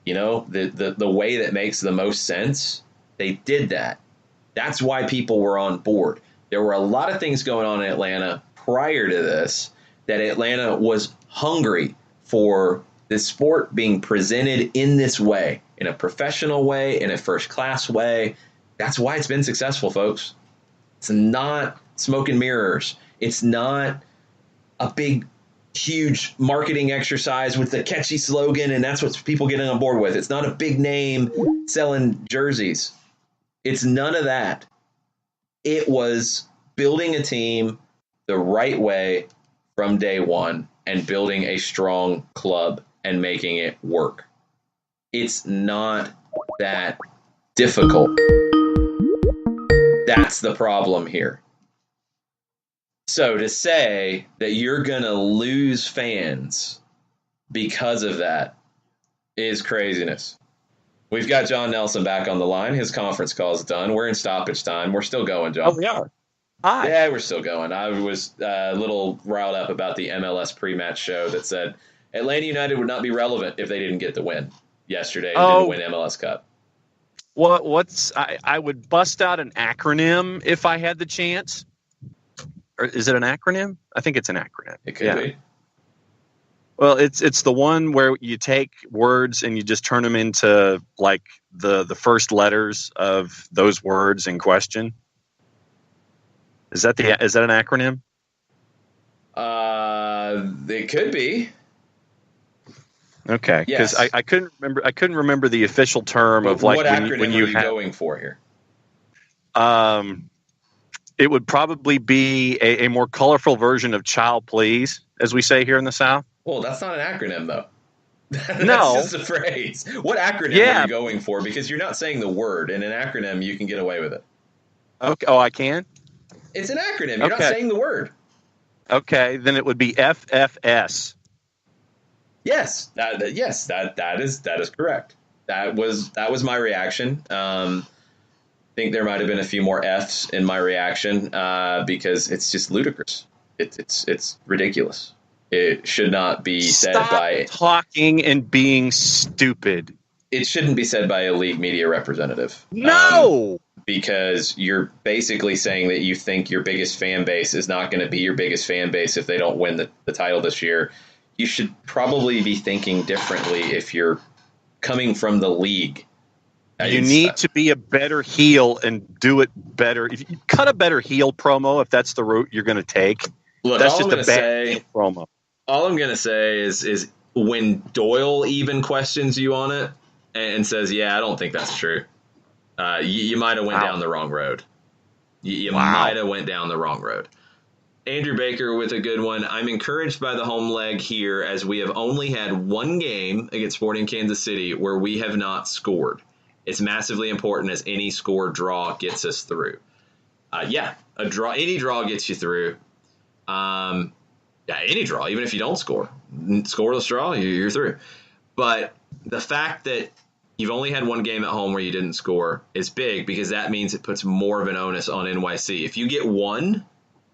You know, the way that makes the most sense, they did that. That's why people were on board. There were a lot of things going on in Atlanta prior to this that Atlanta was hungry for this sport being presented in this way, in a professional way, in a first-class way. That's why it's been successful, folks. It's not smoke and mirrors. It's not a big, huge marketing exercise with the catchy slogan, and that's what people get on board with. It's not a big name selling jerseys. It's none of that. It was building a team the right way from day one and building a strong club and making it work. It's not that difficult. That's the problem here. So to say that you're going to lose fans because of that is craziness. We've got John Nelson back on the line. His conference call is done. We're in stoppage time. We're still going, John. Oh, we are. Hi. Yeah, we're still going. I was a little riled up about the MLS pre-match show that said Atlanta United would not be relevant if they didn't get the win yesterday to win MLS Cup. I would bust out an acronym if I had the chance. Or is it an acronym? I think it's an acronym. It could be. Well, it's the one where you take words and you just turn them into like the first letters of those words in question. Is that an acronym? It could be. Okay, because yes. I couldn't remember the official term of like what acronym when you are you going for here? It would probably be a more colorful version of "Child Please," as we say here in the South. Well, that's not an acronym, though. That's No. just a phrase. What acronym are you going for? Because you're not saying the word. In an acronym, you can get away with it. Okay. Oh, I can? It's an acronym. You're not saying the word. Okay, then it would be FFS. Yes, that is correct. That was my reaction. I think there might have been a few more F's in my reaction because it's just ludicrous. It's ridiculous. It should not be said by talking and being stupid. It shouldn't be said by a league media representative. No, because you're basically saying that you think your biggest fan base is not going to be your biggest fan base if they don't win the title this year. You should probably be thinking differently if you're coming from the league. You need to be a better heel and do it better. If you cut a better heel promo, if that's the route you're going to take, look, that's just a bad heel promo. All I'm going to say is when Doyle even questions you on it and says, yeah, I don't think that's true. You might have went down the wrong road. You might have went down the wrong road. Andrew Baker with a good one. I'm encouraged by the home leg here as we have only had one game against Sporting Kansas City where we have not scored. It's massively important as any score draw gets us through. A draw, any draw gets you through. Any draw, even if you don't score. Scoreless draw, you're through. But the fact that you've only had one game at home where you didn't score is big because that means it puts more of an onus on NYC. If you get one,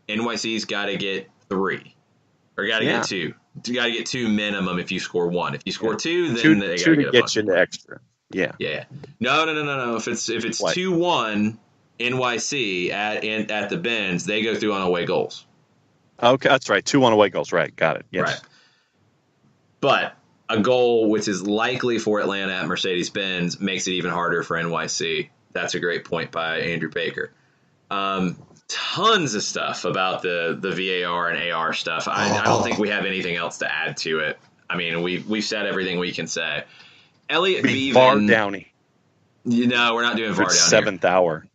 NYC's got to get three. Or got to get two. You got to get two minimum if you score one. If you score two, then they got to get a bunch. You the extra. Yeah. No. If it's 2-1 NYC at the Benz, they go through on away goals. Okay, that's right. 2-1 away goals. Right. Got it. Yes. Right. But a goal which is likely for Atlanta at Mercedes-Benz makes it even harder for NYC. That's a great point by Andrew Baker. Tons of stuff about the VAR and AR stuff. I don't think we have anything else to add to it. I mean, we've said everything we can say. Elliot VAR Beaven. Downey. No, we're not doing VAR down Seventh hour.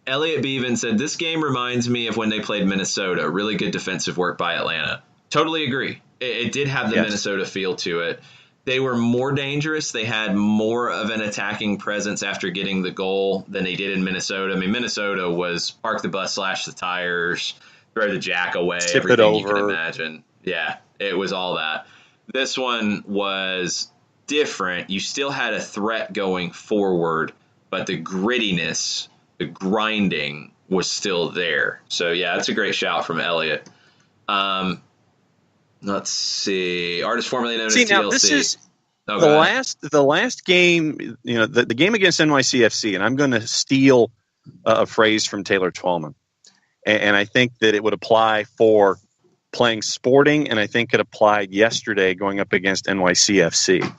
Elliot Beaven said, this game reminds me of when they played Minnesota. Really good defensive work by Atlanta. Totally agree. It did have the Minnesota feel to it. They were more dangerous. They had more of an attacking presence after getting the goal than they did in Minnesota. I mean, Minnesota was park the bus, slash the tires, throw the jack away, tip everything it you can over. imagine. Yeah, it was all that. This one was different. You still had a threat going forward, but the grittiness, the grinding was still there. So, yeah, that's a great shout from Elliot. Let's see. Artist formerly known as TLC. Now this is the last game, the game against NYCFC, and I'm going to steal a phrase from Taylor Twellman. And I think that it would apply for playing Sporting, and I think it applied yesterday going up against NYCFC.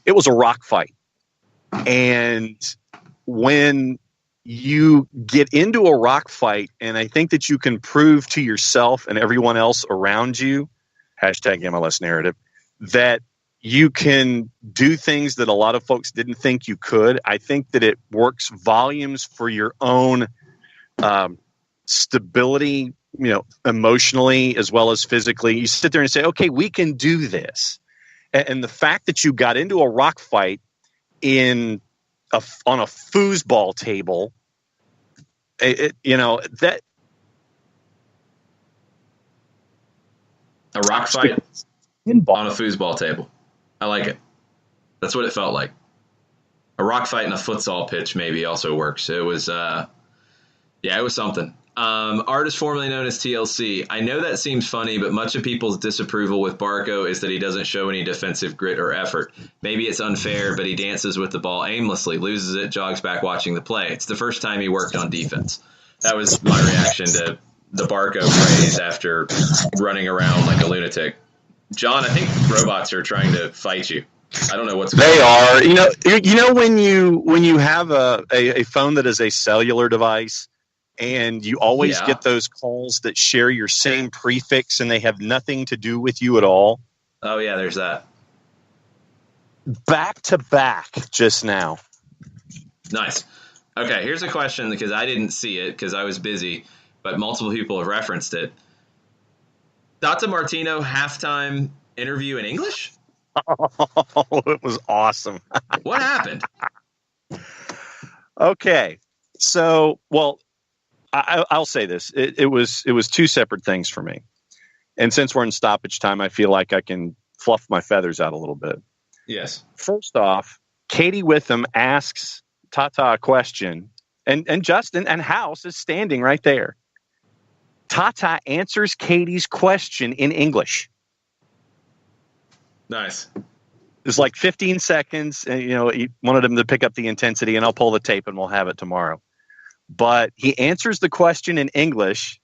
It was a rock fight. And when you get into a rock fight, and I think that you can prove to yourself and everyone else around you, #MLS narrative, that you can do things that a lot of folks didn't think you could. I think that it works volumes for your own stability, emotionally as well as physically. You sit there and say, okay, we can do this. And the fact that you got into a rock fight on a foosball table, that a rock fight on a foosball table. I like it. That's what it felt like. A rock fight in a futsal pitch maybe also works. It was, it was something. Artist formerly known as TLC. I know that seems funny, but much of people's disapproval with Barco is that he doesn't show any defensive grit or effort. Maybe it's unfair, but he dances with the ball aimlessly, loses it, jogs back watching the play. It's the first time he worked on defense. That was my reaction to the Barco phrase after running around like a lunatic. John, I think robots are trying to fight you. I don't know what's going on. They are. When you have a phone that is a cellular device, and you always get those calls that share your same prefix and they have nothing to do with you at all. Oh, yeah, there's that. Back to back just now. Nice. Okay, here's a question because I didn't see it because I was busy, but multiple people have referenced it. Tata Martino halftime interview in English? Oh, it was awesome. What happened? Okay, so, I'll say this. It was two separate things for me. And since we're in stoppage time, I feel like I can fluff my feathers out a little bit. Yes. First off, Katie Witham asks Tata a question, and Justin and House is standing right there. Tata answers Katie's question in English. Nice. It's like 15 seconds. And, he wanted him to pick up the intensity, and I'll pull the tape and we'll have it tomorrow. But he answers the question in English,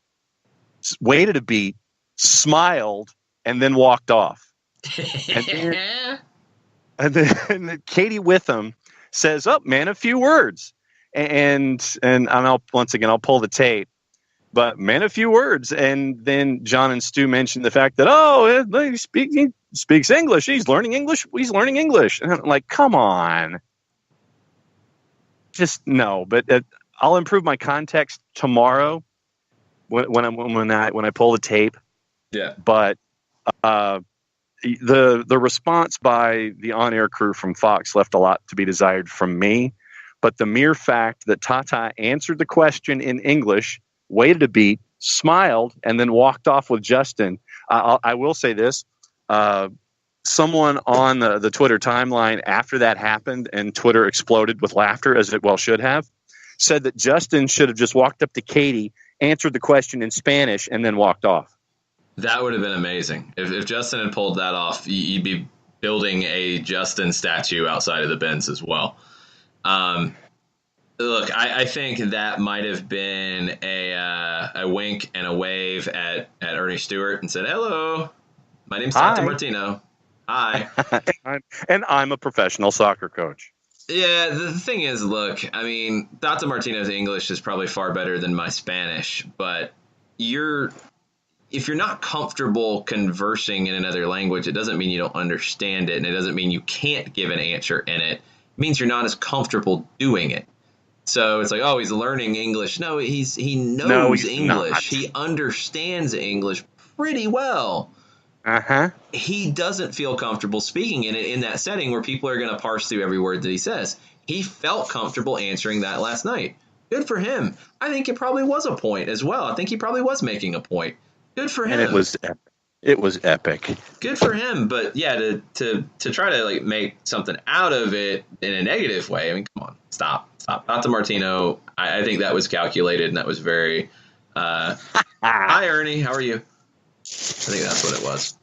waited a beat, smiled, and then walked off. And then Katie Witham says, "Oh man, a few words," and I'll I'll pull the tape. But man, a few words, and then John and Stu mentioned the fact that he speaks English. He's learning English. He's learning English, and I'm like, come on, just no. But I'll improve my context tomorrow when I pull the tape. Yeah. But the response by the on-air crew from Fox left a lot to be desired from me. But the mere fact that Tata answered the question in English, waited a beat, smiled, and then walked off with Justin. I will say this. Someone on the Twitter timeline after that happened and Twitter exploded with laughter, as it well should have, said that Justin should have just walked up to Katie, answered the question in Spanish, and then walked off. That would have been amazing. If Justin had pulled that off, you'd be building a Justin statue outside of the Benz as well. Look, I think that might have been a wink and a wave at Ernie Stewart and said, "Hello, my name's Tata Martino. Hi." And I'm a professional soccer coach. Yeah, the thing is, look, I mean, Tata Martino's English is probably far better than my Spanish, but if you're not comfortable conversing in another language, it doesn't mean you don't understand it, and it doesn't mean you can't give an answer in it. means you're not as comfortable doing it. So it's like, oh, he's learning English. No, he knows English. Not. He understands English pretty well. Uh-huh. He doesn't feel comfortable speaking in it in that setting where people are going to parse through every word that he says. He felt comfortable answering that last night. Good for him. I think it probably was a point as well. I think he probably was making a point. Good for him. And it was epic. Good for him. But yeah, to try to like make something out of it in a negative way. I mean, come on, stop. Not to Martino. I think that was calculated and that was very. Hi, Ernie. How are you? I think that's what it was.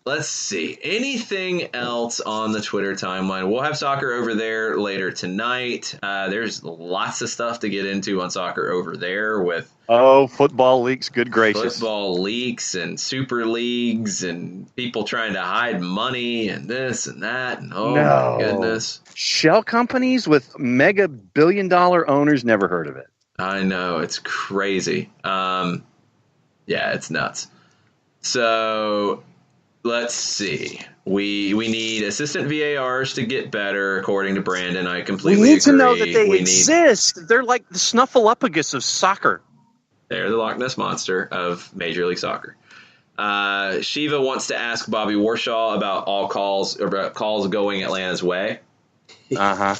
Let's see. Anything else on the Twitter timeline? We'll have soccer over there later tonight. There's lots of stuff to get into on soccer over there with football leaks. Good gracious. Football leaks and super leagues and people trying to hide money and this and that. And my goodness. Shell companies with mega billion-dollar owners, never heard of it. I know. It's crazy. Yeah, it's nuts. So let's see. We need assistant VARs to get better, according to Brandon. I completely agree. We need to know that they exist. They're like the Snuffleupagus of soccer. They're the Loch Ness Monster of Major League Soccer. Shiva wants to ask Bobby Warshaw about about calls going Atlanta's way. Uh-huh.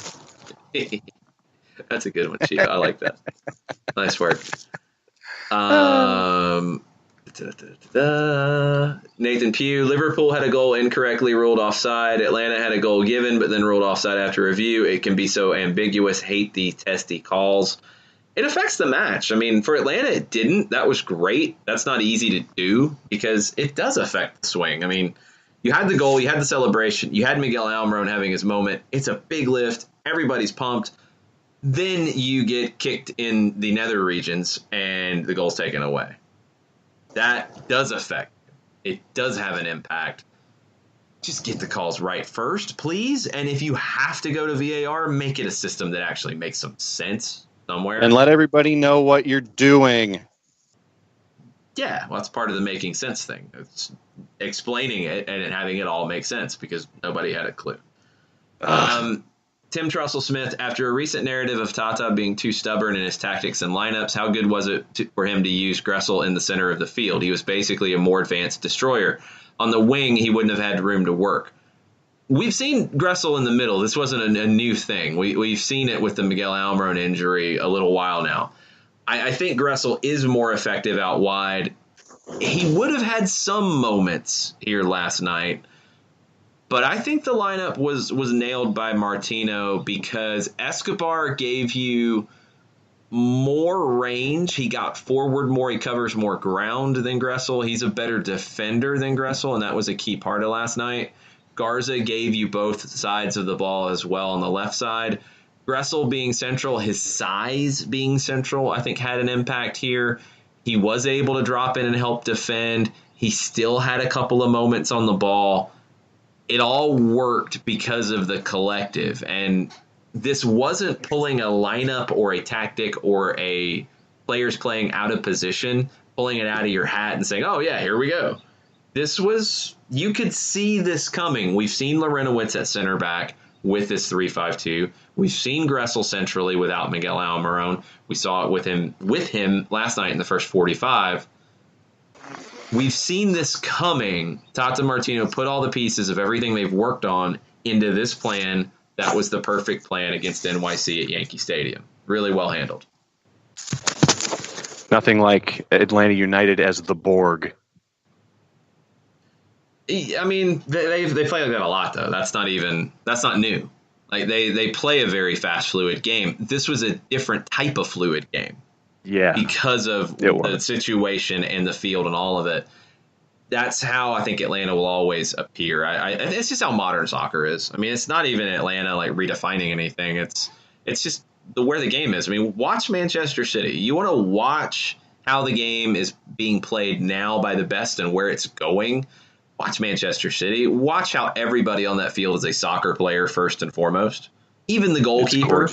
That's a good one, Shiva. I like that. Nice work. Nathan Pugh, Liverpool had a goal incorrectly ruled offside. Atlanta had a goal given, but then ruled offside after review. It can be so ambiguous. Hate the testy calls. It affects the match. I mean, for Atlanta, it didn't. That was great. That's not easy to do because it does affect the swing. I mean, you had the goal, you had the celebration, you had Miguel Almiron having his moment. It's a big lift. Everybody's pumped. Then you get kicked in the nether regions and the goal's taken away. That does affect. It does have an impact. Just get the calls right first, please. And if you have to go to VAR, make it a system that actually makes some sense somewhere. And let everybody know what you're doing. Yeah, well, that's part of the making sense thing. It's explaining it and having it all make sense because nobody had a clue. Tim Trussell-Smith, after a recent narrative of Tata being too stubborn in his tactics and lineups, how good was it for him to use Gressel in the center of the field? He was basically a more advanced destroyer. On the wing, he wouldn't have had room to work. We've seen Gressel in the middle. This wasn't a new thing. We've seen it with the Miguel Almiron injury a little while now. I think Gressel is more effective out wide. He would have had some moments here last night. But I think the lineup was nailed by Martino because Escobar gave you more range. He got forward more. He covers more ground than Gressel. He's a better defender than Gressel, and that was a key part of last night. Garza gave you both sides of the ball as well on the left side. Gressel being central, his size being central, I think had an impact here. He was able to drop in and help defend. He still had a couple of moments on the ball. It all worked because of the collective. And this wasn't pulling a lineup or a tactic or a players playing out of position, pulling it out of your hat and saying, oh, yeah, here we go. This was, you could see this coming. We've seen Larinowitz at center back with this 3-5-2. We've seen Gressel centrally without Miguel Almiron. We saw it with him last night in the first 45. We've seen this coming. Tata Martino put all the pieces of everything they've worked on into this plan. That was the perfect plan against NYC at Yankee Stadium. Really well handled. Nothing like Atlanta United as the Borg. I mean, they play like that a lot, though. That's not new. Like they play a very fast, fluid game. This was a different type of fluid game. Yeah. Because of the situation and the field and all of it. That's how I think Atlanta will always appear. It's just how modern soccer is. I mean, it's not even Atlanta like redefining anything. It's just where the game is. I mean, watch Manchester City. You want to watch how the game is being played now by the best and where it's going. Watch Manchester City. Watch how everybody on that field is a soccer player first and foremost. Even the goalkeeper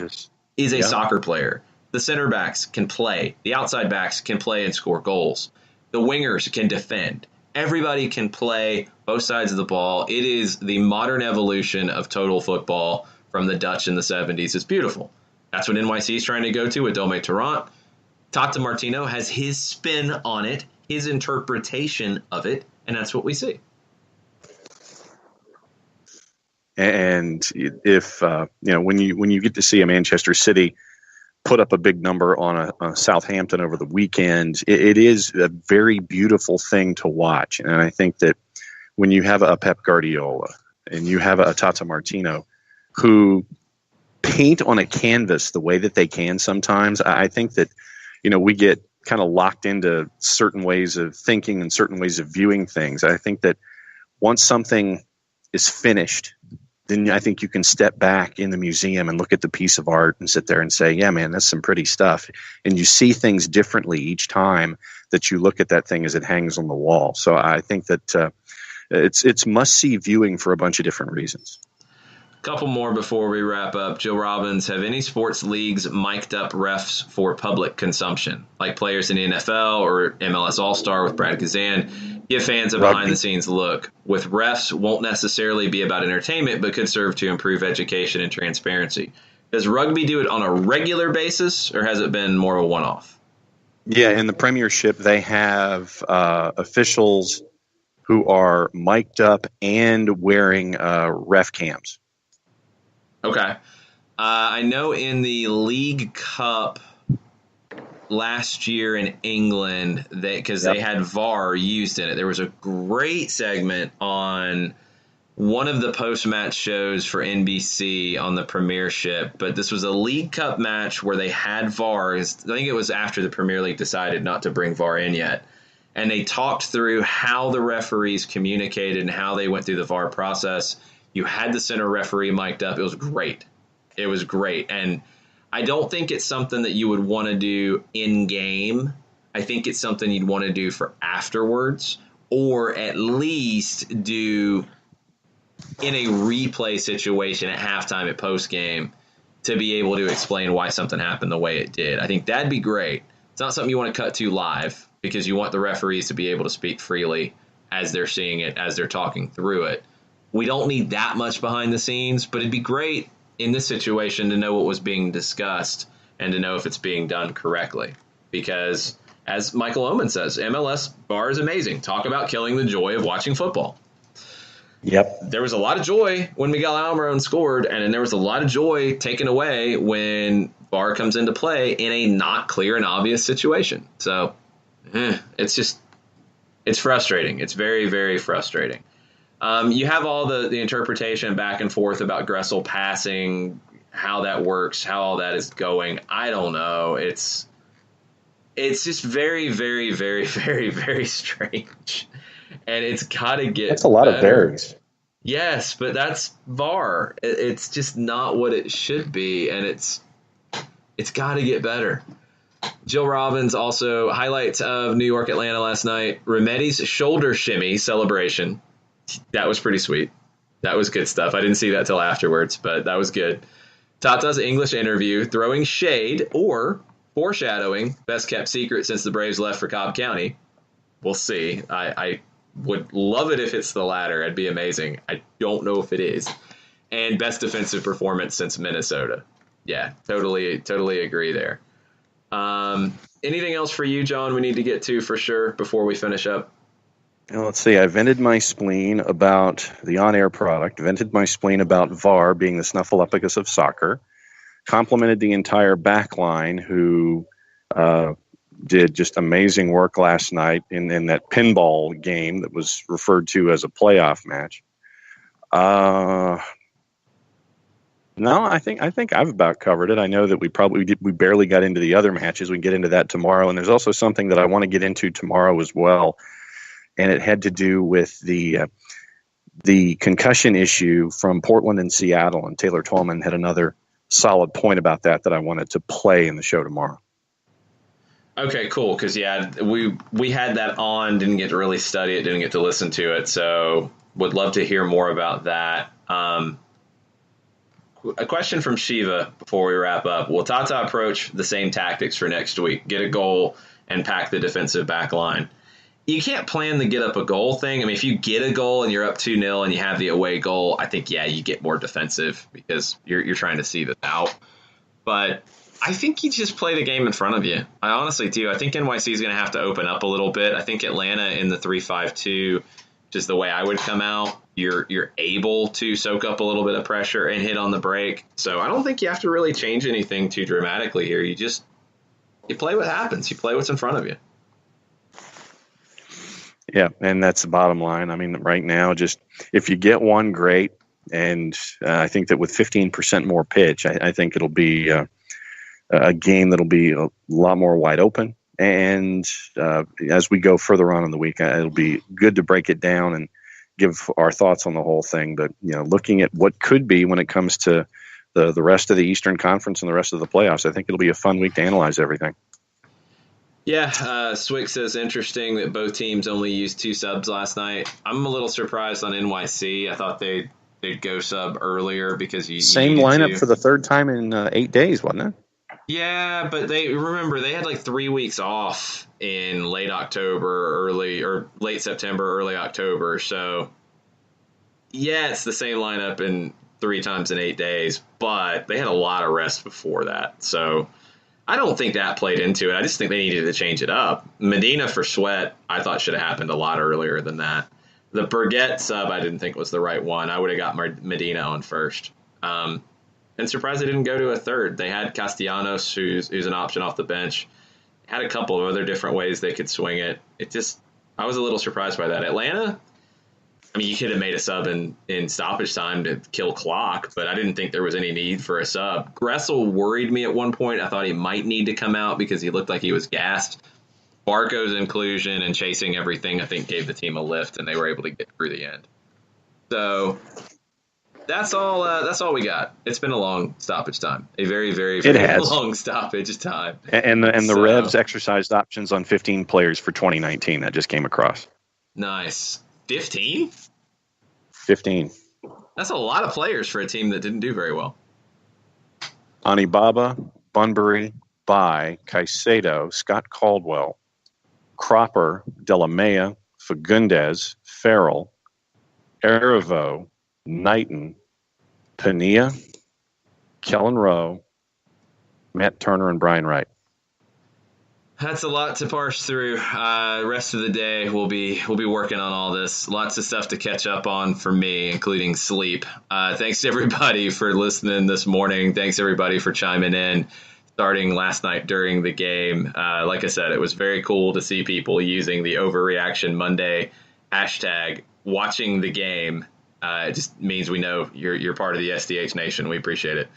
is a soccer player. The center backs can play. The outside backs can play and score goals. The wingers can defend. Everybody can play both sides of the ball. It is the modern evolution of total football from the Dutch in the 70s. It's beautiful. That's what NYC is trying to go to with Dome Tarrant. Tata Martino has his spin on it, his interpretation of it, and that's what we see. And if when you get to see a Manchester City put up a big number on a Southampton over the weekend, it is a very beautiful thing to watch. And I think that when you have a Pep Guardiola and you have a Tata Martino who paint on a canvas the way that they can sometimes, I think that we get kind of locked into certain ways of thinking and certain ways of viewing things. I think that once something is finished, then I think you can step back in the museum and look at the piece of art and sit there and say, yeah, man, that's some pretty stuff. And you see things differently each time that you look at that thing as it hangs on the wall. So I think that it's must-see viewing for a bunch of different reasons. Couple more before we wrap up. Joe Robbins, have any sports leagues mic'd up refs for public consumption, like players in the NFL or MLS All-Star with Brad Kazan? Give fans a behind-the-scenes look. With refs, won't necessarily be about entertainment, but could serve to improve education and transparency. Does rugby do it on a regular basis, or has it been more of a one-off? Yeah, in the Premiership, they have officials who are mic'd up and wearing ref cams. Okay. I know in the League Cup last year in England, because they had VAR used in it, there was a great segment on one of the post-match shows for NBC on the Premiership, but this was a League Cup match where they had VAR. I think it was after the Premier League decided not to bring VAR in yet. And they talked through how the referees communicated and how they went through the VAR process. You had the center referee mic'd up. It was great. It was great. And I don't think it's something that you would want to do in-game. I think it's something you'd want to do for afterwards, or at least do in a replay situation at halftime at post-game to be able to explain why something happened the way it did. I think that'd be great. It's not something you want to cut to live because you want the referees to be able to speak freely as they're seeing it, as they're talking through it. We don't need that much behind the scenes, but it'd be great in this situation to know what was being discussed and to know if it's being done correctly. Because, as Michael Oman says, MLS VAR is amazing. Talk about killing the joy of watching football. Yep. There was a lot of joy when Miguel Almiron scored, and then there was a lot of joy taken away when VAR comes into play in a not clear and obvious situation. So, it's frustrating. It's very, very frustrating. You have all the interpretation back and forth about Gressel passing, how that works, how all that is going. I don't know. It's just very, very, very, very, very strange. And it's got to get That's a lot better. of berries. Yes, but that's VAR. It's just not what it should be, and it's got to get better. Jill Robbins also, highlights of New York, Atlanta last night. Remedi's shoulder shimmy celebration. That was pretty sweet. That was good stuff. I didn't see that till afterwards, but that was good. Tata's English interview, throwing shade or foreshadowing best kept secret since the Braves left for Cobb County. We'll see. I would love it if it's the latter. It'd be amazing. I don't know if it is. And best defensive performance since Minnesota. Yeah, totally agree there. Anything else for you, John, we need to get to for sure before we finish up? Now, let's see. I vented my spleen about the on-air product, vented my spleen about VAR being the snuffleupagus of soccer, complimented the entire back line who did just amazing work last night in that pinball game that was referred to as a playoff match. No, I think I've about covered it. I know that we barely got into the other matches. We can get into that tomorrow. And there's also something that I want to get into tomorrow as well. And it had to do with the concussion issue from Portland and Seattle. And Taylor Twellman had another solid point about that I wanted to play in the show tomorrow. Okay, cool. Because, we had that on, didn't get to really study it, didn't get to listen to it. So would love to hear more about that. A question from Shiva before we wrap up. Will Tata approach the same tactics for next week? Get a goal and pack the defensive back line. you can't plan the get up a goal thing. I mean, if you get a goal and you're up 2-0 and you have the away goal, I think, yeah, you get more defensive because you're trying to see this out. But I think you just play the game in front of you. I honestly do. I think NYC is going to have to open up a little bit. I think Atlanta in the 3-5-2, which is the way I would come out, you're able to soak up a little bit of pressure and hit on the break. So I don't think you have to really change anything too dramatically here. You play what happens. You play what's in front of you. Yeah, and that's the bottom line. I mean, right now, just if you get one, great. And I think that with 15% more pitch, I think it'll be a game that'll be a lot more wide open. And as we go further on in the week, it'll be good to break it down and give our thoughts on the whole thing. But, looking at what could be when it comes to the rest of the Eastern Conference and the rest of the playoffs, I think it'll be a fun week to analyze everything. Yeah, Swick says interesting that both teams only used 2 subs last night. I'm a little surprised on NYC. I thought they'd go sub earlier because same lineup for the third time in 8 days, wasn't it? Yeah, but they had like 3 weeks off in late September, early October. So yeah, it's the same lineup in 3 times in 8 days, but they had a lot of rest before that. So I don't think that played into it. I just think they needed to change it up. Medina for Sweat, I thought should have happened a lot earlier than that. The Burgett sub, I didn't think was the right one. I would have got Medina on first. And surprised they didn't go to a third. They had Castellanos, who's an option off the bench. Had a couple of other different ways they could swing it. I was a little surprised by that. Atlanta, I mean, you could have made a sub in stoppage time to kill clock, but I didn't think there was any need for a sub. Gressel worried me at one point. I thought he might need to come out because he looked like he was gassed. Barco's inclusion and chasing everything, I think, gave the team a lift, and they were able to get through the end. So that's all we got. It's been a long stoppage time. A very, very, very long stoppage time. And the Revs exercised options on 15 players for 2019. That just came across. Nice. 15? 15. That's a lot of players for a team that didn't do very well. Anibaba, Bunbury, Bai, Caicedo, Scott Caldwell, Cropper, Delamea, Fagundes, Farrell, Arivo, Knighton, Pania, Kellen Rowe, Matt Turner, and Brian Wright. That's a lot to parse through. Rest of the day, we'll be working on all this. Lots of stuff to catch up on for me, including sleep. Thanks to everybody for listening this morning. Thanks everybody for chiming in, starting last night during the game. Like I said, it was very cool to see people using the Overreaction Monday hashtag, watching the game. It just means we know you're part of the SDH Nation. We appreciate it.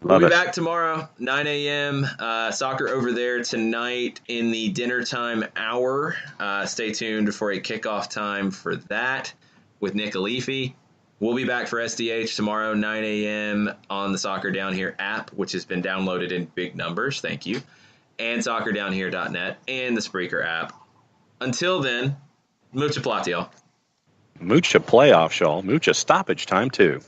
We'll be back tomorrow, 9 a.m. Soccer over there tonight in the dinner time hour. Stay tuned for a kickoff time for that with Nick Alifi. We'll be back for SDH tomorrow, 9 a.m. on the Soccer Down Here app, which has been downloaded in big numbers. Thank you. And soccerdownhere.net and the Spreaker app. Until then, mucha plata, y'all. Mucha playoffs, y'all. Mucha stoppage time, too.